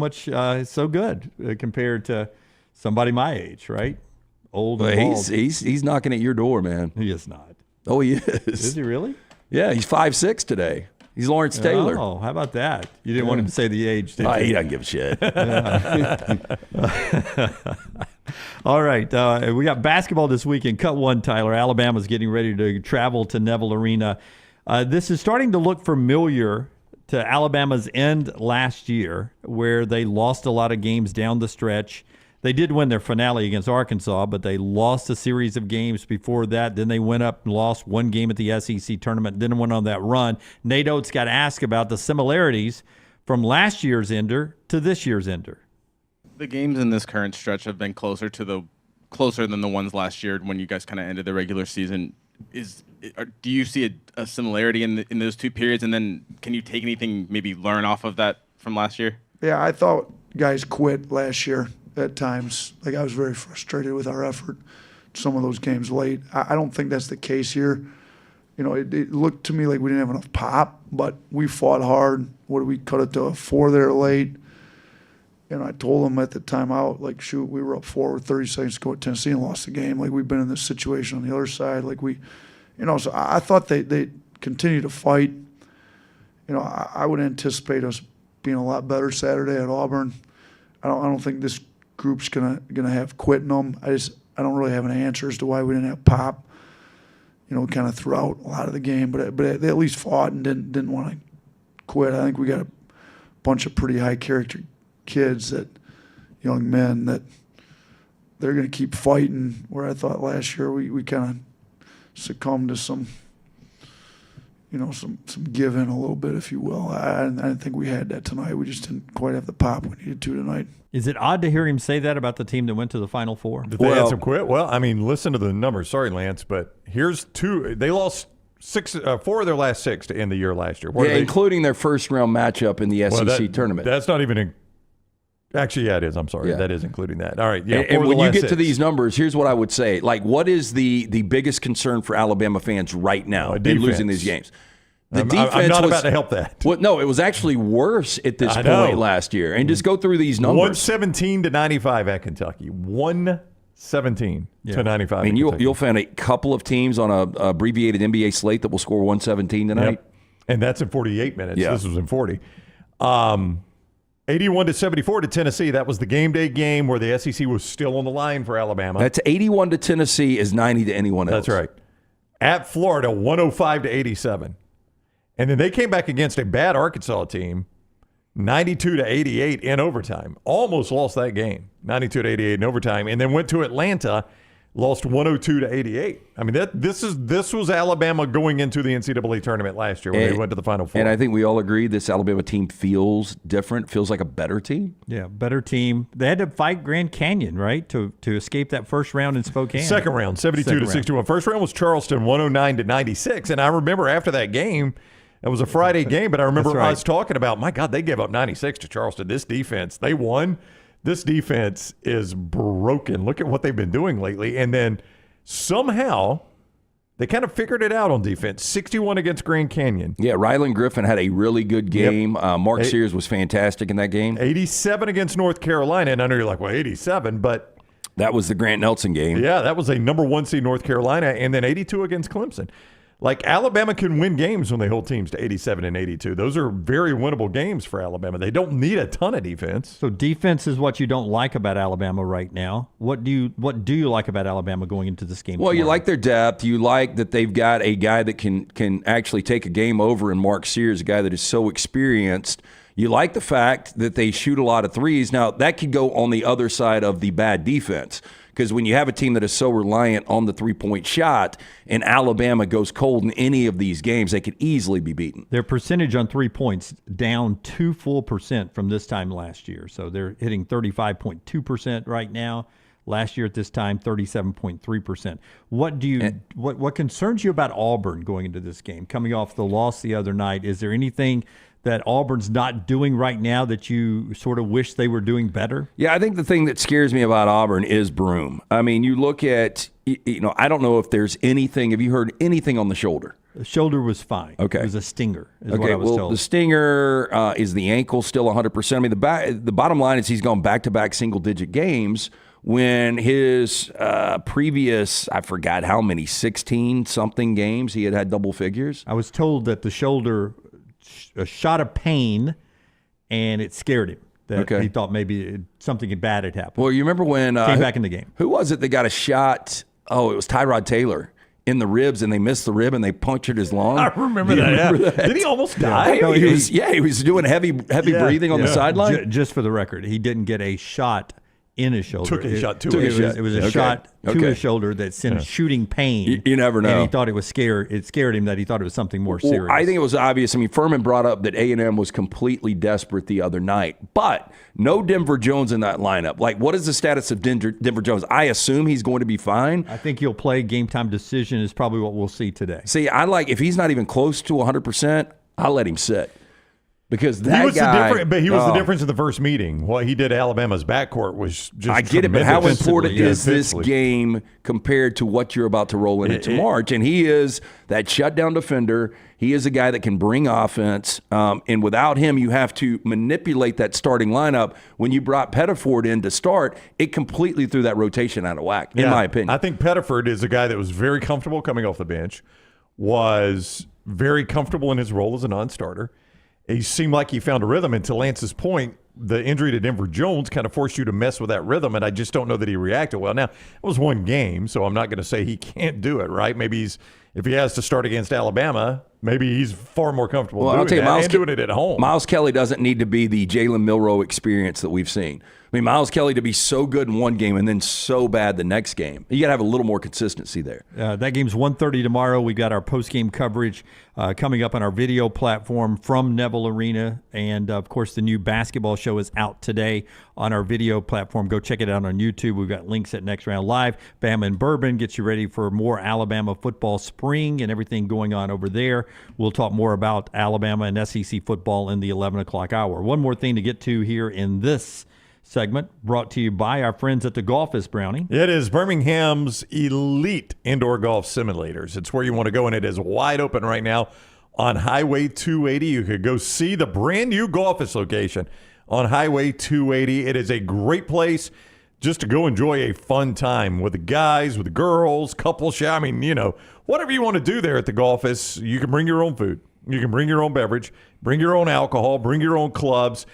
good compared to somebody my age, right? Old and bald. He's knocking at your door, man. He is not. Oh, he is. Is he really? Yeah, he's 5'6" today. He's Lawrence Taylor. Oh, how about that? You didn't want him to say the age, did you? He doesn't give a shit. All right. We got basketball this weekend. Cut one, Tyler. Alabama's getting ready to travel to Neville Arena. This is starting to look familiar to Alabama's end last year, where they lost a lot of games down the stretch. They did win their finale against Arkansas, but they lost a series of games before that. Then they went up and lost one game at the SEC tournament, then went on that run. Nate Oates got asked about the similarities from last year's ender to this year's ender. The games in this current stretch have been closer than the ones last year when you guys kind of ended the regular season. Do you see a similarity in those two periods? And then can you take anything, maybe learn off of that from last year? Yeah, I thought guys quit last year at times. Like, I was very frustrated with our effort some of those games late. I don't think that's the case here. You know, it looked to me like we didn't have enough pop, but we fought hard. What did we cut it to a 4 there late? And I told them at the timeout, like, shoot, we were up 4 with 30 seconds to go at Tennessee and lost the game. Like, we've been in this situation on the other side. Like, so I thought they continue to fight. You know, I would anticipate us being a lot better Saturday at Auburn. I don't think this group's gonna have quit in them. I don't really have an answer as to why we didn't have pop. You know, kind of throughout a lot of the game, but they at least fought and didn't want to quit. I think we got a bunch of pretty high character kids, young men, that they're going to keep fighting, where I thought last year we kind of succumbed to some give in a little bit, if you will. I didn't think we had that tonight. We just didn't quite have the pop we needed to tonight. Is it odd to hear him say that about the team that went to the Final Four? Did they have some quit? Well, I mean, listen to the numbers. Sorry, Lance, but here's two. They lost 4 of their last 6 to end the year last year. Yeah, including their first-round matchup in the SEC tournament. That's not even actually, yeah, it is. I'm sorry. Yeah. That is including that. All right. Yeah, and when you get to these numbers, here's what I would say. Like, what is the biggest concern for Alabama fans right now in losing these games? The defense I'm not about to help that. Well, no, it was actually worse at this point last year. And just go through these numbers. 117 to 95 at Kentucky. 117 to 95. I mean, you'll find a couple of teams on a abbreviated NBA slate that will score 117 tonight. Yep. And that's in 48 minutes. Yeah. This was in 40. 81 to 74 to Tennessee. That was the game day game where the SEC was still on the line for Alabama. That's 81 to Tennessee is 90 to anyone else. That's right. At Florida, 105 to 87. And then they came back against a bad Arkansas team, 92 to 88 in overtime. Almost lost that game, 92 to 88 in overtime. And then went to Atlanta, lost 102 to 88. I mean, this was Alabama going into the NCAA tournament last year when they went to the Final Four. And I think we all agree this Alabama team feels different, feels like a better team. Yeah, better team. They had to fight Grand Canyon, right, to escape that first round in Spokane. Second round, 72 to 61. First round was Charleston, 109 to 96. And I remember after that game, it was a Friday game, but I remember us talking about, my God, they gave up 96 to Charleston. This defense, they won. This defense is broken. Look at what they've been doing lately. And then somehow they kind of figured it out on defense. 61 against Grand Canyon. Yeah, Ryland Griffin had a really good game. Yep. Mark Sears was fantastic in that game. 87 against North Carolina. And I know you're like, well, 87, but that was the Grant Nelson game. Yeah, that was a number 1 seed North Carolina. And then 82 against Clemson. Like, Alabama can win games when they hold teams to 87 and 82. Those are very winnable games for Alabama. They don't need a ton of defense. So defense is what you don't like about Alabama right now. What do you like about Alabama going into this game? Well, tomorrow? You like their depth. You like that they've got a guy that can actually take a game over in Mark Sears, a guy that is so experienced. You like the fact that they shoot a lot of threes. Now, that could go on the other side of the bad defense. Because when you have a team that is so reliant on the three-point shot and Alabama goes cold in any of these games, they could easily be beaten. Their percentage on 3 points down 2 full % from this time last year. So they're hitting 35.2% right now. Last year at this time, 37.3%. What concerns you about Auburn going into this game? Coming off the loss the other night, is there anything that Auburn's not doing right now that you sort of wish they were doing better? Yeah, I think the thing that scares me about Auburn is Broom. I mean, you look at, I don't know if there's anything. Have you heard anything on the shoulder? The shoulder was fine. Okay. It was a stinger, is what I was told. The stinger, is the ankle still 100%? I mean, the bottom line is he's gone back-to-back single-digit games when his previous, I forgot how many, 16-something games he had double figures. I was told that the shoulder a shot of pain, and it scared him. That he thought maybe something bad had happened. Well, you remember when came back in the game. Who was it that got a shot? Oh, it was Tyrod Taylor in the ribs, and they missed the rib, and they punctured his lung. I remember that. Did he almost die? Yeah. No, he was doing heavy breathing on the sideline. Just for the record, he didn't get a shot in his shoulder. Took a shot to his shoulder. It was a shot to his shoulder that sent shooting pain. You never know. And he thought it was scared. It scared him that he thought it was something more serious. I think it was obvious. I mean, Fuhrman brought up that A&M was completely desperate the other night, but no Denver Jones in that lineup. Like, what is the status of Denver Jones? I assume he's going to be fine. I think he'll play. Game time decision is probably what we'll see today. See, if he's not even close to 100%, I'll let him sit. Because that guy, he was the difference in the first meeting. What he did to Alabama's backcourt was just I get it, but how important is this game compared to what you're about to roll into March? And he is that shutdown defender. He is a guy that can bring offense. And without him, you have to manipulate that starting lineup. When you brought Pettiford in to start, it completely threw that rotation out of whack, in my opinion. I think Pettiford is a guy that was very comfortable coming off the bench, was very comfortable in his role as a non-starter. He seemed like he found a rhythm. And to Lance's point, the injury to Denver Jones kind of forced you to mess with that rhythm, and I just don't know that he reacted well. Now, it was one game, so I'm not going to say he can't do it, right? Maybe if he has to start against Alabama, maybe he's far more comfortable Well, doing I'll tell you, that and doing it at home. Miles Kelly doesn't need to be the Jalen Milroe experience that we've seen. I mean, Miles Kelly to be so good in one game and then so bad the next game. You got to have a little more consistency there. That game's 1:30 tomorrow. We've got our post-game coverage coming up on our video platform from Neville Arena. And, of course, the new basketball show is out today on our video platform. Go check it out on YouTube. We've got links at Next Round Live. Bama and Bourbon gets you ready for more Alabama football spring and everything going on over there. We'll talk more about Alabama and SEC football in the 11 o'clock hour. One more thing to get to here in this segment, brought to you by our friends at the Golfist, Brownie. It is Birmingham's elite indoor golf simulators. It's where you want to go, and it is wide open right now on Highway 280. You could go see the brand new Golfist location on Highway 280. It is a great place just to go enjoy a fun time with the guys, with the girls, couple shot. I mean, whatever you want to do there at the Golfist, you can bring your own food. You can bring your own beverage, bring your own alcohol, bring your own clubs.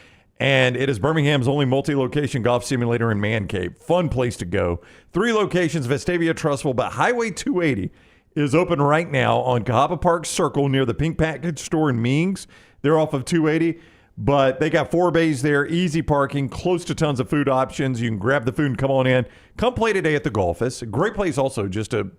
And it is Birmingham's only multi-location golf simulator and man cave. Fun place to go. 3 locations, Vestavia, Trustful, but Highway 280 is open right now on Cahaba Park Circle near the Pink Package Store in Mings. They're off of 280, but they got 4 bays there, easy parking, close to tons of food options. You can grab the food and come on in. Come play today at the Golfist. A great place also just to,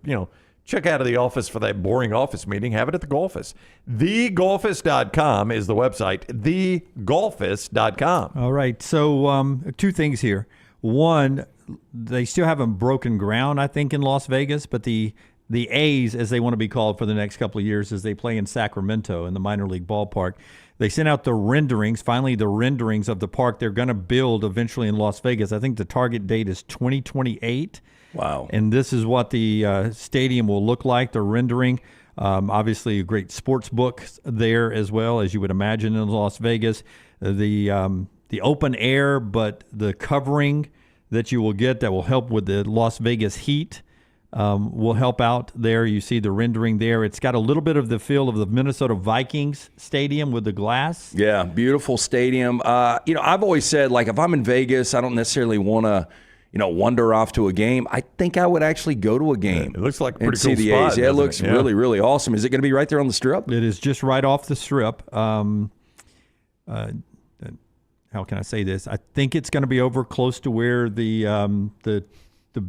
check out of the office for that boring office meeting. Have it at the Golfist. TheGolfist.com is the website. TheGolfist.com. All right. So 2 things here. One, they still haven't broken ground, I think, in Las Vegas, but the A's, as they want to be called for the next couple of years, as they play in Sacramento in the minor league ballpark, they sent out the renderings, finally the renderings of the park they're going to build eventually in Las Vegas. I think the target date is 2028. Wow. And this is what the stadium will look like, the rendering. Obviously, a great sports book there as well, as you would imagine in Las Vegas. The open air, but the covering that you will get that will help with the Las Vegas heat will help out there. You see the rendering there. It's got a little bit of the feel of the Minnesota Vikings stadium with the glass. Yeah, beautiful stadium. I've always said, like, if I'm in Vegas, I don't necessarily want to wander off to a game. I think I would actually go to a game. It looks like a pretty cool spot. A's. Yeah, it looks really, really awesome. Is it going to be right there on the Strip? It is just right off the Strip. How can I say this? I think it's going to be over close to where the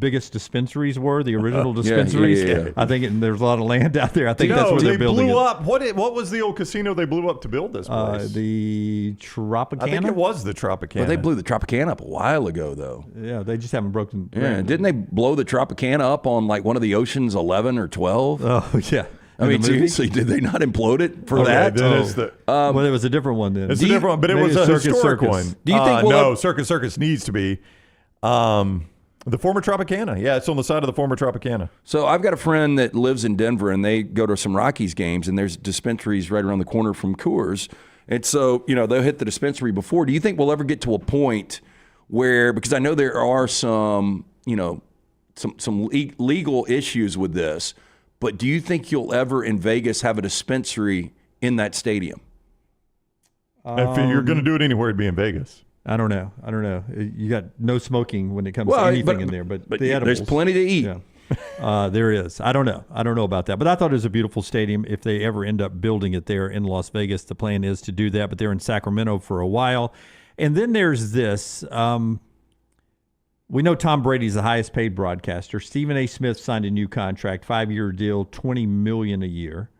biggest dispensaries were, the original dispensaries. Yeah. I think there's a lot of land out there. I think that's where they're building blew it. up. What was the old casino they blew up to build this place? The Tropicana? I think it was the Tropicana. Well, they blew the Tropicana up a while ago, though. Yeah, they just haven't broken. Yeah, didn't they blow the Tropicana up on like one of the Oceans 11 or 12? Oh, yeah. I mean, seriously, did they not implode it for that? Then it's well, it was a different one then. It's a different one, but it was a historic one. Do you think Circus needs to be the former Tropicana. Yeah, it's on the side of the former Tropicana. So I've got a friend that lives in Denver, and they go to some Rockies games, and there's dispensaries right around the corner from Coors. And so, they'll hit the dispensary before. Do you think we'll ever get to a point where, because I know there are some legal issues with this, but do you think you'll ever in Vegas have a dispensary in that stadium? If you're going to do it anywhere, it'd be in Vegas. I don't know. You got no smoking when it comes to anything in there, but the edibles. There's plenty to eat. Yeah. There is. I don't know about that, but I thought it was a beautiful stadium. If they ever end up building it there in Las Vegas, the plan is to do that, but they're in Sacramento for a while. And then there's this. We know Tom Brady's the highest paid broadcaster. Stephen A. Smith signed a new contract, 5-year deal, $20 million a year.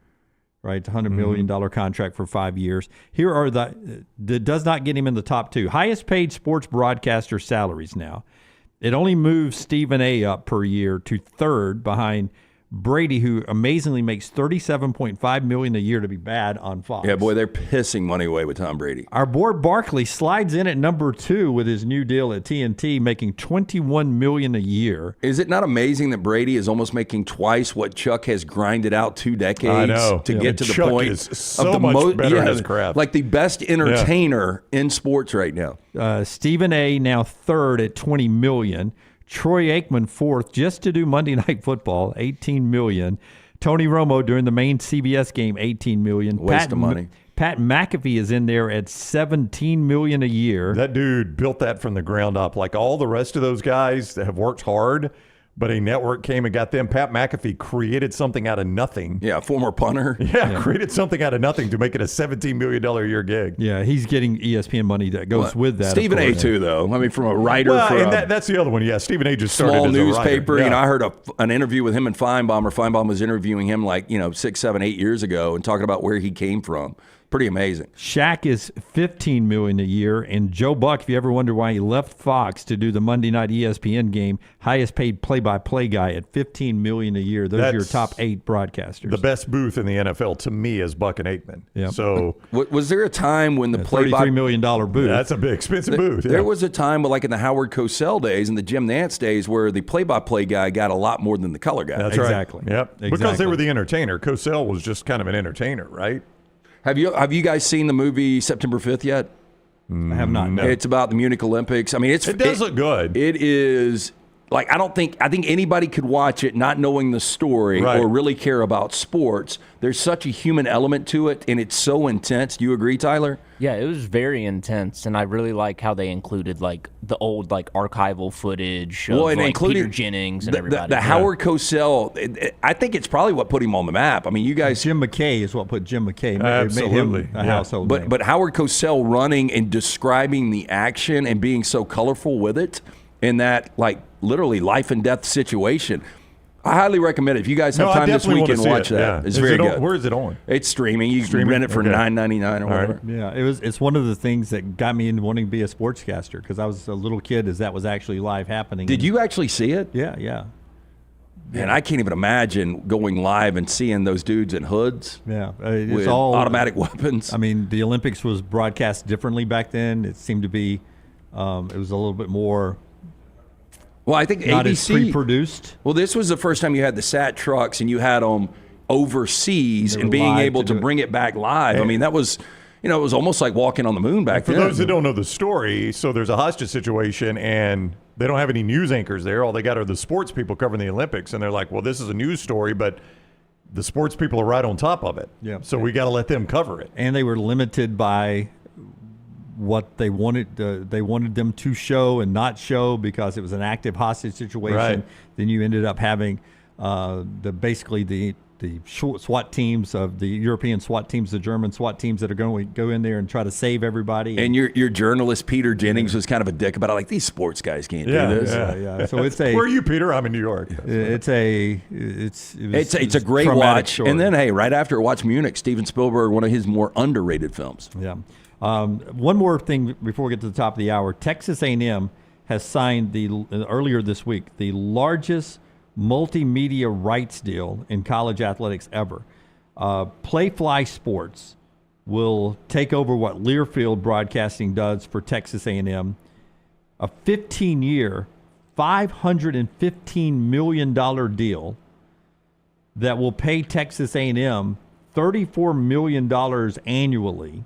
Right, $100 million contract for 5 years. Here are that does not get him in the top 2. Highest paid sports broadcaster salaries now. It only moves Stephen A. up per year to 3rd behind Brady, who amazingly makes $37.5 million a year to be bad on Fox. Yeah, boy, they're pissing money away with Tom Brady. Our boy Barkley slides in at number 2 with his new deal at TNT, making $21 million a year. Is it not amazing that Brady is almost making twice what Chuck has grinded out 2 decades to get to the Chuck point is so of the much better at his craft. Like the best entertainer in sports right now. Stephen A. now 3rd at $20 million. Troy Aikman 4th just to do Monday Night Football, $18 million. Tony Romo during the main CBS game, $18 million. Waste of money. Pat McAfee is in there at $17 million a year. That dude built that from the ground up. Like all the rest of those guys that have worked hard, but a network came and got them. Pat McAfee created something out of nothing. Yeah, former punter. Yeah, created something out of nothing to make it a $17 million a year gig. Yeah, he's getting ESPN money that goes with that. Stephen A. too, though. I mean, from a writer for and that's the other one. Yeah, Stephen A. just started small as newspaper. a writer. You know, I heard an interview with him and Feinbaum, or Feinbaum was interviewing him 6, 7, 8 years ago and talking about where he came from. Pretty amazing. Shaq is $15 million a year, and Joe Buck, if you ever wonder why he left Fox to do the Monday night ESPN game, highest paid play-by-play guy at $15 million a year. Those are your top 8 broadcasters. The best booth in the NFL to me is Buck and Aikman. Yep. So was there a time when the $33 million booth? That's a big expensive booth. Yeah. There was a time, like in the Howard Cosell days and the Jim Nantz days, where the play-by-play guy got a lot more than the color guy. That's exactly. Right. Yep. Exactly. Because they were the entertainer. Cosell was just kind of an entertainer, right? Have you guys seen the movie September 5th yet? I have not. No. It's about the Munich Olympics. I mean, it does look good. It is like I think anybody could watch it not knowing the story or really care about sports. There's such a human element to it, and it's so intense. Do you agree, Tyler? Yeah, it was very intense, and I really like how they included the old archival footage of and Peter Jennings and everybody. The Howard Cosell, I think it's probably what put him on the map. I mean, you guys. Jim McKay is what put Jim McKay. Absolutely. Made him a household name. But Howard Cosell running and describing the action and being so colorful with it in that literally life and death situation. I highly recommend it. If you guys have time this weekend, watch that. Yeah. It's very good. Where is it on? It's streaming. You can rent it for $9.99 or whatever. Yeah, it's one of the things that got me into wanting to be a sportscaster because I was a little kid as that was actually live happening. Did you actually see it? Yeah. Man, I can't even imagine going live and seeing those dudes in hoods. Yeah, with all automatic weapons. I mean, the Olympics was broadcast differently back then. It seemed to be, it was a little bit more. Well, I think not ABC as pre-produced. Well, this was the first time you had the SAT trucks and you had them overseas and being able to bring it back live. I mean, that was, it was almost like walking on the moon back then. For those that don't know the story, so there's a hostage situation and they don't have any news anchors there. All they got are the sports people covering the Olympics, and they're like, "Well, this is a news story, but the sports people are right on top of it. Yeah. So we got to let them cover it." And they were limited by what they wanted them to show and not show because it was an active hostage situation. Right. Then you ended up having basically the SWAT teams of the European SWAT teams, the German SWAT teams that are going to go in there and try to save everybody. And your journalist Peter Jennings was kind of a dick about it, like these sports guys can't do this. Yeah. So it's Where are you, Peter? I'm in New York. It's a great watch. Story. And then right after watch Munich, Steven Spielberg, one of his more underrated films. Yeah. One more thing before we get to the top of the hour. Texas A&M has signed earlier this week the largest multimedia rights deal in college athletics ever. Playfly Sports will take over what Learfield Broadcasting does for Texas A&M. A 15-year, $515 million deal that will pay Texas A&M $34 million annually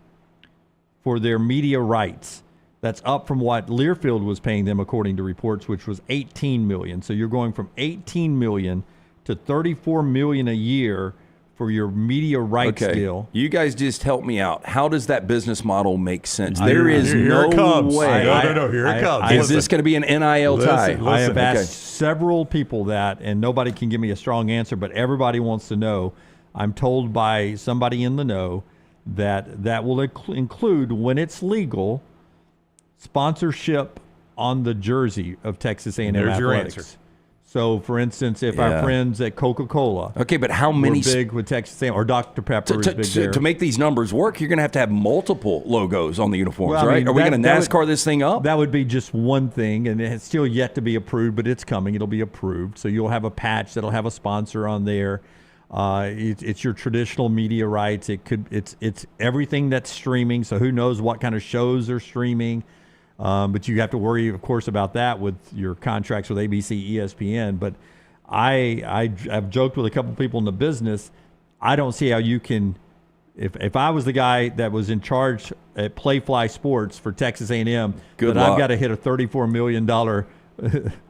for their media rights. That's up from what Learfield was paying them, according to reports, which was $18 million. So you're going from $18 million to $34 million a year for your media rights deal. You guys just help me out. How does that business model make sense? Here it comes. Way. No, here it comes. Is this going to be an NIL tie? I have asked several people that, and nobody can give me a strong answer, but everybody wants to know. I'm told by somebody in the know that will include, when it's legal, sponsorship on the jersey of Texas A&M There's Athletics. your answer. So, for instance, if our friends at Coca-Cola, but how many big with Texas A&M, or Dr. Pepper is big there. To make these numbers work, you're going to have multiple logos on the uniforms, right? Are we going to NASCAR this thing up? That would be just one thing, and it's still yet to be approved, but it's coming. It'll be approved. So you'll have a patch that'll have a sponsor on there. It's your traditional media rights. It's everything that's streaming. So who knows what kind of shows are streaming? But you have to worry, of course, about that with your contracts with ABC, ESPN. But I've joked with a couple people in the business. I don't see how you can. If I was the guy that was in charge at Playfly Sports for Texas A&M, Good I've luck. got to hit a $34 million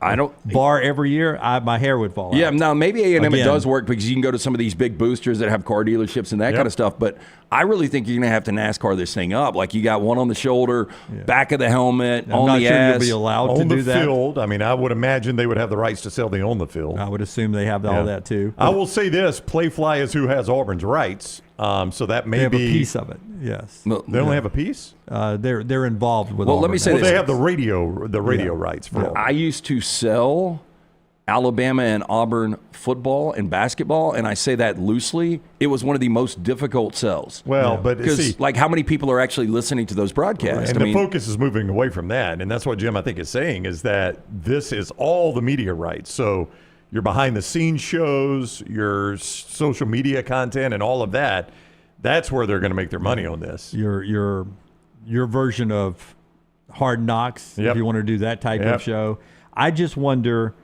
I don't bar every year, my hair would fall out. Yeah, now maybe A&M it Again. does work because you can go to some of these big boosters that have car dealerships and that kind of stuff. But I really think you're going to have to NASCAR this thing up. Like you got one on the shoulder, back of the helmet, I'm on not the sure ass. you'll be allowed to on do the that. field. I mean, I would imagine they would have the rights to sell the on the field. I would assume they have all that too. I will say this: Playfly is who has Auburn's rights. So that may They have be a piece of it. Yes, they only have a piece. They're involved with. Well, Auburn let me say now. this. They have the radio rights for all. I used to sell Alabama and Auburn football and basketball, and I say that loosely. It was one of the most difficult sells. Well, but see, because like how many people are actually listening to those broadcasts? and the focus is moving away from that, and that's what Jim I think is saying is that this is all the media rights. So your behind the scenes shows, your social media content, and all of that. That's where they're going to make their money on this. Your version of Hard Knocks, if you want to do that type of show. I just wonder,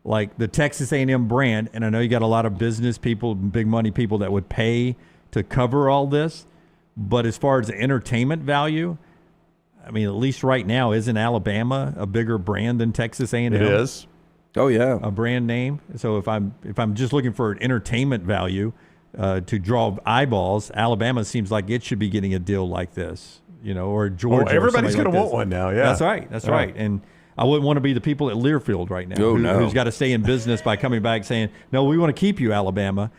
like the Texas A&M brand, and I know you got a lot of business people, big money people that would pay to cover all this, but as far as the entertainment value, I mean, at least right now, isn't Alabama a bigger brand than Texas A&M? It is. Oh yeah, a brand name. So if I'm just looking for an entertainment value to draw eyeballs, Alabama seems like it should be getting a deal like this, or Georgia. Everybody's going to want one now. Yeah, that's right. That's right. And I wouldn't want to be the people at Learfield right now who's got to stay in business by coming back saying, no, we want to keep you, Alabama.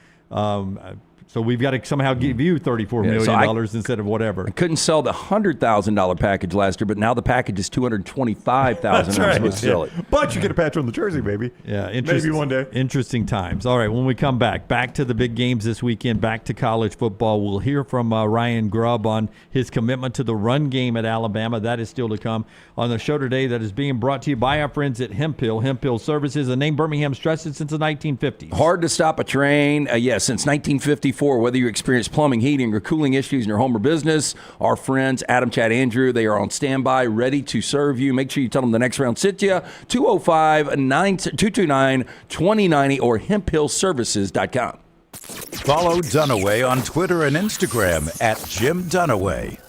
So we've got to somehow give you $34 million instead of whatever. I couldn't sell the $100,000 package last year, but now the package is $225,000. That's I'm right. supposed to sell it. But you get a patch on the jersey, baby. Yeah, maybe one day. Interesting times. All right, when we come back to the big games this weekend, back to college football. We'll hear from Ryan Grubb on his commitment to the run game at Alabama. That is still to come on the show today. That is being brought to you by our friends at Hemphill. Hemphill Services, a name Birmingham's trusted since the 1950s. Hard to stop a train. Since 1954, whether you experience plumbing, heating, or cooling issues in your home or business, our friends Adam, Chad, Andrew, they are on standby, ready to serve you. Make sure you tell them the next round sits you. 205-229-2090 or hemphillservices.com. Follow Dunaway on Twitter and Instagram at Jim Dunaway.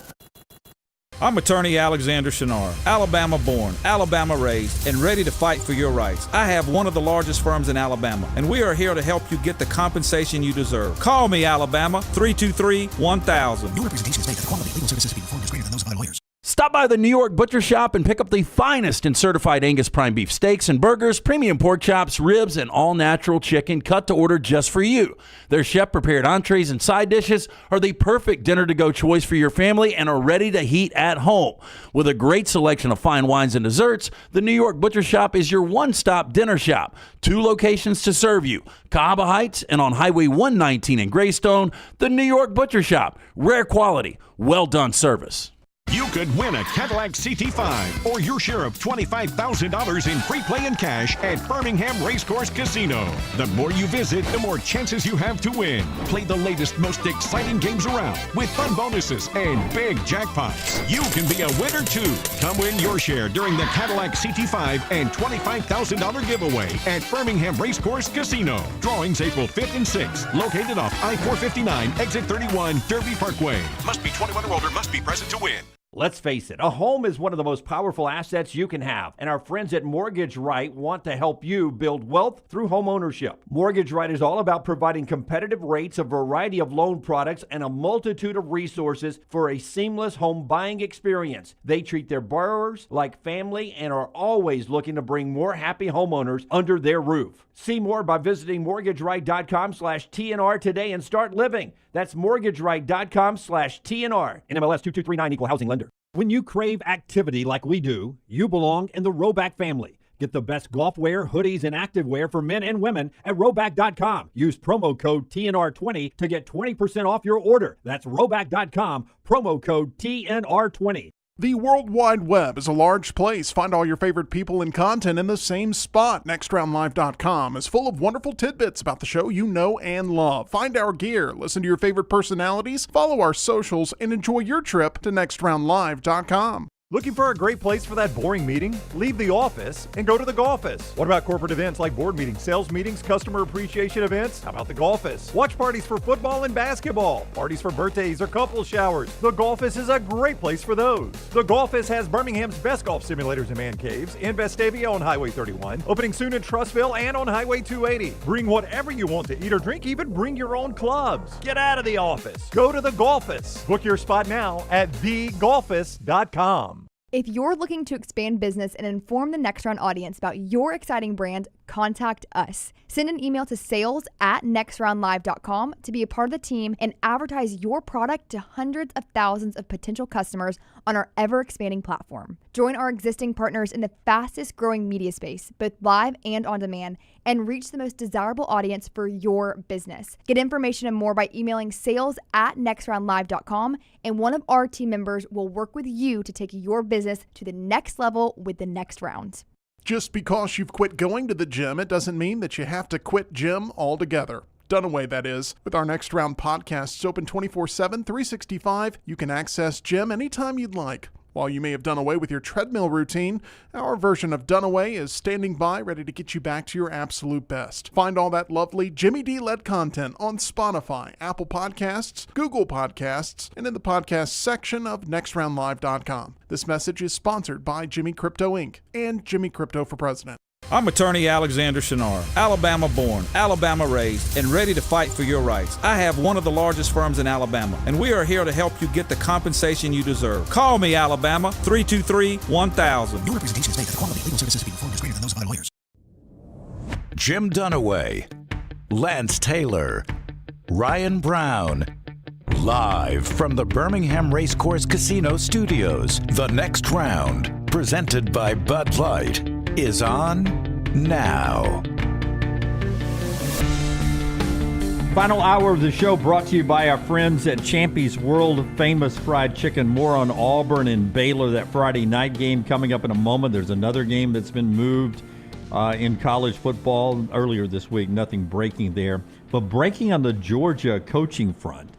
I'm attorney Alexander Shinar, Alabama born, Alabama raised, and ready to fight for your rights. I have one of the largest firms in Alabama, and we are here to help you get the compensation you deserve. Call me, Alabama, 323-1000. No representation is made that the quality of legal services being performed is greater than those of other lawyers. Stop by the New York Butcher Shop and pick up the finest in certified Angus prime beef steaks and burgers, premium pork chops, ribs, and all-natural chicken cut to order just for you. Their chef-prepared entrees and side dishes are the perfect dinner-to-go choice for your family and are ready to heat at home. With a great selection of fine wines and desserts, the New York Butcher Shop is your one-stop dinner shop. 2 locations to serve you, Cahaba Heights and on Highway 119 in Greystone. The New York Butcher Shop, rare quality, well-done service. You could win a Cadillac CT5 or your share of $25,000 in free play and cash at Birmingham Racecourse Casino. The more you visit, the more chances you have to win. Play the latest, most exciting games around with fun bonuses and big jackpots. You can be a winner too. Come win your share during the Cadillac CT5 and $25,000 giveaway at Birmingham Racecourse Casino. Drawings April 5th and 6th. Located off I-459, exit 31, Derby Parkway. Must be 21 or older, must be present to win. Let's face it, a home is one of the most powerful assets you can have, and our friends at Mortgage Right want to help you build wealth through home ownership. Mortgage Right is all about providing competitive rates, a variety of loan products, and a multitude of resources for a seamless home buying experience. They treat their borrowers like family and are always looking to bring more happy homeowners under their roof. See more by visiting mortgageright.com/TNR today and start living. That's mortgageright.com/TNR. NMLS 2239 Equal Housing Lender. When you crave activity like we do, you belong in the Roback family. Get the best golf wear, hoodies, and activewear for men and women at Roback.com. Use promo code TNR20 to get 20% off your order. That's Roback.com, promo code TNR20. The World Wide Web is a large place. Find all your favorite people and content in the same spot. NextRoundLive.com is full of wonderful tidbits about the show you know and love. Find our gear, listen to your favorite personalities, follow our socials, and enjoy your trip to NextRoundLive.com. Looking for a great place for that boring meeting? Leave the office and go to the Golfus. What about corporate events like board meetings, sales meetings, customer appreciation events? How about the Golfus? Watch parties for football and basketball, parties for birthdays or couple showers. The Golfus is a great place for those. The Golfus has Birmingham's best golf simulators and man caves in Vestavia on Highway 31, opening soon in Trussville and on Highway 280. Bring whatever you want to eat or drink, even bring your own clubs. Get out of the office. Go to the Golfus. Book your spot now at thegolfus.com. If you're looking to expand business and inform the Next Round audience about your exciting brand, contact us. Send an email to sales@nextroundlive.com to be a part of the team and advertise your product to hundreds of thousands of potential customers on our ever-expanding platform. Join our existing partners in the fastest-growing media space, both live and on demand, and reach the most desirable audience for your business. Get information and more by emailing sales@nextroundlive.com, and one of our team members will work with you to take your business to the next level with the Next Round. Just because you've quit going to the gym, it doesn't mean that you have to quit gym altogether. Dunaway, that is. With our Next Round podcasts open 24/7, 365, you can access gym anytime you'd like. While you may have done away with your treadmill routine, our version of Dunaway is standing by ready to get you back to your absolute best. Find all that lovely Jimmy D-led content on Spotify, Apple Podcasts, Google Podcasts, and in the podcast section of nextroundlive.com. This message is sponsored by Jimmy Crypto Inc. and Jimmy Crypto for President. I'm attorney Alexander Shinar, Alabama born, Alabama raised, and ready to fight for your rights. I have one of the largest firms in Alabama, and we are here to help you get the compensation you deserve. Call me, Alabama, 323-1000. No representation is made that the quality of legal services being performed is greater than those of other lawyers. Jim Dunaway, Lance Taylor, Ryan Brown. Live from the Birmingham Racecourse Casino Studios, the Next Round, presented by Bud Light, is on now. Final hour of the show brought to you by our friends at Champy's World Famous Fried Chicken. More on Auburn and Baylor, that Friday night game coming up in a moment. There's another game that's been moved in college football earlier this week. Nothing breaking there. But breaking on the Georgia coaching front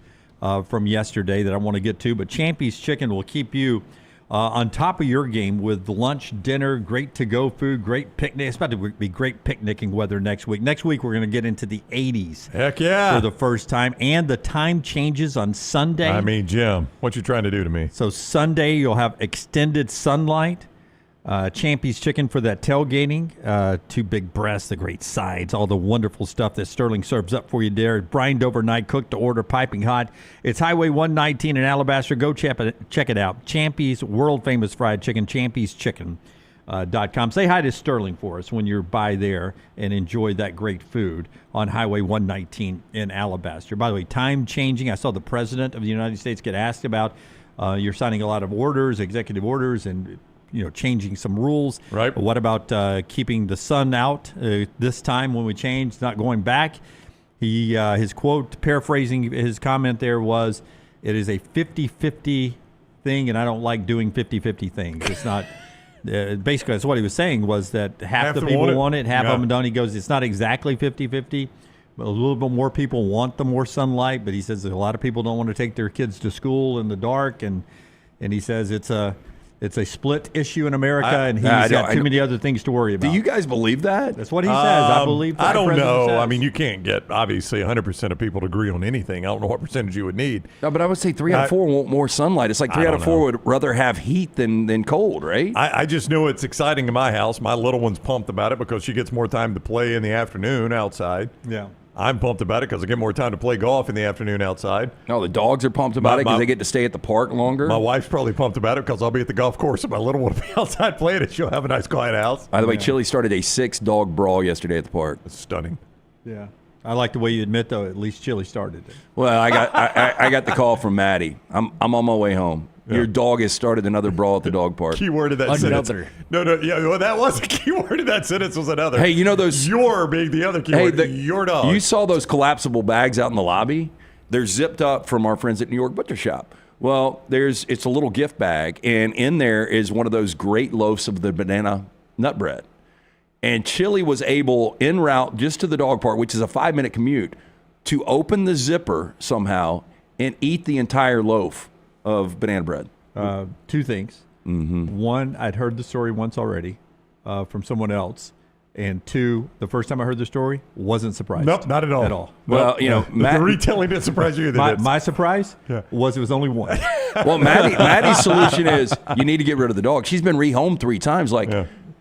from yesterday that I want to get to. But Champy's Chicken will keep you on top of your game with lunch, dinner, great to-go food, great picnic. It's about to be great picnicking weather next week. Next week, we're going to get into the 80s. Heck yeah. For the first time. And the time changes on Sunday. I mean, Jim, what you trying to do to me? So Sunday, you'll have extended sunlight. Champy's Chicken for that tailgating. Two big breasts, the great sides, all the wonderful stuff that Sterling serves up for you there. Brined overnight, cooked to order, piping hot. It's Highway 119 in Alabaster. Go check it out. Champy's World Famous Fried Chicken, champyschicken.com. Say hi to Sterling for us when you're by there and enjoy that great food on Highway 119 in Alabaster. By the way, time changing. I saw the President of the United States get asked about you're signing a lot of orders, executive orders, and changing some rules. Right. What about keeping the sun out this time when we change, not going back? His quote, paraphrasing his comment there, was, "It is a 50-50 thing, and I don't like doing 50-50 things." It's not. Basically, that's what he was saying, was that half the people want it, half of them don't. He goes, it's not exactly 50-50. But a little bit more people want the more sunlight, but he says that a lot of people don't want to take their kids to school in the dark, and he says it's a split issue in America, and he's got too many other things to worry about. Do you guys believe that? That's what he says. I believe. I don't know. Says. I mean, you can't get, obviously, 100% of people to agree on anything. I don't know what percentage you would need. No, but I would say 3 out of 4 want more sunlight. It's like 3 out of 4 would rather have heat than cold, right? I just know it's exciting in my house. My little one's pumped about it because she gets more time to play in the afternoon outside. Yeah. I'm pumped about it because I get more time to play golf in the afternoon outside. No, the dogs are pumped about it because they get to stay at the park longer. My wife's probably pumped about it because I'll be at the golf course and my little one will be outside playing and she'll have a nice quiet house. By the way, Chili started a 6-dog brawl yesterday at the park. It's stunning. Yeah. I like the way you admit, though, at least Chili started it. Well, I got the call from Maddie. I'm on my way home. Yeah. Your dog has started another brawl at the dog park. Key word of that sentence. No, yeah, well, that was a key word of that sentence was another. Hey, you know those... Your being the other key word. Your dog. You saw those collapsible bags out in the lobby? They're zipped up from our friends at New York Butcher Shop. Well, it's a little gift bag, and in there is one of those great loaves of the banana nut bread. And Chili was able, en route just to the dog park, which is a 5-minute commute, to open the zipper somehow and eat the entire loaf of banana bread. 2 things. Mm-hmm. One, I'd heard the story once already from someone else. And two, the first time I heard the story, wasn't surprised. Nope, not at all. At all. Well, you know, the retelling didn't surprise you either. My surprise was it was only one. Well, Maddie's solution is you need to get rid of the dog. She's been rehomed 3 times. Like,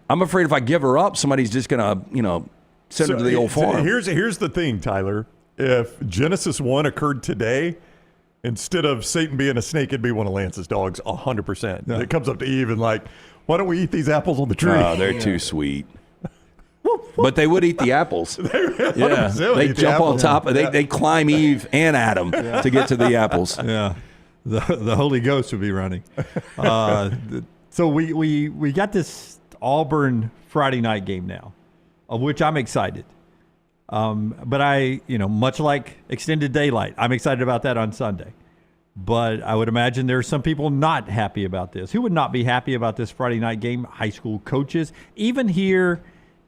I'm afraid if I give her up, somebody's just going to, send her to the old farm. Here's the thing, Tyler. If Genesis 1 occurred today, instead of Satan being a snake, it'd be one of Lance's dogs 100%. It comes up to Eve and like, why don't we eat these apples on the tree? Oh, they're too sweet. But they would eat the apples. They jump on top. They climb Eve and Adam to get to the apples. Yeah, the Holy Ghost would be running. So we got this Auburn Friday night game now, of which I'm excited. But I, much like extended daylight, I'm excited about that on Sunday. But I would imagine there are some people not happy about this. Who would not be happy about this Friday night game? High school coaches, even here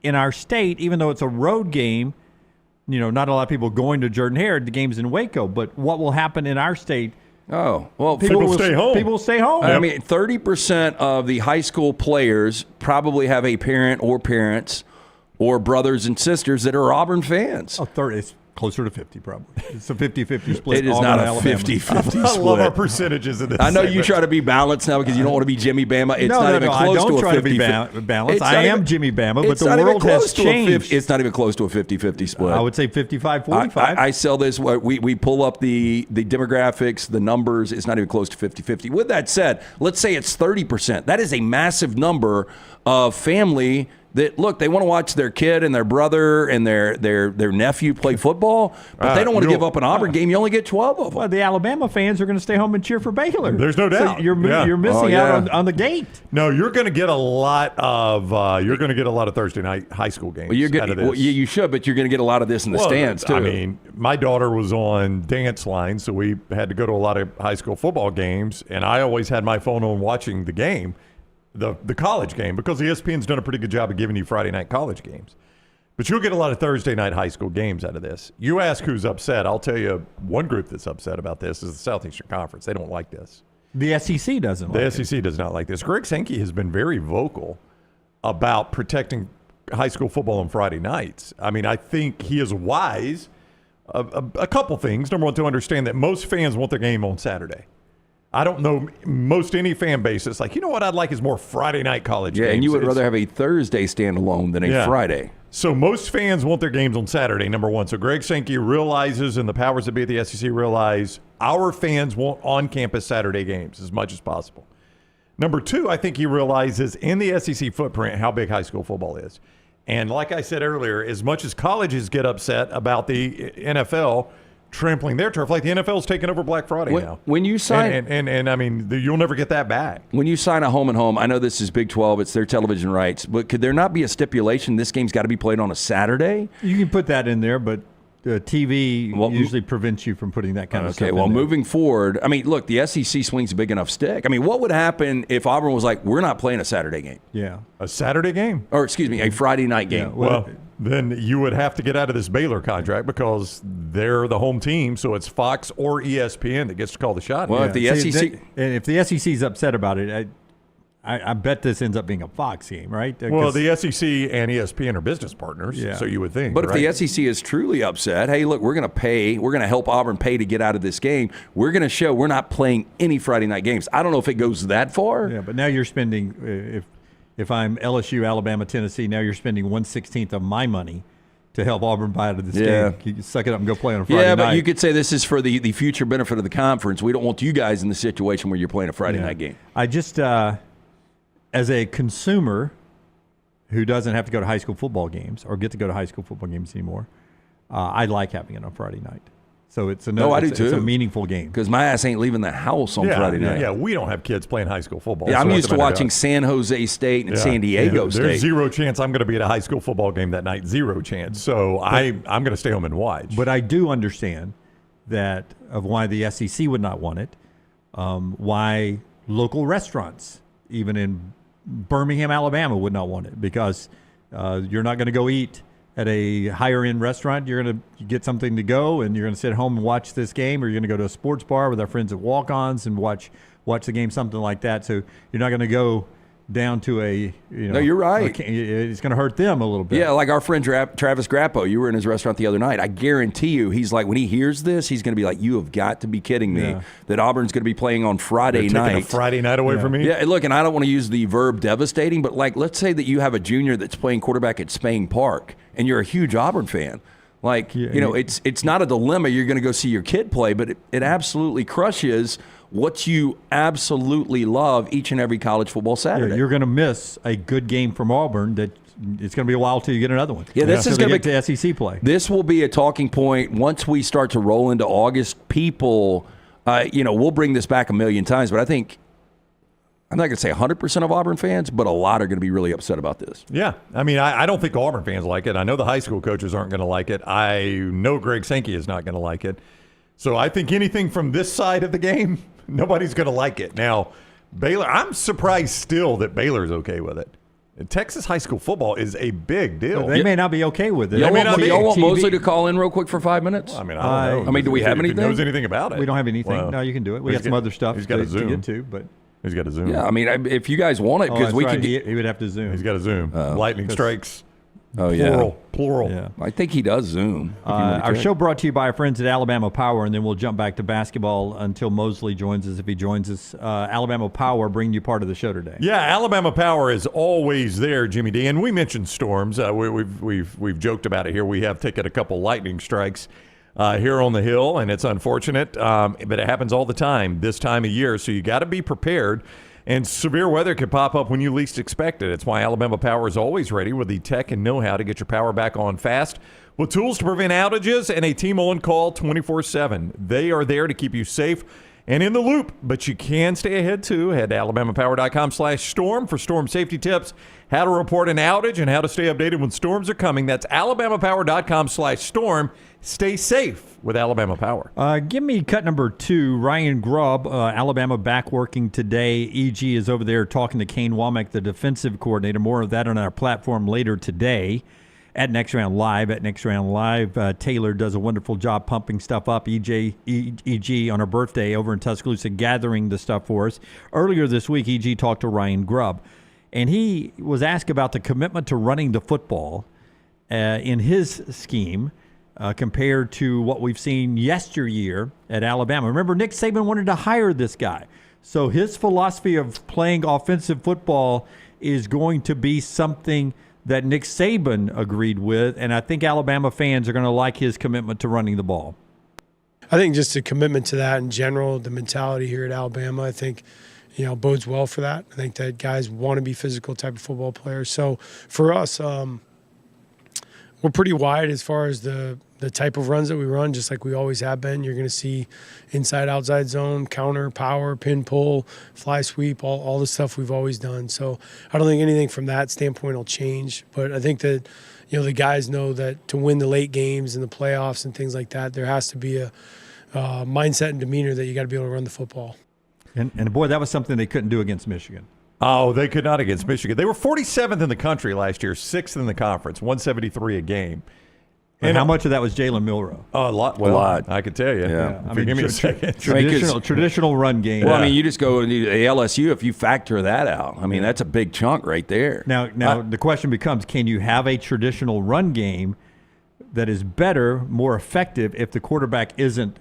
in our state, even though it's a road game, not a lot of people going to Jordan-Hare. The game's in Waco. But what will happen in our state? Oh, well, people will stay home. People will stay home. I mean, 30% of the high school players probably have a parent or parents or brothers and sisters that are Auburn fans. Oh, 30. It's closer to 50, probably. It's a 50-50 split. It is Auburn, not a Alabama. 50-50 split. I love our percentages in this. I know segment. You try to be balanced now because you don't want to be Jimmy Bama. It's No, not even close I don't to a 50-50. try to be balanced. I am Jimmy Bama, but the world has changed. It's not even close to a 50-50 split. I would say 55-45. I sell this. We pull up the demographics, the numbers. It's not even close to 50-50. With that said, let's say it's 30%. That is a massive number of family that, look, they want to watch their kid and their brother and their nephew play football, but they don't want to give up an Auburn game. You only get 12 of them. Well, the Alabama fans are going to stay home and cheer for Baylor. There's no doubt. So you're missing out on the gate. No, you're going to get a lot of Thursday night high school games. Out of this. Well, you should, but you're going to get a lot of this in the stands too. I mean, my daughter was on dance line, so we had to go to a lot of high school football games, and I always had my phone on watching the game. The college game, because ESPN's done a pretty good job of giving you Friday night college games. But you'll get a lot of Thursday night high school games out of this. You ask who's upset. I'll tell you one group that's upset about this is the Southeastern Conference. They don't like this. The SEC doesn't like it. The SEC does not like this. Greg Sankey has been very vocal about protecting high school football on Friday nights. I mean, I think he is wise. A couple things. Number one, to understand that most fans want their game on Saturday. I don't know most any fan base. It's like, what I'd like is more Friday night college games. Yeah, and you would rather have a Thursday standalone than a Friday. So most fans want their games on Saturday, number one. So Greg Sankey realizes, and the powers that be at the SEC realize, our fans want on-campus Saturday games as much as possible. Number two, I think he realizes in the SEC footprint how big high school football is. And like I said earlier, as much as colleges get upset about the NFL trampling their turf, like the NFL's taking over Black Friday now. When you sign, and I mean, you'll never get that back. When you sign a home and home, I know this is Big 12, it's their television rights, but could there not be a stipulation this game's got to be played on a Saturday? You can put that in there, but TV usually prevents you from putting that kind of stuff in there. Moving forward, I mean, look, the SEC swings a big enough stick. I mean, what would happen if Auburn was like, we're not playing a Saturday game? Yeah. A Saturday game? Or, excuse me, a Friday night game. Yeah, well, then you would have to get out of this Baylor contract because they're the home team, so it's Fox or ESPN that gets to call the shot. Well, if the SEC... if the SEC's upset about it, I bet this ends up being a Fox game, right? Well, the SEC and ESPN are business partners, so you would think. But if the SEC is truly upset, hey, look, we're going to help Auburn pay to get out of this game. We're going to show we're not playing any Friday night games. I don't know if it goes that far. Yeah, but now you're spending, if I'm LSU, Alabama, Tennessee, now you're spending 1/16 of my money to help Auburn buy out of this game. You suck it up and go play on a Friday night. Yeah, but you could say this is for the future benefit of the conference. We don't want you guys in the situation where you're playing a Friday night game. I just... as a consumer who doesn't have to go to high school football games or get to go to high school football games anymore, I like having it on Friday night. So it's I do too. It's a meaningful game. Because my ass ain't leaving the house on Friday night. Yeah, we don't have kids playing high school football. Yeah, I'm used to watching San Jose State and San Diego State. There's zero chance I'm going to be at a high school football game that night. Zero chance. So I'm going to stay home and watch. But I do understand that of why the SEC would not want it, why local restaurants, even in Birmingham, Alabama, would not want it, because you're not going to go eat at a higher-end restaurant. You're going to get something to go, and you're going to sit home and watch this game, or you're going to go to a sports bar with our friends at Walk-Ons and watch watch the game, something like that. So you're not going to go down to No, you're right. It's going to hurt them a little bit. Yeah, like our friend Travis Grappo. You were in his restaurant the other night. I guarantee you, he's like, when he hears this, he's going to be like, you have got to be kidding me that Auburn's going to be playing on Friday night. Taking a Friday night away from me? Yeah, look, and I don't want to use the verb devastating, but like, let's say that you have a junior that's playing quarterback at Spain Park, and you're a huge Auburn fan. Like, it's not a dilemma. You're going to go see your kid play, but it absolutely crushes what you absolutely love each and every college football Saturday. Yeah, you're going to miss a good game from Auburn that it's going to be a while till you get another one. Yeah, this is going to get to SEC play. This will be a talking point once we start to roll into August. People, we'll bring this back a million times, but I think I'm not going to say 100% of Auburn fans, but a lot are going to be really upset about this. Yeah. I mean, I don't think Auburn fans like it. I know the high school coaches aren't going to like it. I know Greg Sankey is not going to like it. So I think anything from this side of the game, nobody's going to like it. Now, Baylor, I'm surprised still that Baylor's okay with it. Texas high school football is a big deal. They may not be okay with it. Y'all want Mosley to call in real quick for 5 minutes? Well, I mean, I don't know. I mean, do we have anything? If he knows anything about it. We don't have anything. Well, no, you can do it. We got some other stuff he's got a Zoom. to get to, but he's got a Zoom. Yeah, I mean, if you guys want it, because we can get. He would have to Zoom. He's got a Zoom. Lightning strikes. Oh, yeah. Plural. Yeah. I think he does Zoom. Our show brought to you by our friends at Alabama Power, and then we'll jump back to basketball until Mosley joins us, if he joins us. Alabama Power bringing you part of the show today. Yeah, Alabama Power is always there, Jimmy D. And we mentioned storms. We've joked about it here. We have taken a couple lightning strikes here on the Hill, and it's unfortunate, but it happens all the time this time of year, so you got to be prepared. And severe weather can pop up when you least expect it. It's why Alabama Power is always ready with the tech and know-how to get your power back on fast, with tools to prevent outages and a team on call 24/7. They are there to keep you safe and in the loop, but you can stay ahead too. Head to alabamapower.com/storm for storm safety tips, how to report an outage, and how to stay updated when storms are coming. That's alabamapower.com/storm. Stay safe with Alabama Power. Give me cut number 2. Ryan Grubb, Alabama back working today. EG is over there talking to Kane Womack, the defensive coordinator. More of that on our platform later today at Next Round Live. At Next Round Live, Taylor does a wonderful job pumping stuff up. EG on her birthday over in Tuscaloosa gathering the stuff for us. Earlier this week, EG talked to Ryan Grubb, and he was asked about the commitment to running the football in his scheme. Compared to what we've seen yesteryear at Alabama. Remember, Nick Saban wanted to hire this guy. So his philosophy of playing offensive football is going to be something that Nick Saban agreed with, and I think Alabama fans are going to like his commitment to running the ball. I think just a commitment to that in general, the mentality here at Alabama, I think, bodes well for that. I think that guys want to be physical type of football players. So for us, we're pretty wide as far as the type of runs that we run, just like we always have been. You're going to see inside, outside zone, counter, power, pin, pull, fly sweep, all the stuff we've always done. So I don't think anything from that standpoint will change. But I think that, the guys know that to win the late games and the playoffs and things like that, there has to be a mindset and demeanor that you got to be able to run the football. And boy, that was something they couldn't do against Michigan. Oh, they could not against Michigan. They were 47th in the country last year, 6th in the conference, 173 a game. And how much of that was Jalen Milroe? A lot. Well, a lot. I could tell you. Yeah. I mean, give me a second. Traditional run game. Well, I mean, you just go to LSU if you factor that out. I mean, that's a big chunk right there. Now the question becomes, can you have a traditional run game that is better, more effective if the quarterback isn't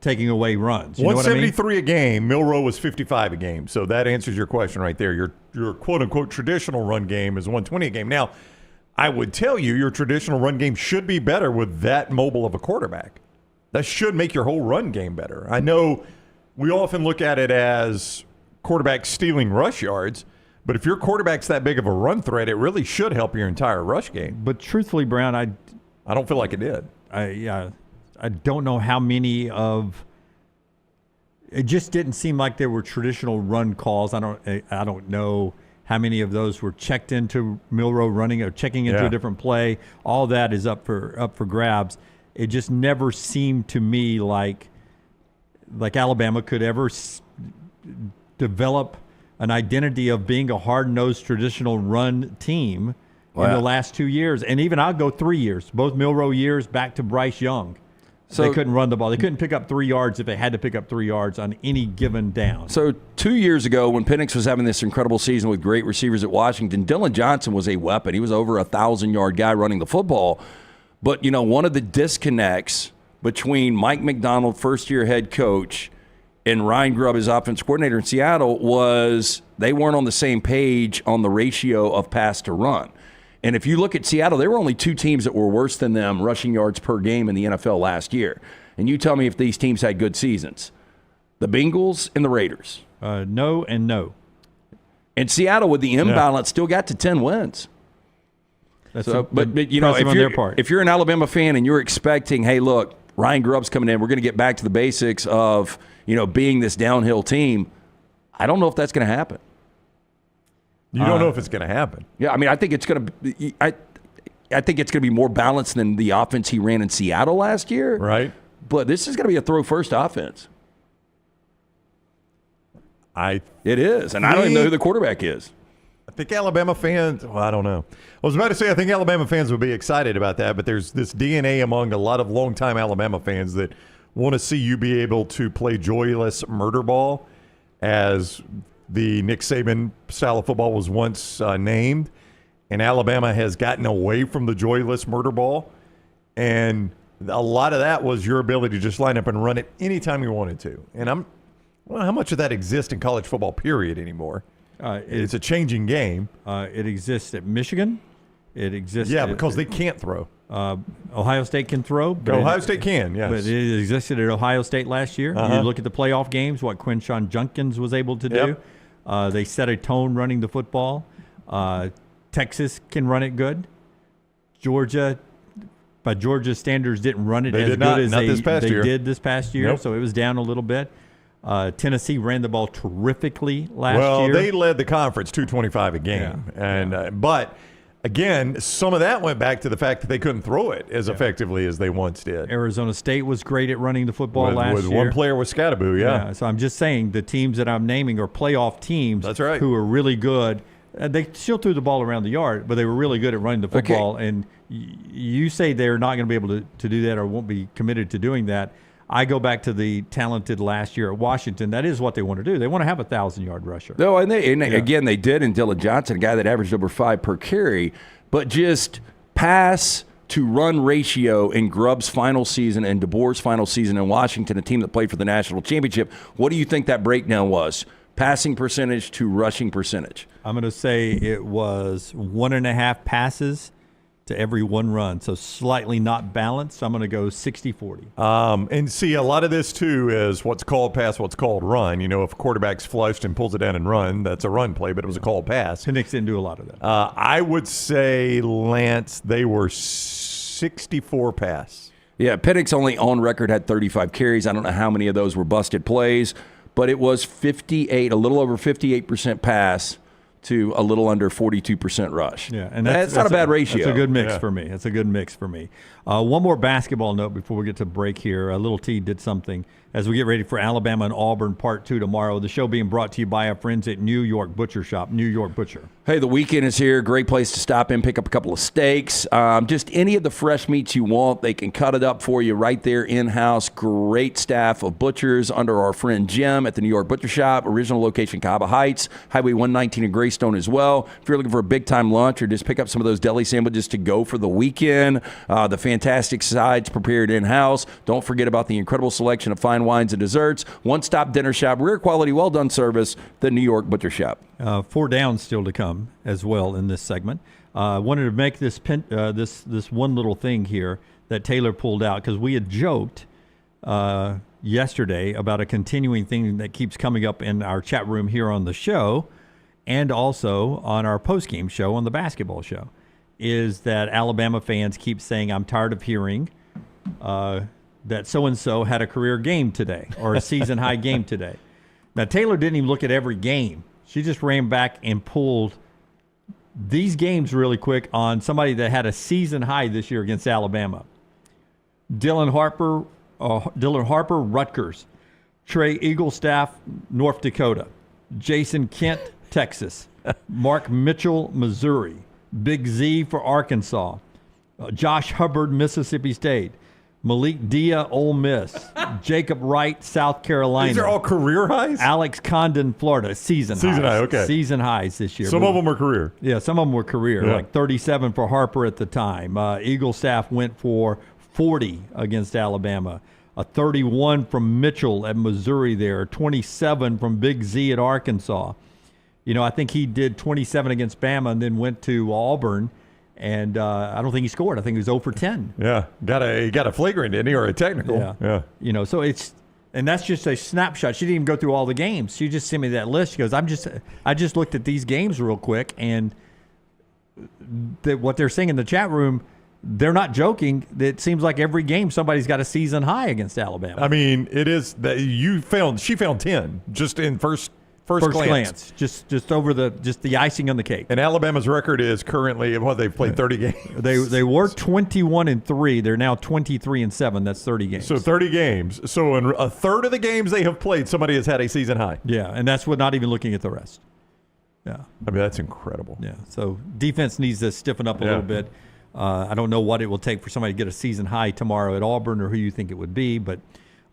taking away runs? You know what I mean? 173 a game. Milroe was 55 a game. So that answers your question right there. Your quote-unquote traditional run game is 120 a game. Now, I would tell you your traditional run game should be better with that mobile of a quarterback. That should make your whole run game better. I know we often look at it as quarterbacks stealing rush yards, but if your quarterback's that big of a run threat, it really should help your entire rush game. But truthfully, Brown, I don't feel like it did. I don't know how many of – it just didn't seem like there were traditional run calls. I don't know how many of those were checked into Milroe running or checking into a different play. All that is up for grabs. It just never seemed to me like Alabama could ever develop an identity of being a hard-nosed traditional run team in the last 2 years. And even I'll go 3 years, both Milroe years back to Bryce Young. They couldn't run the ball. They couldn't pick up 3 yards if they had to pick up 3 yards on any given down. So 2 years ago, when Penix was having this incredible season with great receivers at Washington, Dylan Johnson was a weapon. He was over 1,000-yard guy running the football. But, one of the disconnects between Mike McDonald, first-year head coach, and Ryan Grubb, his offensive coordinator in Seattle, was they weren't on the same page on the ratio of pass to run. And if you look at Seattle, there were only 2 teams that were worse than them rushing yards per game in the NFL last year. And you tell me if these teams had good seasons. The Bengals and the Raiders. No and no. And Seattle, with the imbalance, still got to 10 wins. That's if you're an Alabama fan and you're expecting, hey, look, Ryan Grubb's coming in, we're going to get back to the basics of, being this downhill team, I don't know if that's going to happen. You don't know if it's going to happen. Yeah, I think it's going to be I think it's going to be more balanced than the offense he ran in Seattle last year. Right. But this is going to be a throw-first offense. It is, and I don't even know who the quarterback is. I think Alabama fans, I don't know. I was about to say I think Alabama fans would be excited about that, but there's this DNA among a lot of longtime Alabama fans that want to see you be able to play joyless murder ball, as the Nick Saban style of football was once named, and Alabama has gotten away from the joyless murder ball, and a lot of that was your ability to just line up and run it anytime you wanted to. And how much of that exists in college football, period, anymore? It's a changing game. It exists at Michigan. It exists. Yeah, because they can't throw. Ohio State can throw. Ohio State can, yes. But it existed at Ohio State last year. You look at the playoff games, what Quinshon Judkins was able to do. They set a tone running the football. Texas can run it good. Georgia, by Georgia's standards, didn't run it as good as they did this past year. So it was down a little bit. Tennessee ran the ball terrifically last year. Well, they led the conference 225 a game. But again, some of that went back to the fact that they couldn't throw it as effectively as they once did. Arizona State was great at running the football last year. One player with Scattaboo, So I'm just saying the teams that I'm naming are playoff teams. That's right. Who are really good. They still threw the ball around the yard, but they were really good at running the football. Okay. And you say they're not going to be able to do that or won't be committed to doing that. I go back to the talented last year at Washington. That is what they want to do. They want to have a 1,000-yard rusher. No, again, they did in Dylan Johnson, a guy that averaged over 5 per carry. But just pass to run ratio in Grubb's final season and DeBoer's final season in Washington, a team that played for the national championship, what do you think that breakdown was? Passing percentage to rushing percentage. I'm going to say it was 1.5 passes to every 1 run, so slightly not balanced. I'm going to go 60-40. And see, a lot of this, too, is what's called pass, what's called run. If a quarterback's flushed and pulls it down and run, that's a run play, but it was a called pass. Penix didn't do a lot of that. I would say, Lance, they were 64 pass. Yeah, Penix only on record had 35 carries. I don't know how many of those were busted plays, but it was a little over 58% pass to a little under 42% rush. Yeah, and that's not a bad ratio. That's a good mix for me. It's a good mix for me. One more basketball note before we get to break here. Little T did something as we get ready for Alabama and Auburn Part 2 tomorrow. The show being brought to you by our friends at New York Butcher Shop, New York Butcher. Hey, the weekend is here. Great place to stop in, pick up a couple of steaks. Just any of the fresh meats you want, they can cut it up for you right there in-house. Great staff of butchers under our friend Jim at the New York Butcher Shop. Original location, Cava Heights, Highway 119 in Greystone as well. If you're looking for a big-time lunch or just pick up some of those deli sandwiches to go for the weekend, the fantastic sides prepared in-house. Don't forget about the incredible selection of fine wines and desserts. One-stop dinner shop, rare quality, well-done service, the New York Butcher Shop. 4 downs still to come as well in this segment. Wanted to make this one little thing here that Taylor pulled out because we had joked yesterday about a continuing thing that keeps coming up in our chat room here on the show and also on our post-game show on the basketball show, is that Alabama fans keep saying, I'm tired of hearing that so-and-so had a career game today or a season-high game today. Now, Taylor didn't even look at every game. She just ran back and pulled these games really quick on somebody that had a season high this year against Alabama. Dylan Harper, Rutgers. Trey Eaglestaff, North Dakota. Jason Kent, Texas. Mark Mitchell, Missouri. Big Z for Arkansas. Josh Hubbard, Mississippi State. Malik Dia, Ole Miss. Jacob Wright, South Carolina. These are all career highs? Alex Condon, Florida. Season highs. High, okay. Season highs this year. Some of them are career. Yeah, some of them were career, like 37 for Harper at the time. Eagle staff went for 40 against Alabama. A 31 from Mitchell at Missouri there. 27 from Big Z at Arkansas. I think he did 27 against Bama and then went to Auburn. And I don't think he scored. I think he was 0 for 10. Yeah, he got a flagrant, didn't he, or a technical? Yeah. So and that's just a snapshot. She didn't even go through all the games. She just sent me that list. She goes, I just looked at these games real quick, and what they're saying in the chat room, they're not joking. It seems like every game somebody's got a season high against Alabama. I mean, it is that she found 10 just in first glance. Just over the icing on the cake. And Alabama's record is currently they've played 30 games. They were 21-3. They're now 23-7. That's 30 games. So 30 games. So in a third of the games they have played, somebody has had a season high. Yeah, and that's not even looking at the rest. Yeah, I mean that's incredible. Yeah. So defense needs to stiffen up a little bit. I don't know what it will take for somebody to get a season high tomorrow at Auburn or who you think it would be, but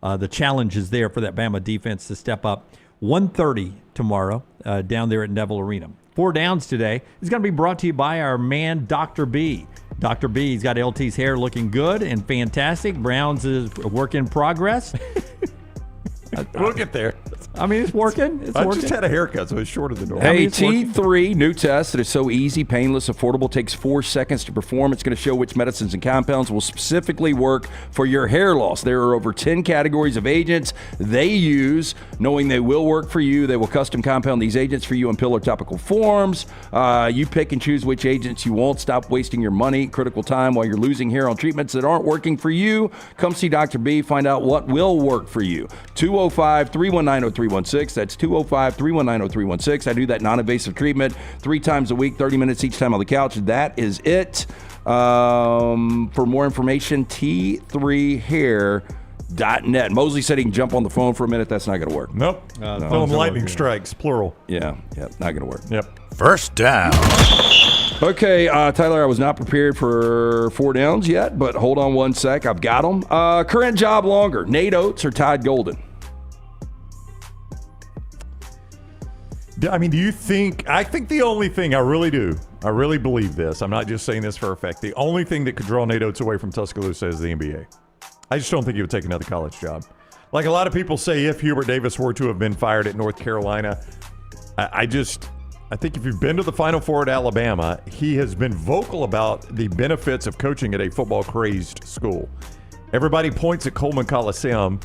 the challenge is there for that Bama defense to step up. 1:30 tomorrow down there at Neville Arena. 4 Downs today is going to be brought to you by our man, Dr. B. Dr. B, he's got LT's hair looking good and fantastic. Brown's is a work in progress. We'll get there. I mean, it's working. I just had a haircut, so it's shorter than normal. Hey, T3, new test that is so easy, painless, affordable, takes 4 seconds to perform. It's going to show which medicines and compounds will specifically work for your hair loss. There are over 10 categories of agents they use. Knowing they will work for you, they will custom compound these agents for you in pill or topical forms. You pick and choose which agents you want. Stop wasting your money, critical time while you're losing hair on treatments that aren't working for you. Come see Dr. B. Find out what will work for you. 205-319-0316. That's 205-319-0316. I do that non-invasive treatment 3 times a week, 30 minutes each time on the couch. That is it. For more information, T3hair.net. Mosley said he can jump on the phone for a minute. That's not going to work. Nope. Phone lightning strikes, plural. Yeah, not going to work. Yep. First down. Okay, Tyler, I was not prepared for 4 downs yet, but hold on one sec. I've got them. Current job longer, Nate Oates or Todd Golden? I mean, do you think – I think the only thing – I really do. I really believe this. I'm not just saying this for a fact. The only thing that could draw Nate Oates away from Tuscaloosa is the NBA. I just don't think he would take another college job. Like a lot of people say, if Hubert Davis were to have been fired at North Carolina, I think if you've been to the Final Four at Alabama, he has been vocal about the benefits of coaching at a football-crazed school. Everybody points at Coleman Coliseum.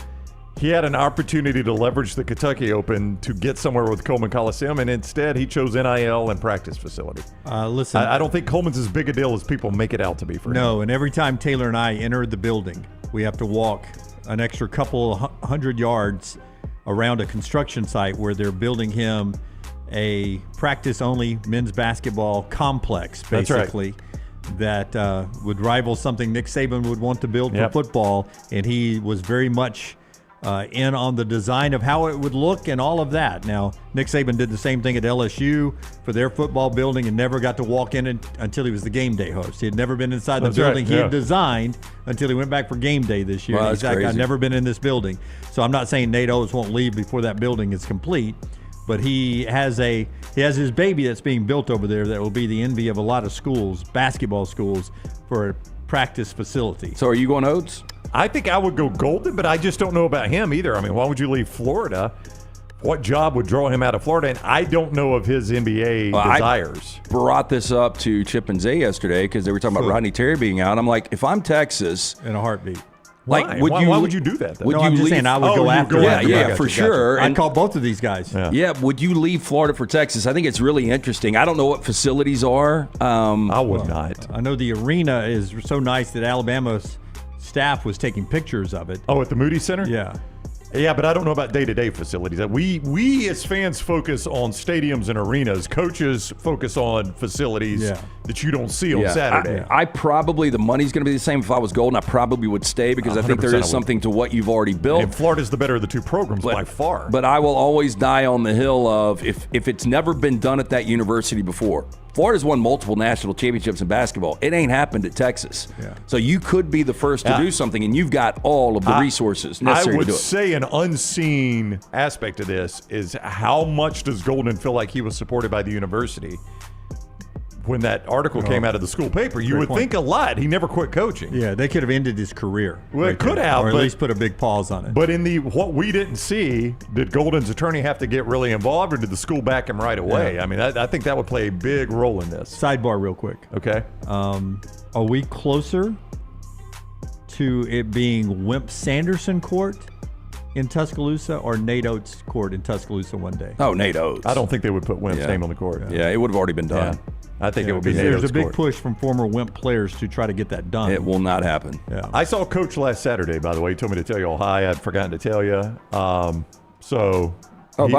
He had an opportunity to leverage the Kentucky Open to get somewhere with Coleman Coliseum, and instead he chose NIL and practice facility. Listen, I don't think Coleman's as big a deal as people make it out to be for him. No, and every time Taylor and I enter the building, we have to walk an extra couple 100 yards around a construction site where they're building him a practice-only men's basketball complex, basically. That's right. That would rival something Nick Saban would want to build for football, and he was very much in on the design of how it would look and all of that. Now, Nick Saban did the same thing at LSU for their football building and never got to walk in it until he was the game day host. He had never been inside the building he had designed until he went back for game day this year. Wow, He's like, I've never been in this building. So I'm not saying Nate Oates won't leave before that building is complete, but he has his baby that's being built over there that will be the envy of a lot of schools, basketball schools, for a practice facility. So are you going Oates? I think I would go Golden, but I just don't know about him either. I mean, why would you leave Florida? What job would draw him out of Florida? And I don't know of his NBA desires. I brought this up to Chip and Zay yesterday because they were talking about Rodney Terry being out. I'm like, if I'm Texas, in a heartbeat. Like, why would you do that? Then? I'm just saying I would go after. Yeah, for sure. I'd call both of these guys. Yeah, would you leave Florida for Texas? I think it's really interesting. I don't know what facilities are. I would not. I know the arena is so nice that Alabama's staff was taking pictures of it. Oh, at the Moody Center? Yeah, but I don't know about day-to-day facilities. We as fans focus on stadiums and arenas. Coaches focus on facilities that you don't see on Saturday. I probably, the money's going to be the same. If I was Golden, I probably would stay because I think there is something to what you've already built. And Florida's the better of the two programs by far. But I will always die on the hill of if it's never been done at that university before, Florida's won multiple national championships in basketball. It ain't happened at Texas. Yeah. So you could be the first to do something, and you've got all of the resources necessary to do it. I would say an unseen aspect of this is how much does Golden feel like he was supported by the university? When that article came out of the school paper, you would think a lot. He never quit coaching. Yeah, they could have ended his career. Well, it could have, or at but- least put a big pause on it. But in what we didn't see, did Golden's attorney have to get really involved, or did the school back him right away? Yeah. I mean, I think that would play a big role in this. Sidebar real quick. Okay. Are we closer to it being Wimp Sanderson Court in Tuscaloosa or Nate Oates Court in Tuscaloosa one day? Oh, Nate Oates. I don't think they would put Wimp's name on the court. Yeah, it would have already been done. Yeah. I think it would be Because Nate there's Oates' a big court. push from former Wimp players to try to get that done. It will not happen. Yeah. I saw Coach last Saturday, by the way. He told me to tell you all hi. I'd forgotten to tell you. By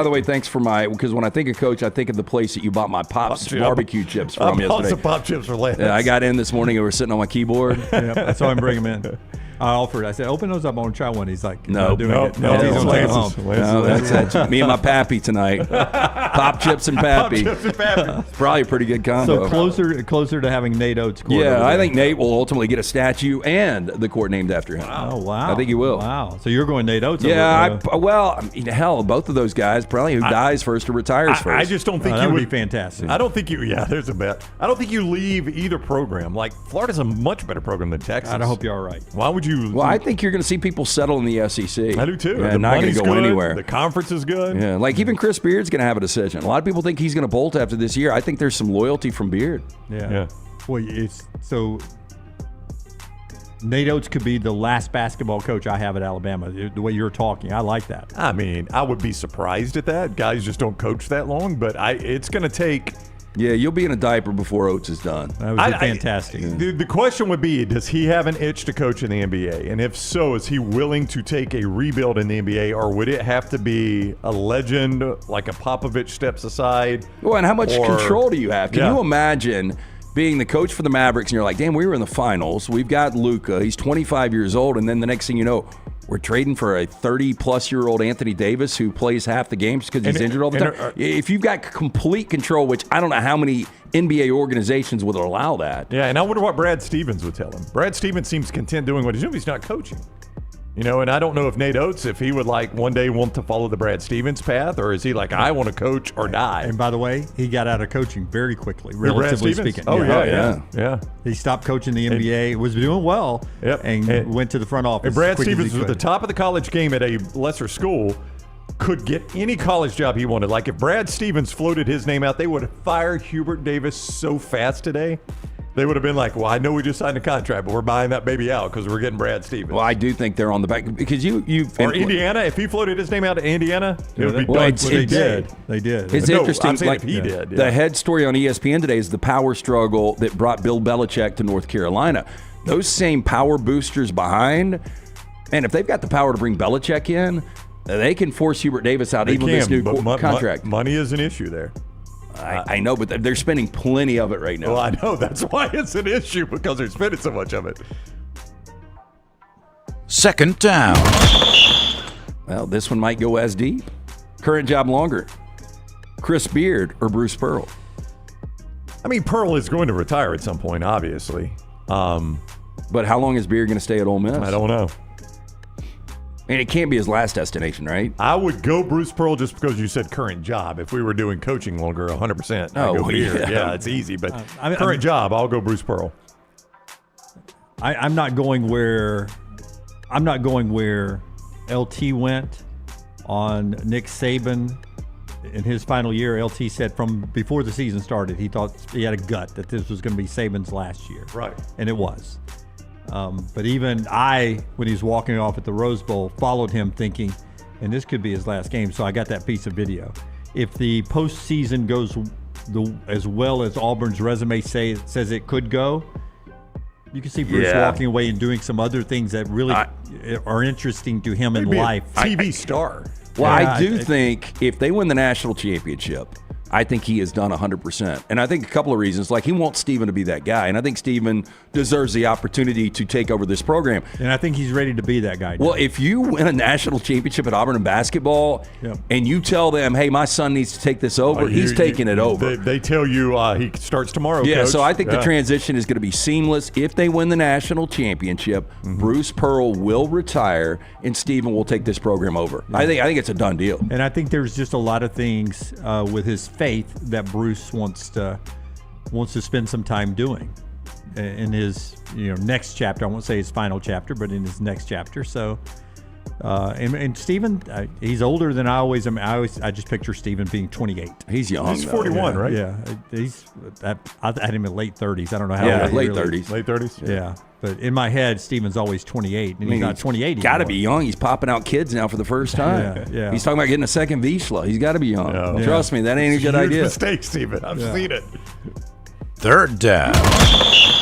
the way, thanks for because when I think of Coach, I think of the place that you bought my Pops barbecue chips from I bought yesterday. some Pop chips for Lance. Yeah, I got in this morning and we were sitting on my keyboard. Yep, I saw him bring them in. I offered. I said, "Open those up. I want to try one." He's like, No, "Not doing it." he's He's on gonna take 'em Lance's. home. No, that's me and my pappy tonight. Pop chips and pappy. Pop chips and Pappy. It's probably a pretty good combo. So closer to having Nate Oates court. Yeah, over I there. think Nate will ultimately get a statue and the court named after him. Oh wow! I think he will. Wow. So you're going Nate Oates? Yeah, hell, both of those guys probably who dies first or retires first. I just don't think that you would would be fantastic. I don't think you. Yeah, there's a bet. I don't think you leave either program. Like Florida's a much better program than Texas. I hope you're all right. Why would you? Well, I think you're going to see people settle in the SEC. I do too. Yeah, The not going money's to go good. anywhere. The conference is good. Yeah, like even Chris Beard's going to have a decision. A lot of people think he's going to bolt after this year. I think there's some loyalty from Beard. Yeah. Well, it's so. Nate Oates could be the last basketball coach I have at Alabama. The way you're talking, I like that. I mean, I would be surprised at that. Guys just don't coach that long, but it's going to take. Yeah, you'll be in a diaper before Oates is done. That would be fantastic. The question would be, does he have an itch to coach in the NBA? And if so, is he willing to take a rebuild in the NBA, or would it have to be a legend like a Popovich steps aside? Well, and how much control do you have? Can Yeah. you imagine being the coach for the Mavericks and you're like, damn, we were in the finals. We've got Luka. He's 25 years old. And then the next thing you know, we're trading for a 30-plus-year-old Anthony Davis who plays half the games because he's injured all the time. If you've got complete control, which I don't know how many NBA organizations would allow that. Yeah, and I wonder what Brad Stevens would tell him. Brad Stevens seems content doing what he's doing. He's not coaching. You know, and I don't know if Nate Oates, if he would like one day want to follow the Brad Stevens path, or is he like, I want to coach or die? And by the way, he got out of coaching very quickly, Brad relatively Stevens? speaking. Oh, yeah. He stopped coaching the NBA, was doing well, and went to the front office. And Brad as quick as Stevens he was at the could. top of the college game at a lesser school, could get any college job he wanted. Like if Brad Stevens floated his name out, they would have fired Hubert Davis so fast today. They would have been like, well, I know we just signed a contract, but we're buying that baby out because we're getting Brad Stevens. Well, I do think they're on the back because you or Indiana. If he floated his name out to Indiana, it would be well, done. they did. They did. It's No, interesting. I'm saying like if he did. The head story on ESPN today is the power struggle that brought Bill Belichick to North Carolina. Those same power boosters behind, and if they've got the power to bring Belichick in, they can force Hubert Davis out even with this new contract. Money is an issue there. I know, but they're spending plenty of it right now. Well, I know. That's why it's an issue, because they're spending so much of it. Second down. Well, this one might go as deep. Current job longer. Chris Beard or Bruce Pearl? I mean, Pearl is going to retire at some point, obviously. But how long is Beard going to stay at Ole Miss? I don't know. And it can't be his last destination, right? I would go Bruce Pearl just because you said current job. If we were doing coaching longer, 100%. I'd go Beard. Yeah, it's easy. But current job, I'll go Bruce Pearl. I'm not going where LT went on Nick Saban in his final year. LT said from before the season started, he thought he had a gut that this was going to be Saban's last year. Right. And it was. But even when he was walking off at the Rose Bowl, followed him thinking, and this could be his last game. So I got that piece of video. If the postseason goes as well as Auburn's resume says it could go, you can see Bruce walking away and doing some other things that really are interesting to him in life. TV star. Well, I do think if they win the national championship, I think he has done 100%. And I think a couple of reasons. Like, he wants Steven to be that guy. And I think Steven deserves the opportunity to take over this program. And I think he's ready to be that guy. Well, if you win a national championship at Auburn in basketball and you tell them, hey, my son needs to take this over, he's taking it over. They tell you he starts tomorrow, Yeah, Coach. so I think the transition is going to be seamless. If they win the national championship, Bruce Pearl will retire and Steven will take this program over. I think it's a done deal. And I think there's just a lot of things with his faith that Bruce wants to spend some time doing in his next chapter. I won't say his final chapter, but in his next chapter. So, and Steven, he's older than I just picture Steven being 28. He's young. He's 41, right? Yeah, I had him in late 30s. I don't know how. Late 30s. Late 30s. Yeah. But in my head, Steven's always 28, and he's not 28 got to be young. He's popping out kids now for the first time. Yeah. He's talking about getting a second Vizsla. He's got to be young. No. Trust me, that ain't a good idea. Mistake, Steven. I've seen it. Third down.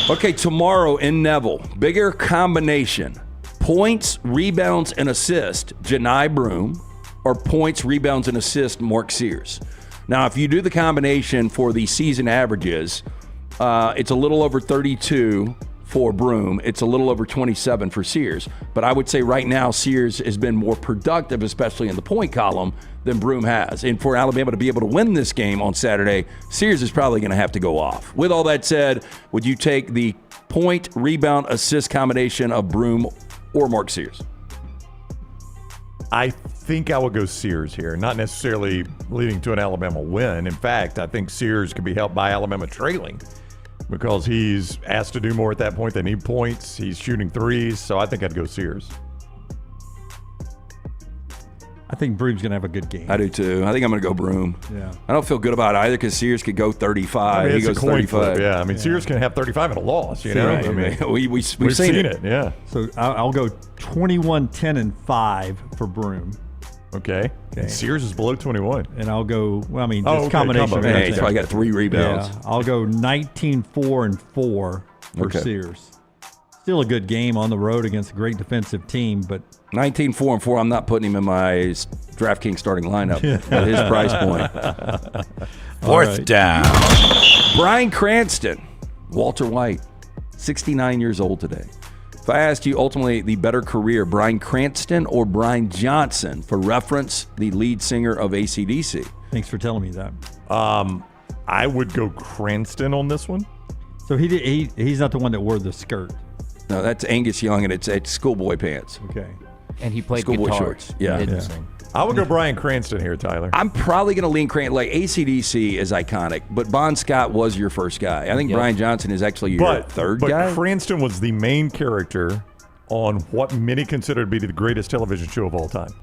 Okay, tomorrow in Neville, bigger combination. Points, rebounds, and assist, Janai Broome, or points, rebounds, and assist, Mark Sears. Now, if you do the combination for the season averages, it's a little over 32 for Broome. It's a little over 27 for Sears. But I would say right now Sears has been more productive, especially in the point column, than Broome has. And for Alabama to be able to win this game on Saturday, Sears is probably going to have to go off. With all that said, would you take the point, rebound, assist combination of Broome or Mark Sears? I think I would go Sears here, not necessarily leading to an Alabama win. In fact, I think Sears could be helped by Alabama trailing because he's asked to do more at that point. They need points. He's shooting threes, so I think I'd go Sears. I think Broome's going to have a good game. I do too. I think I'm going to go Broome. Yeah. I don't feel good about either because Sears could go 35. He goes 35. Yeah, I mean, Sears can have 35 at a loss. You know, Right. I mean, we've seen it. Yeah. So I'll go 21, 10, and 5 for Broome. Okay. And Sears is below 21. And I'll go, okay, combination. combo. Hey, so I got 3 rebounds. Yeah, I'll go 19, 4, and 4 for Sears. Still a good game on the road against a great defensive team, but 19, 4, and 4. I'm not putting him in my DraftKings starting lineup at his price point. Fourth down. Bryan Cranston, Walter White, 69 years old today. If I asked you ultimately the better career, Bryan Cranston or Brian Johnson, for reference, the lead singer of AC/DC. Thanks for telling me that. I would go Cranston on this one. So he's not the one that wore the skirt. No, that's Angus Young, and it's schoolboy pants. Okay. And he played Schoolboy guitar. shorts. Yeah. Didn't sing. I would go Bryan Cranston here, Tyler. I'm probably going to lean Cranston. Like, AC/DC is iconic, but Bon Scott was your first guy. I think Brian Johnson is actually your third guy. But Cranston was the main character on what many consider to be the greatest television show of all time.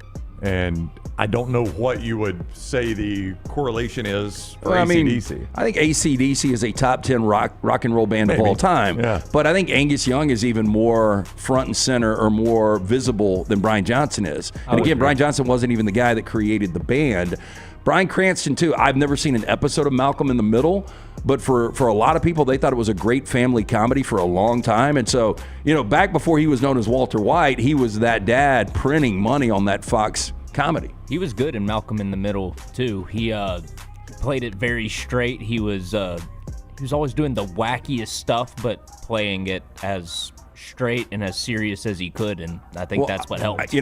And I don't know what you would say the correlation is for AC/DC. I think AC/DC is a top 10 rock and roll band of all time. Yeah. But I think Angus Young is even more front and center or more visible than Brian Johnson is. And again, Brian Johnson wasn't even the guy that created the band. Bryan Cranston, too. I've never seen an episode of Malcolm in the Middle, but for a lot of people, they thought it was a great family comedy for a long time. And so, back before he was known as Walter White, he was that dad printing money on that Fox comedy. He was good in Malcolm in the Middle, too. He played it very straight. He was always doing the wackiest stuff, but playing it as straight and as serious as he could, and I think that's what helped.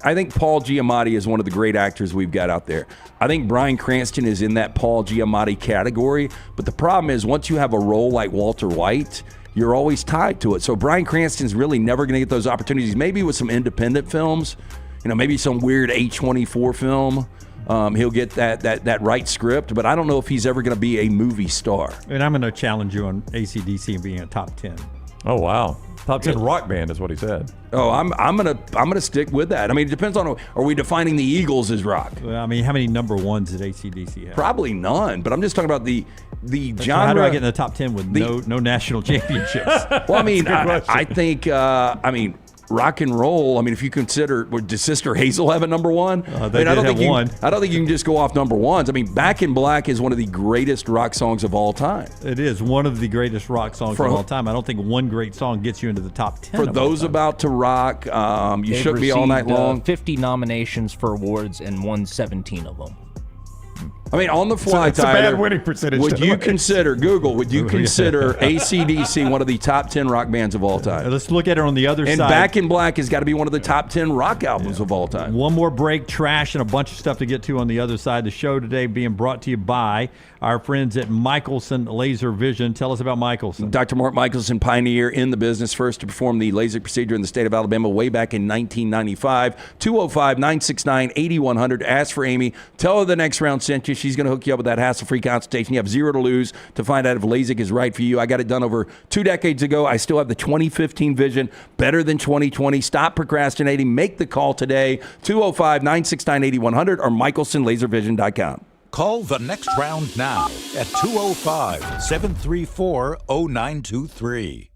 I think Paul Giamatti is one of the great actors we've got out there. I think Bryan Cranston is in that Paul Giamatti category, but the problem is once you have a role like Walter White, you're always tied to it. So Bryan Cranston's really never going to get those opportunities, maybe with some independent films, maybe some weird A24 film. He'll get that right script, but I don't know if he's ever going to be a movie star. And I'm going to challenge you on AC/DC and being a top 10. Oh, wow. Top 10 rock band is what he said. Oh, I'm gonna stick with that. I mean, it depends on, are we defining the Eagles as rock? Well, I mean, how many number ones did AC/DC have? Probably none, but I'm just talking about the genre. So how do I get in the top 10 with no national championships? Well, I mean, I think rock and roll. I mean, if you consider, did Sister Hazel have a number one? I don't think you can just go off number ones. I mean, Back in Black is one of the greatest rock songs of all time. It is one of the greatest rock songs of all time. I don't think one great song gets you into the top 10. For those about to rock, You Shook Me All Night Long. 50 nominations for awards and won 17 of them. I mean, on the fly, it's a Tyler, bad winning percentage. Would you consider AC/DC one of the top 10 rock bands of all time? Let's look at it on the other and side. And Back in Black has got to be one of the top 10 rock albums of all time. One more break, trash, and a bunch of stuff to get to on the other side. The show today being brought to you by our friends at Michelson Laser Vision. Tell us about Michelson. Dr. Mark Michelson, pioneer in the business, first to perform the LASIK procedure in the state of Alabama way back in 1995. 205-969-8100. Ask for Amy. Tell her the next round sent you. She's going to hook you up with that hassle-free consultation. You have zero to lose to find out if LASIK is right for you. I got it done over 2 decades ago. I still have the 2015 vision, better than 2020. Stop procrastinating. Make the call today. 205-969-8100 or michelsonlaservision.com. Call the next round now at 205-734-0923.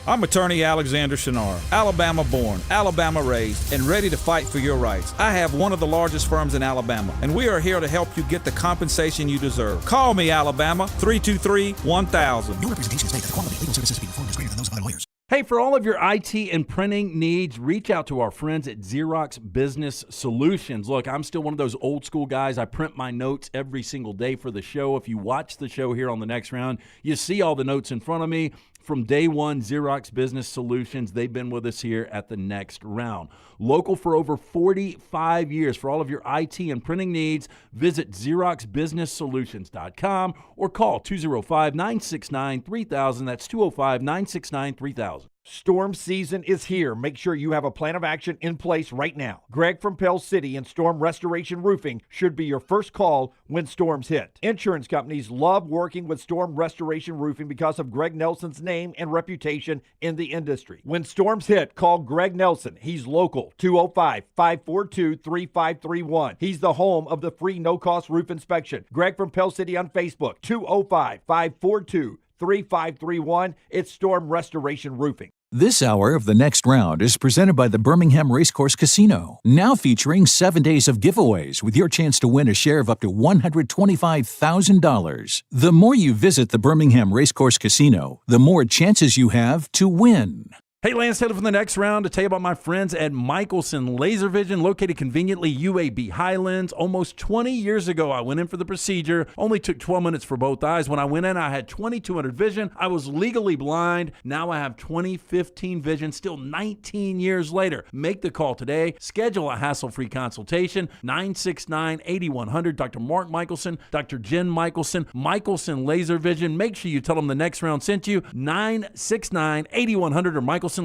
I'm attorney Alexander Shinar, Alabama born, Alabama raised, and ready to fight for your rights. I have one of the largest firms in Alabama, and we are here to help you get the compensation you deserve. Call me, Alabama, 323-1000. Your representation states that the quality of legal services being performed is greater than those of other lawyers. Hey, for all of your IT and printing needs, reach out to our friends at Xerox Business Solutions. Look, I'm still one of those old school guys. I print my notes every single day for the show. If you watch the show here on the next round, you see all the notes in front of me. From day one, Xerox Business Solutions, they've been with us here at the next round. Local for over 45 years. For all of your IT and printing needs, visit XeroxBusinessSolutions.com or call 205-969-3000. That's 205-969-3000. Storm season is here. Make sure you have a plan of action in place right now. Greg from Pell City and Storm Restoration Roofing should be your first call when storms hit. Insurance companies love working with Storm Restoration Roofing because of Greg Nelson's name and reputation in the industry. When storms hit, call Greg Nelson. He's local, 205-542-3531. He's the home of the free no-cost roof inspection. Greg from Pell City on Facebook, 205-542-3531. It's Storm Restoration Roofing. This hour of The Next Round is presented by the Birmingham Racecourse Casino, now featuring 7 days of giveaways with your chance to win a share of up to $125,000. The more you visit the Birmingham Racecourse Casino, the more chances you have to win. Hey, Lance Taylor from the next round to tell you about my friends at Michelson Laser Vision, located conveniently UAB Highlands. Almost 20 years ago, I went in for the procedure. Only took 12 minutes for both eyes. When I went in, I had 20/200 vision. I was legally blind. Now I have 20/15 vision, still 19 years later. Make the call today. Schedule a hassle-free consultation. 969-8100. Dr. Mark Michelson, Dr. Jen Michelson, Michelson Laser Vision. Make sure you tell them the next round sent you. 969-8100 or michelsonlaservision.com.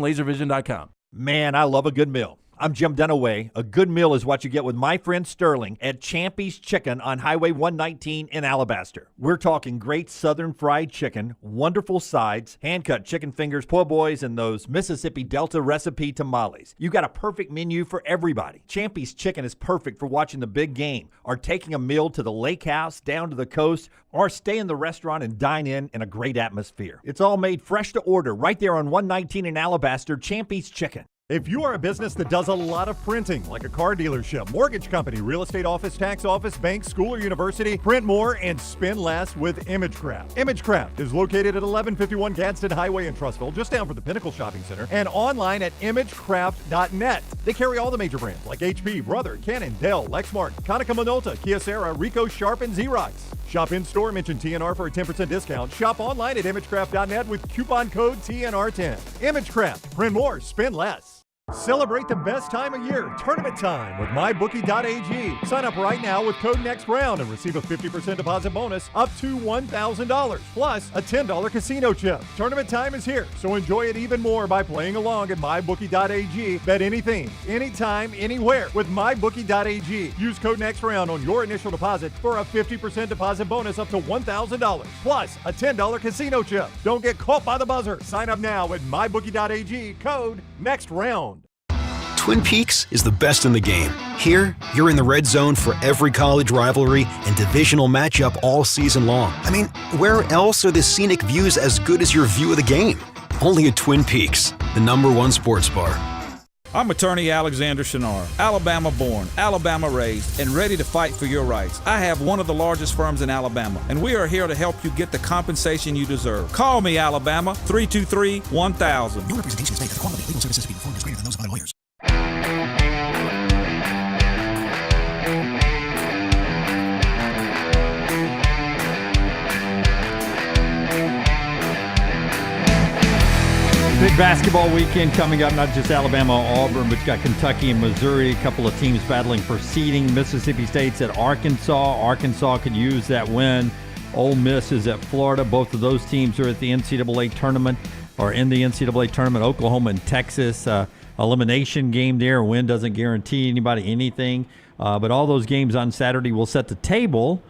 Man, I love a good meal. I'm Jim Dunaway. A good meal is what you get with my friend Sterling at Champy's Chicken on Highway 119 in Alabaster. We're talking great southern fried chicken, wonderful sides, hand-cut chicken fingers, po' boys, and those Mississippi Delta recipe tamales. You got a perfect menu for everybody. Champy's Chicken is perfect for watching the big game, or taking a meal to the lake house, down to the coast, or stay in the restaurant and dine in a great atmosphere. It's all made fresh to order right there on 119 in Alabaster, Champy's Chicken. If you are a business that does a lot of printing, like a car dealership, mortgage company, real estate office, tax office, bank, school, or university, print more and spend less with ImageCraft. ImageCraft is located at 1151 Gadsden Highway in Trussville, just down from the Pinnacle Shopping Center, and online at imagecraft.net. They carry all the major brands like HP, Brother, Canon, Dell, Lexmark, Konica Minolta, Kyocera, Ricoh, Sharp, and Xerox. Shop in-store, mention TNR for a 10% discount. Shop online at imagecraft.net with coupon code TNR10. ImageCraft. Print more, spend less. Celebrate the best time of year, tournament time, with MyBookie.ag. Sign up right now with code NEXTROUND and receive a 50% deposit bonus up to $1,000, plus a $10 casino chip. Tournament time is here, so enjoy it even more by playing along at MyBookie.ag. Bet anything, anytime, anywhere with MyBookie.ag. Use code NEXTROUND on your initial deposit for a 50% deposit bonus up to $1,000, plus a $10 casino chip. Don't get caught by the buzzer. Sign up now at MyBookie.ag, code NEXTROUND. Twin Peaks is the best in the game. Here, you're in the red zone for every college rivalry and divisional matchup all season long. I mean, where else are the scenic views as good as your view of the game? Only at Twin Peaks, the #1 sports bar. I'm attorney Alexander Shinar, Alabama born, Alabama raised, and ready to fight for your rights. I have one of the largest firms in Alabama, and we are here to help you get the compensation you deserve. Call me, Alabama, 323-1000. Your representation states that the quality of legal services being performed is greater than those of other lawyers. Big basketball weekend coming up, not just Alabama or Auburn, but you got Kentucky and Missouri, a couple of teams battling for seeding. Mississippi State's at Arkansas. Arkansas could use that win. Ole Miss is at Florida. Both of those teams are at the NCAA tournament, or in the NCAA tournament. Oklahoma and Texas, elimination game there. A win doesn't guarantee anybody anything. But all those games on Saturday will set the table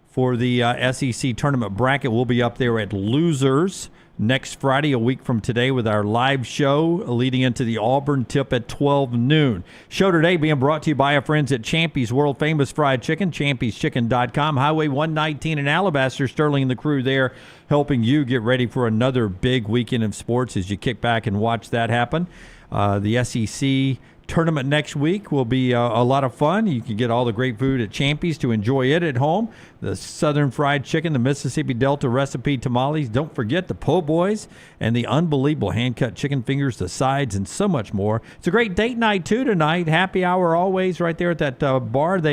for the SEC tournament bracket. We'll be up there at Losers next Friday, a week from today, with our live show leading into the Auburn tip at 12 noon. Show today being brought to you by our friends at Champy's World Famous Fried Chicken, champy'schicken.com, Highway 119 in Alabaster. Sterling and the crew there helping you get ready for another big weekend of sports as you kick back and watch that happen. The SEC tournament next week will be a lot of fun. You can get all the great food at Champy's to enjoy it at home. The Southern Fried Chicken, the Mississippi Delta recipe tamales. Don't forget the po' boys and the unbelievable hand-cut chicken fingers, the sides, and so much more. It's a great date night, too, tonight. Happy hour always right there at that bar at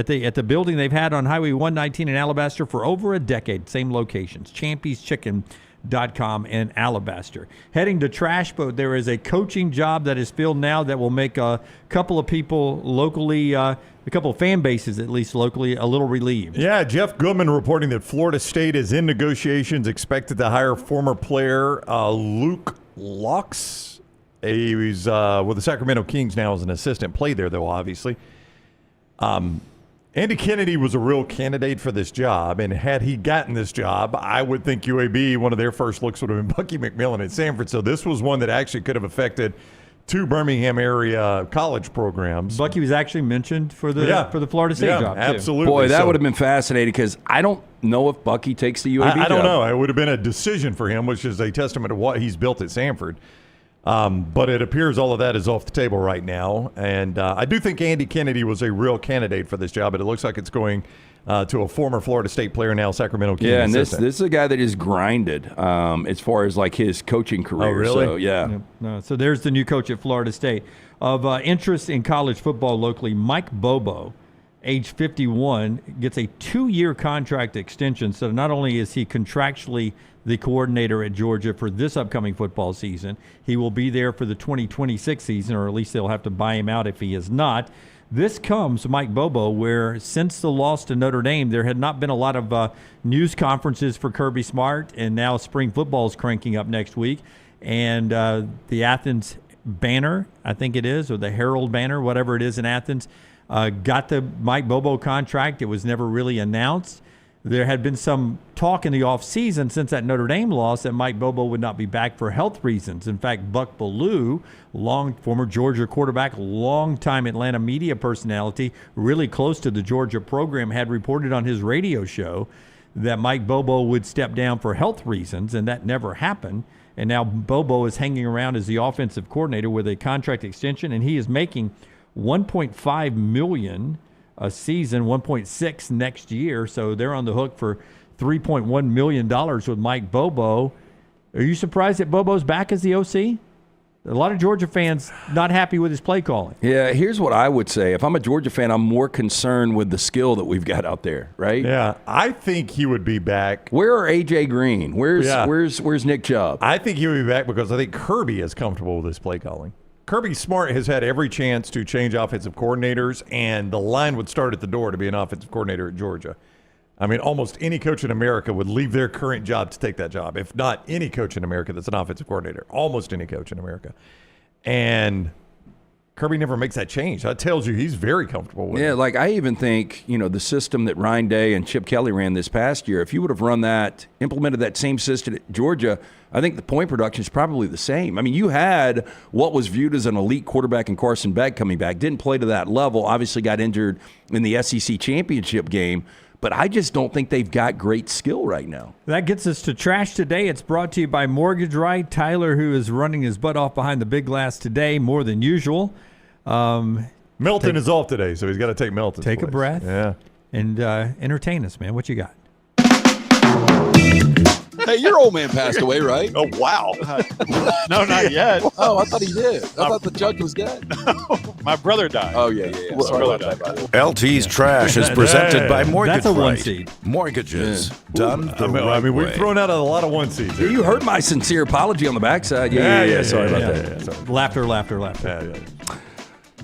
the building they've had on Highway 119 in Alabaster for over a decade. Same locations. champy'schicken.com in Alabaster. Heading to Trash Boat, there is a coaching job that is filled now that will make a couple of people locally, a couple of fan bases at least locally, a little relieved. Yeah, Jeff Goodman reporting that Florida State is in negotiations, expected to hire former player Luke Locks. He's with the Sacramento Kings now as an assistant. Played there, though, obviously. Andy Kennedy was a real candidate for this job, and had he gotten this job, I would think UAB, one of their first looks would have been Bucky McMillan at Sanford. So this was one that actually could have affected two Birmingham area college programs. Bucky was actually mentioned for the Florida State job, too. Absolutely. Boy, that would have been fascinating because I don't know if Bucky takes the UAB job. I don't know. It would have been a decision for him, which is a testament to what he's built at Sanford. But it appears all of that is off the table right now. And I do think Andy Kennedy was a real candidate for this job, but it looks like it's going to a former Florida State player, now Sacramento Kings. Yeah, and this is a guy that is grinded as far as like his coaching career. Oh, really? So, yeah. Yep. No, so there's the new coach at Florida State. Of interest in college football locally, Mike Bobo, age 51, gets a 2-year contract extension. So not only is he contractually the coordinator at Georgia for this upcoming football season, he will be there for the 2026 season, or at least they'll have to buy him out if he is not. This comes, Mike Bobo, where since the loss to Notre Dame, there had not been a lot of news conferences for Kirby Smart, and now spring football is cranking up next week. And the Athens Banner, I think it is, or the Herald Banner, whatever it is in Athens, got the Mike Bobo contract. It was never really announced. There had been some talk in the offseason since that Notre Dame loss that Mike Bobo would not be back for health reasons. In fact, Buck Bellew, former Georgia quarterback, longtime Atlanta media personality, really close to the Georgia program, had reported on his radio show that Mike Bobo would step down for health reasons, and that never happened. And now Bobo is hanging around as the offensive coordinator with a contract extension, and he is making $1.5 million a season, 1.6 next year. So they're on the hook for $3.1 million with Mike Bobo. Are you surprised that Bobo's back as the OC? A lot of Georgia fans not happy with his play calling. Yeah, here's what I would say. If I'm a Georgia fan, I'm more concerned with the skill that we've got out there, right? Yeah, I think he would be back. Where are A.J. Green? Where's Nick Chubb? I think he would be back because I think Kirby is comfortable with his play calling. Kirby Smart has had every chance to change offensive coordinators, and the line would start at the door to be an offensive coordinator at Georgia. I mean, almost any coach in America would leave their current job to take that job, if not any coach in America that's an offensive coordinator. Almost any coach in America. And Kirby never makes that change. That tells you he's very comfortable with it. Yeah, like I even think, the system that Ryan Day and Chip Kelly ran this past year, if you would have implemented that same system at Georgia, I think the point production is probably the same. I mean, you had what was viewed as an elite quarterback in Carson Beck coming back, didn't play to that level, obviously got injured in the SEC championship game, but I just don't think they've got great skill right now. That gets us to Trash Today. It's brought to you by Mortgage Right. Tyler, who is running his butt off behind the big glass today, more than usual. Milton is off today, so he's got to take Milton's Take place. a breath. Yeah. And entertain us, man. What you got? Hey, your old man passed away, right? Oh, wow. No, not yet. Oh, I thought he did. I thought the judge was dead. My brother died. Oh, yeah. Sorry about that, by the way. LT's Trash is presented by Mortgage That's a one Right. seed. Mortgages done the right I mean, way. we've thrown out a lot of one seeds. You heard my sincere apology on the backside. Yeah. Sorry about that. Sorry. Laughter.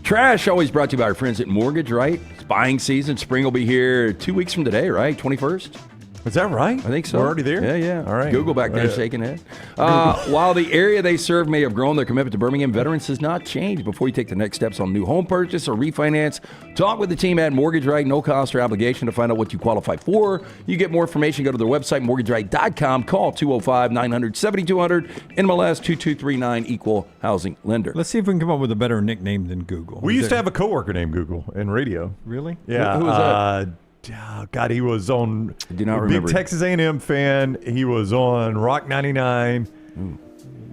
Trash always brought to you by our friends at Mortgage Right. It's buying season. Spring will be here 2 weeks from today, right? 21st? Is that right? I think so. We're already there? Yeah. All right. Google back there shaking head. While the area they serve may have grown, their commitment to Birmingham veterans has not changed. Before you take the next steps on new home purchase or refinance, talk with the team at Mortgage Right. No cost or obligation to find out what you qualify for. You get more information, go to their website, mortgageright.com. Call 205-900-7200, NMLS 2239, Equal Housing Lender. Let's see if we can come up with a better nickname than Google. We used to have a coworker named Google in radio. Really? Yeah. Who was that? Oh, God, he was on. Do not big remember. Texas A&M fan. He was on Rock 99.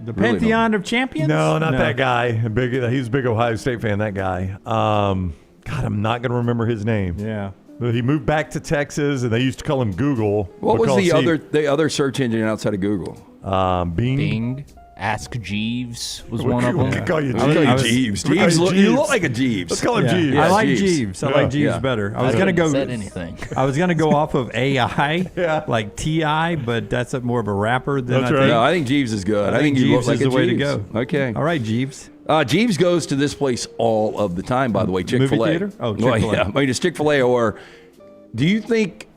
The Pantheon of Champions? No, not that guy. He's a big Ohio State fan. That guy. God, I'm not going to remember his name. Yeah. But he moved back to Texas, and they used to call him Google. What was the other search engine outside of Google? Bing. Bing. Ask Jeeves was one of them. We could call you Jeeves. You look like a Jeeves. Let's call him Jeeves. I like Jeeves. I like Jeeves better. I was going to go. Said anything. I was going to go off of AI, like T.I., but that's more of a rapper than That's I right. think. No, I think Jeeves is good. I think you Jeeves look like is a the way to Jeeves. go. Okay. All right, Jeeves. Jeeves goes to this place all of the time, by the way, Chick-fil-A. Movie theater? Oh, Well, Chick-fil-A. yeah. I mean, it's Chick-fil-A, or do you think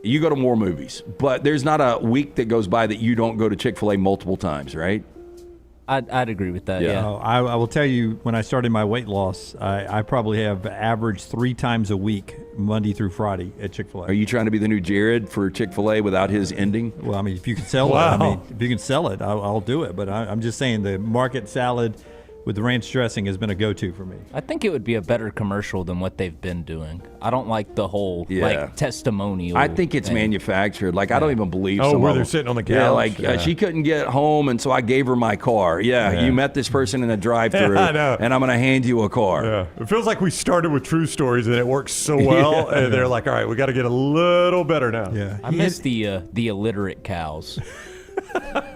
you go to more movies, but there's not a week that goes by that you don't go to Chick-fil-A multiple times, right? I'd agree with that, yeah. Oh, I will tell you, when I started my weight loss, I probably have averaged 3 times a week, Monday through Friday, at Chick-fil-A. Are you trying to be the new Jared for Chick-fil-A without his ending? Well, I mean, if you can sell it, I mean, if you can sell it, I'll do it. But I'm just saying the market salad with the ranch dressing has been a go-to for me. I think it would be a better commercial than what they've been doing. I don't like the whole like testimonial. I think it's manufactured. Like I don't even believe. Oh, some where of they're them. sitting on the couch? Yeah, like she couldn't get home, and so I gave her my car. Yeah, you met this person in a drive-through, I know. and I'm going to hand you a car. Yeah. It feels like we started with true stories, and it works so well. And they're like, all right, we got to get a little better now. Yeah. I miss the illiterate cows.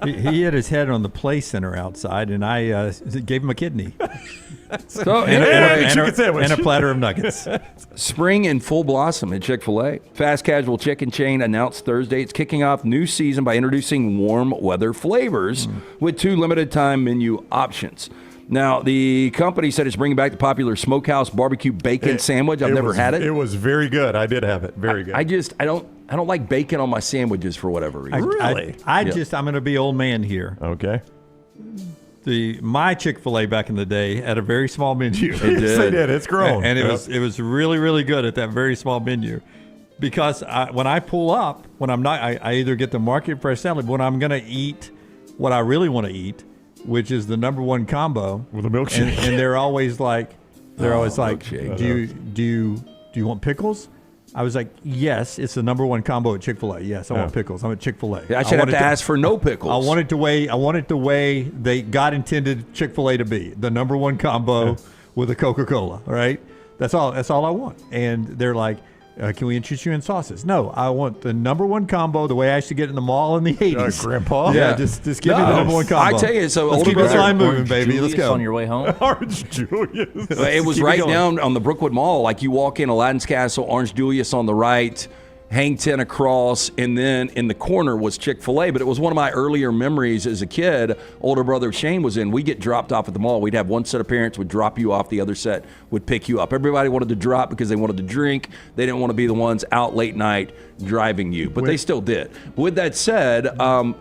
He hit his head on the play center outside, and I gave him a kidney. So, and anyway, a platter of nuggets. Spring in full blossom at Chick-fil-A. Fast casual chicken chain announced Thursday it's kicking off new season by introducing warm weather flavors with 2 limited time menu options. Now, the company said it's bringing back the popular smokehouse barbecue bacon sandwich. I've never had it. It was very good. I did have it. Very good. I don't like bacon on my sandwiches for whatever reason. I'm going to be old man here. Okay. My Chick-fil-A back in the day had a very small menu. Yes, they did. It's grown. And it was really, really good at that very small menu. Because when I pull up, when I'm not, I either get the market fresh salad, when I'm going to eat what I really want to eat, which is the number one combo with a milkshake. And they're always like, milkshake. do you want pickles? I was like, yes, it's the number one combo at Chick-fil-A. Yes, I want pickles. I'm at Chick-fil-A. I should have to ask for no pickles. I want it the way they God intended Chick-fil-A to be. The number one combo with a Coca-Cola, right? That's all I want. And they're like, can we interest you in sauces? No, I want the number one combo the way I used to get in the mall in the 80s. Grandpa? Yeah, just give me the number one combo. I tell you, so let's older keep this brother, line moving, Orange baby. Julius Let's go. on your way home. Orange Julius. It was right down on the Brookwood Mall. Like you walk in Aladdin's Castle, Orange Julius on the right, Hang 10 across, and then in the corner was Chick-fil-A. But it was one of my earlier memories as a kid. Older brother Shane was in. We'd get dropped off at the mall. We'd have one set of parents would drop you off. The other set would pick you up. Everybody wanted to drop because they wanted to drink. They didn't want to be the ones out late night driving you. But they still did. With that said,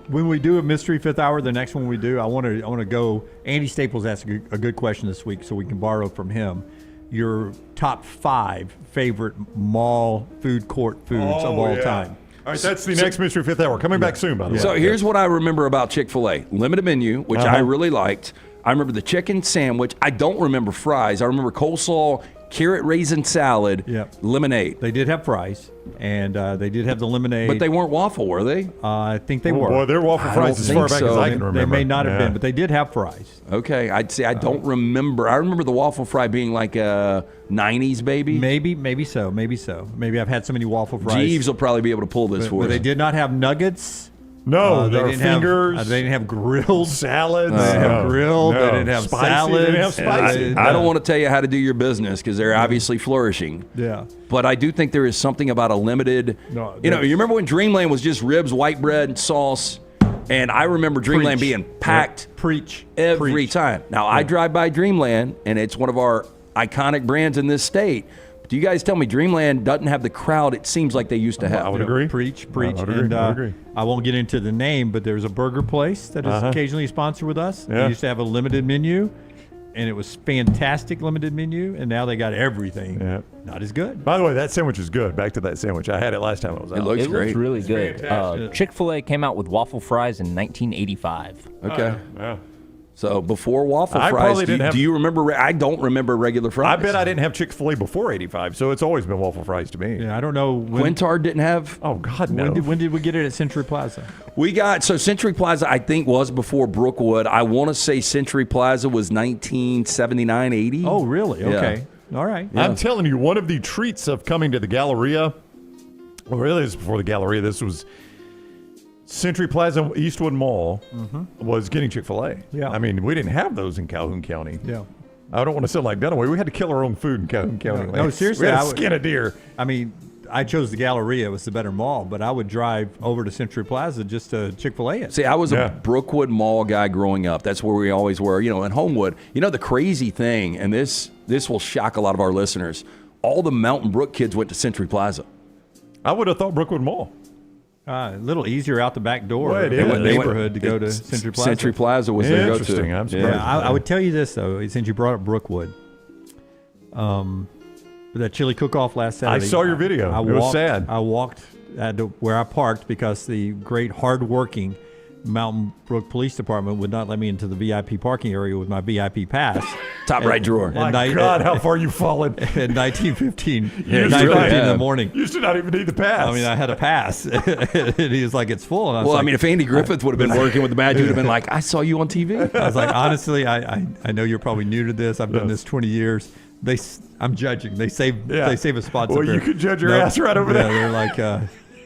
when we do a Mystery Fifth Hour, the next one we do, I want to go. Andy Staples asked a good question this week, so we can borrow from him. Your top 5 favorite mall food court foods of all time. All right, that's the next Mystery Fifth Hour. Coming back soon, by the way. So here's what I remember about Chick-fil-A. Limited menu, which I really liked. I remember the chicken sandwich. I don't remember fries. I remember coleslaw carrot raisin salad, lemonade. They did have fries, and they did have the lemonade. But they weren't waffle, were they? I think they were. Boy, they're waffle fries as far back as I can remember. They may not have been, but they did have fries. Okay, I'd say I don't remember. I remember the waffle fry being like a 90s baby. Maybe so. Maybe I've had so many waffle fries. Jeeves will probably be able to pull this for us. But they did not have nuggets. No, they their didn't fingers. They didn't have grilled salads. They didn't have grilled. No. They didn't have spicy. salads. They didn't have spicy. I don't want to tell you how to do your business because they're obviously flourishing. Yeah. But I do think there is something about a limited. No, you remember when Dreamland was just ribs, white bread, and sauce? And I remember Dreamland being packed every time. Now, I drive by Dreamland, and it's one of our iconic brands in this state. Do you guys tell me Dreamland doesn't have the crowd it seems like they used to have? I would agree. Preach. I would agree. And I would agree. I won't get into the name, but there's a burger place that is occasionally sponsored with us. Yeah. They used to have a limited menu, and it was fantastic limited menu, and now they got everything. Yeah. Not as good. By the way, that sandwich is good. Back to that sandwich. I had it last time I was out. It looks great. Looks really good. Chick-fil-A came out with waffle fries in 1985. Okay. Yeah. So before waffle I fries, probably didn't have- do you remember? I don't remember regular fries. I bet I didn't have Chick-fil-A before 85, so it's always been waffle fries to me. Yeah, I don't know. When, Quintard didn't have. Oh, God, no. when did we get it at Century Plaza? We got, so Century Plaza, I think, was before Brookwood. I want to say Century Plaza was 1979, 80. Oh, really? Yeah. Okay. All right. I'm telling you, one of the treats of coming to the Galleria, well, really, this is before the Galleria. This was Century Plaza, Eastwood Mall, was getting Chick-fil-A. Yeah. I mean, we didn't have those in Calhoun County. Yeah. I don't want to sound like Dunaway. We had to kill our own food in Calhoun County. No, seriously. We had I to would- skin a deer. I mean, I chose the Galleria. It was the better mall, but I would drive over to Century Plaza just to Chick-fil-A it. See, I was a Brookwood Mall guy growing up. That's where we always were, in Homewood. The crazy thing, and this will shock a lot of our listeners, all the Mountain Brook kids went to Century Plaza. I would have thought Brookwood Mall. A little easier out the back door Well, it in the is. neighborhood to go to Century Plaza. Century Plaza was their go-to. Interesting. I'm surprised. Yeah, I would tell you this, though, since you brought up Brookwood. For that chili cook-off last Saturday. I saw your video. It was sad. I walked where I parked because the great hard-working Mountain Brook Police Department would not let me into the VIP parking area with my VIP pass. Top right drawer. My God, how far you've fallen. At 19:15 in the morning. You used to not even need the pass. I mean, I had a pass. And he was like, it's full. And I was Well, like, I mean, if Andy Griffith would have been working with the badge, he would have been like, I saw you on TV. I was like, honestly, I know you're probably new to this. I've done this 20 years. I'm judging. They save a spot. Well, you could judge your ass right over there. They're like,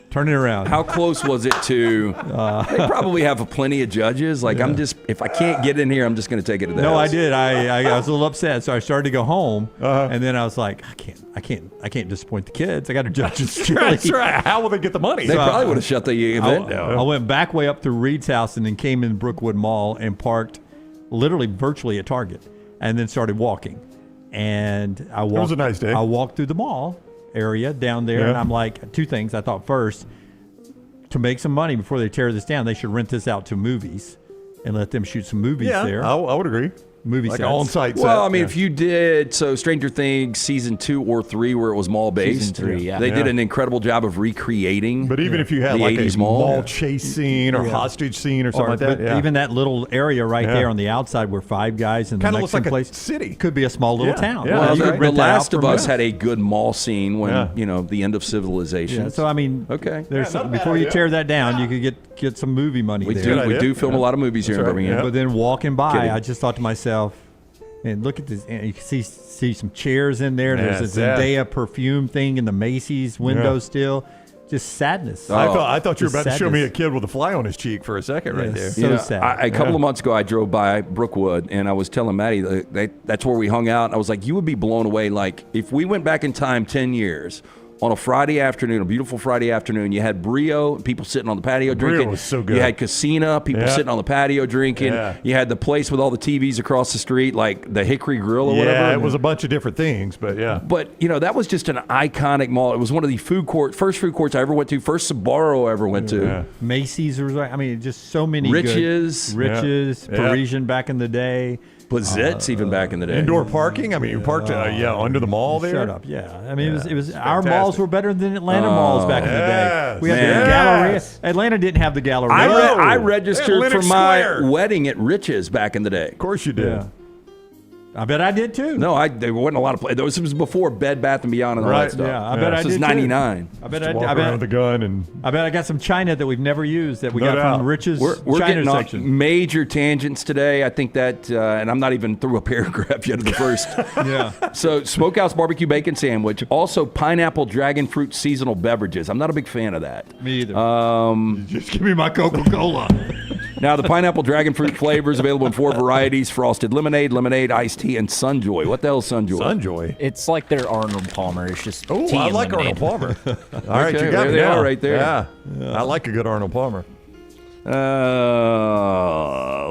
turn it around. How close was it to? They probably have plenty of judges. Like if I can't get in here, I'm just going to take it to the No, house. I did. I was a little upset, so I started to go home, and then I was like, I can't disappoint the kids. I got to judge this chili. That's right. How will they get the money? They probably would have shut the event down. I went back way up to Reed's house and then came in Brookwood Mall and parked literally virtually at Target, and then started walking. And I walked. It was a nice day. I walked through the mall area down there, and I'm like, two things. I thought first, to make some money before they tear this down, they should rent this out to movies and let them shoot some movies there. I would agree. Movie like sets. on-site set. Well, I mean, if you did Stranger Things season 2 or 3, where it was mall based, Season 3, yeah. they did an incredible job of recreating. But even if you had the like 80s a mall chase scene or hostage scene or something like that, But even that little area right there on the outside where Five Guys and kind the of looks Mexican like place a city. could be a small little town. Yeah, Well, you could the rent that out Last of for Us movies. had a good mall scene when the end of civilization. Yeah, so I mean, okay. There's some, before you tear that down, you could get some movie money We there. do film a lot of movies here in Birmingham. But then walking by, Kidding. I just thought to myself, and look at this. And you can see some chairs in there. Yeah, There's a Zendaya perfume thing in the Macy's window still. Just sadness. I thought you were Just about to show me a sadness. kid with a fly on his cheek for a second right there. So sad. A couple of months ago, I drove by Brookwood, and I was telling Maddie that's where we hung out. And I was like, you would be blown away. Like, if we went back in time 10 years, on a Friday afternoon, a beautiful Friday afternoon, you had Brio, people sitting on the patio drinking. Brio was so good. You had Casina, people sitting on the patio drinking. Yeah. You had the place with all the TVs across the street, like the Hickory Grill or whatever. Yeah, it was a bunch of different things, but yeah. But, that was just an iconic mall. It was one of the first food courts I ever went to, first Sbarro I ever went to. Yeah. Macy's was right. I mean, just so many Riches. Riches, Yeah. Parisian back in the day. Blizette's even back in the day. Indoor parking. I mean, you parked under the mall there. Shut up. Yeah. I mean, it was our fantastic. malls were better than Atlanta malls back in the day. We had the Galleria. Atlanta didn't have the Galleria. I registered At for Lenox my Square. wedding at Riches back in the day. Of course you did. Yeah. I bet I did too. No, there wasn't a lot of play. This was before Bed Bath & Beyond and all that stuff. Yeah, I bet I did. This is 99. I bet Walk around with a gun and I bet I got some China that we've never used that we got from Rich's We're China getting section. on major tangents today. I think that, and I'm not even through a paragraph yet of the first. Yeah. So Smokehouse Barbecue Bacon Sandwich, also pineapple dragon fruit seasonal beverages. I'm not a big fan of that. Me either. Just give me my Coca-Cola. Now, the pineapple dragon fruit flavor is available in 4 varieties: frosted lemonade, lemonade, iced tea, and Sunjoy. What the hell is Sunjoy? Sunjoy. It's like their Arnold Palmer. It's just Oh, tea I and like lemonade. Arnold Palmer. All right, Okay, you got there me they now. are right there. Yeah. I like a good Arnold Palmer.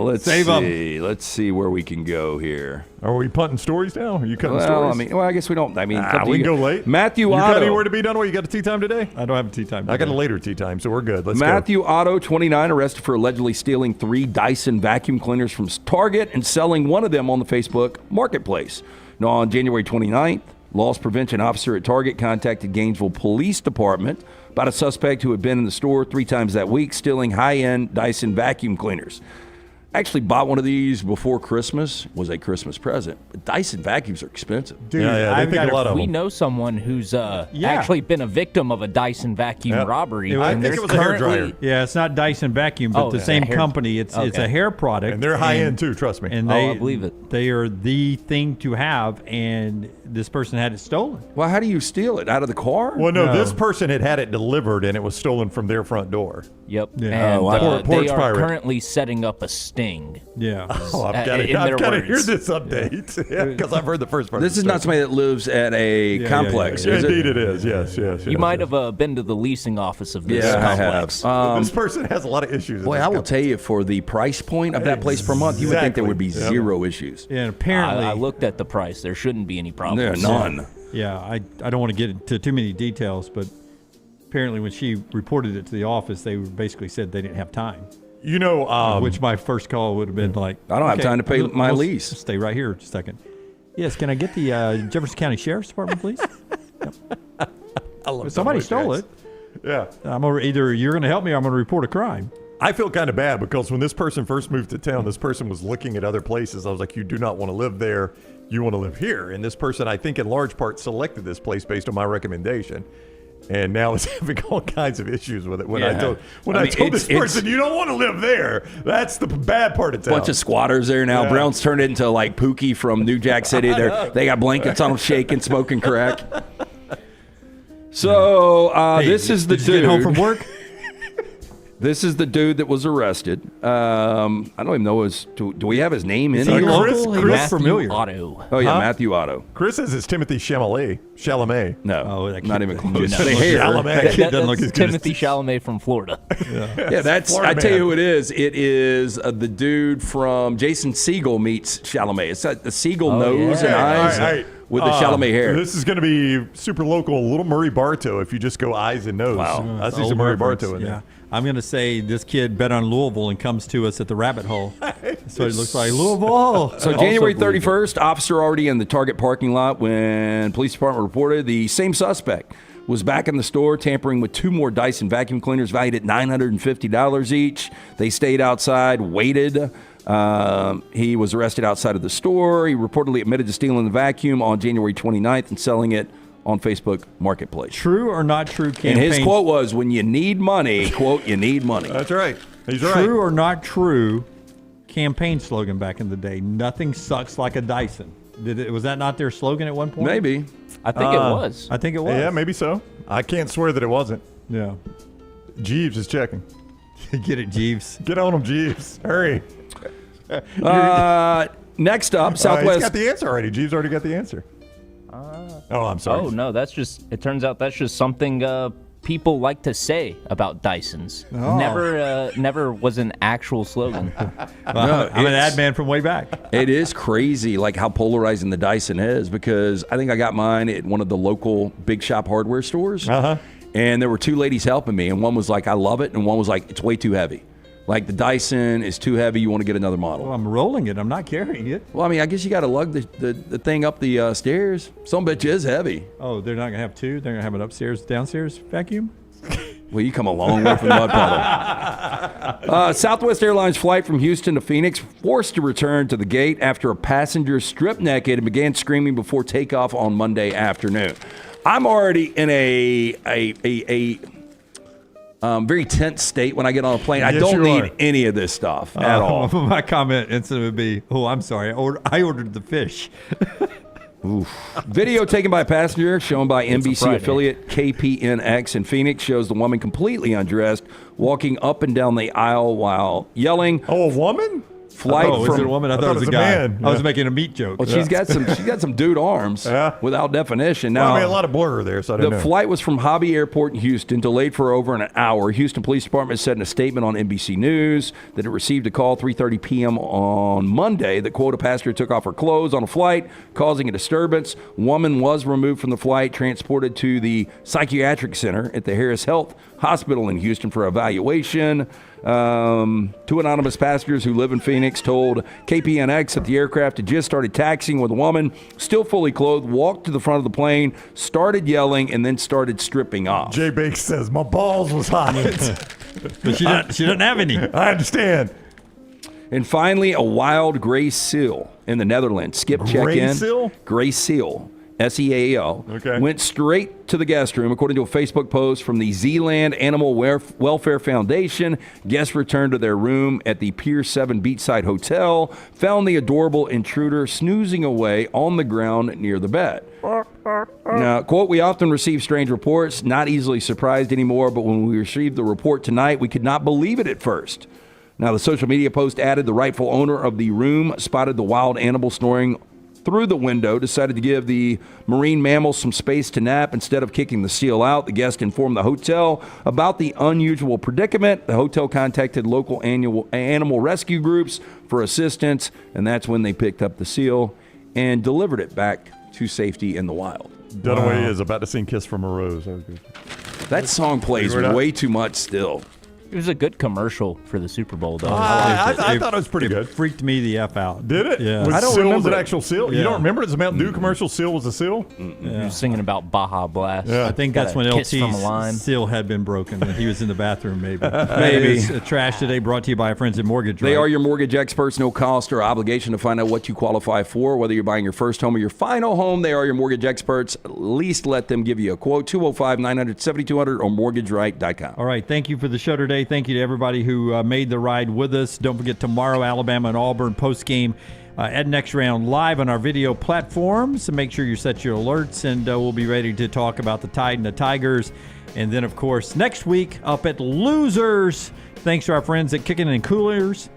Let's Save 'em. see. Let's see where we can go here. Are we punting stories now? Are you cutting Well, stories? I guess we don't. I mean, it's up to we you. can go late. Matthew You got Otto. anywhere to be, Dunaway? You got a tea time today? I don't have a tea time. I got a later tea time, so we're good. Let's Matthew Otto, 29, arrested for allegedly stealing 3 Dyson vacuum cleaners from Target and selling one of them on the Facebook Marketplace. Now, on January 29th, loss prevention officer at Target contacted Gainesville Police Department about a suspect who had been in the store 3 times that week stealing high-end Dyson vacuum cleaners. Actually bought one of these before Christmas. Was a Christmas present. But Dyson vacuums are expensive. Dude, they think a lot of we them. know someone who's actually been a victim of a Dyson vacuum robbery. I and think there's it was a hair currently- dryer. Yeah, it's not Dyson vacuum, but Oh, the it's same a hair- company. It's Okay. a hair product, And they're high end too, trust me. And Oh, they, I believe it. They are the thing to have, and this person had it stolen. Well, how do you steal it? Out of the car? Well, no, this person had it delivered, and it was stolen from their front door. Yep. Yeah. And Poor they are pirate. currently setting up a sting. Yeah. Oh, I've got in their to hear words. this update because I've heard the first part. This is not somebody that lives at a complex. Is Indeed, it? it is. Yes. You might have been to the leasing office of this Yeah, I complex. have. This person has a lot of issues. Boy, I will tell you, for the price point of that place per month, you would think there would be Exactly. zero issues. Yeah, and apparently, I looked at the price. There shouldn't be any problems. There are none. Yeah, I don't want to get into too many details, but apparently when she reported it to the office, they basically said they didn't have time. You know, Which my first call would have been like, I don't have time to pay my let's lease. Stay right here just a second. Yes, can I get the Jefferson County Sheriff's Department, please? I love Somebody those stole guys. it. Yeah. Either you're going to help me or I'm going to report a crime. I feel kind of bad because when this person first moved to town, this person was looking at other places. I was like, you do not want to live there. You want to live here. And this person, I think, in large part selected this place based on my recommendation. And now is having all kinds of issues with it. When I told this person, you don't want to live there. That's the bad part of town. Bunch of squatters there now. Yeah. Brown's turned it into like Pookie from New Jack City. They got blankets on them, shaking, smoking crack. So this is the Did you dude get home from work? This is the dude that was arrested. I don't even know his. Do we have his name in Is he here? local? He looks Matthew familiar. Otto. Oh yeah, Huh? Matthew Otto. Chris says it's Timothy Chalamet. No, Oh, that not kid- even he close. doesn't The look- hair. Chalamet. That kid doesn't look That's as good as Timothy Chalamet from Florida. Yeah, that's. Florida I tell you man. who it is. It is the dude from Jason Segel meets Chalamet. It's got the Segel nose and eyes All right. with the Chalamet hair. This is going to be super local. Little Murray Bartow if you just go eyes and nose. Wow. I see Old some Murray reference, Bartow in yeah. there. I'm going to say this kid bet on Louisville and comes to us at the rabbit hole. That's what it looks like. Louisville. So January 31st, officer already in the Target parking lot when police department reported the same suspect was back in the store tampering with 2 more Dyson vacuum cleaners valued at $950 each. They stayed outside, waited. He was arrested outside of the store. He reportedly admitted to stealing the vacuum on January 29th and selling it on Facebook Marketplace. True or not true campaign? And his quote was, when you need money, quote, you need money. That's right. He's right. True or not true campaign slogan back in the day. Nothing sucks like a Dyson. Was that not their slogan at one point? Maybe. I think it was. I think it was. Yeah, maybe so. I can't swear that it wasn't. Yeah. Jeeves is checking. Get it, Jeeves. Get on him, Jeeves. Hurry. Next up, He's Southwest. got the answer already. Jeeves already got the answer. Oh, I'm sorry. Oh no, that's just. It turns out that's just something people like to say about Dysons. Oh. Never was an actual slogan. No, I'm an it's- ad man from way back. It is crazy, like how polarizing the Dyson is, because I think I got mine at one of the local big shop hardware stores, and there were 2 ladies helping me, and one was like, "I love it," and one was like, "It's way too heavy. Like the Dyson is too heavy. You want to get another model." Well, I'm rolling it. I'm not carrying it. Well, I mean, I guess you got to lug the thing up the stairs. Some bitch is heavy. Oh, they're not gonna have 2. They're gonna have an upstairs, downstairs vacuum. Well, you come a long way from the mud puddle. Southwest Airlines flight from Houston to Phoenix forced to return to the gate after a passenger stripped naked and began screaming before takeoff on Monday afternoon. I'm already in a very tense state when I get on a plane. I don't need any of this stuff at all. My comment instantly would be, I'm sorry, I ordered the fish. Oof. Video taken by a passenger shown by NBC affiliate KPNX in Phoenix shows the woman completely undressed, walking up and down the aisle while yelling. Oh, a woman? Is it a woman? I thought it was a guy. Man. I was making a meat joke. Well, she's got some dude arms without definition. Now, a lot of blur there, so I don't know. The flight was from Hobby Airport in Houston, delayed for over an hour. Houston Police Department said in a statement on NBC News that it received a call 3:30 p.m. on Monday that, quote, a passenger took off her clothes on a flight, causing a disturbance. Woman was removed from the flight, transported to the psychiatric center at the Harris Health Hospital in Houston for evaluation. Two anonymous passengers who live in Phoenix told KPNX that the aircraft had just started taxiing with a woman still fully clothed, walked to the front of the plane, started yelling, and then started stripping off. Jay Bakes says, my balls was hot. But she doesn't have any. I understand. And finally, a wild gray seal in the Netherlands. Skip check-in. Gray seal? SEAL, went straight to the guest room, according to a Facebook post from the Zealand Animal Welfare Foundation. Guests returned to their room at the Pier 7 Beachside Hotel, found the adorable intruder snoozing away on the ground near the bed. Now, quote, we often receive strange reports, not easily surprised anymore, but when we received the report tonight, we could not believe it at first. Now, the social media post added the rightful owner of the room spotted the wild animal snoring through the window, decided to give the marine mammal some space to nap instead of kicking the seal out. The guest informed the hotel about the unusual predicament. The hotel contacted local animal rescue groups for assistance, and that's when they picked up the seal and delivered it back to safety in the wild. Dunaway is about to sing Kiss from a Rose. That song plays way too much still. It was a good commercial for the Super Bowl, though. I thought it was pretty good. Freaked me the F out. Did it? Yeah. I don't remember. Was an actual seal? Yeah. You don't remember the Mountain Dew commercial? Seal was a seal? He was singing about Baja Blast. I think that's when LT's seal had been broken when he was in the bathroom, maybe. Maybe. Trash Today brought to you by our friends at Mortgage. They are your mortgage experts, no cost or obligation to find out what you qualify for. Whether you're buying your first home or your final home, they are your mortgage experts. At least let them give you a quote. 205-900-7200 or mortgageright.com. All right. Thank you for the show today. Thank you to everybody who made the ride with us. Don't forget tomorrow, Alabama and Auburn post-game at Next Round live on our video platforms. So make sure you set your alerts, and we'll be ready to talk about the Tide and the Tigers. And then, of course, next week up at Losers. Thanks to our friends at Kickin' and Coolers.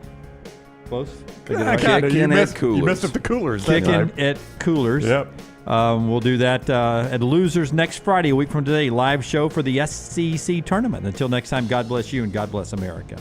Close? You missed at the Coolers. Kickin' at Coolers. Yep. We'll do that at Losers next Friday, a week from today. Live show for the SEC tournament. Until next time, God bless you and God bless America.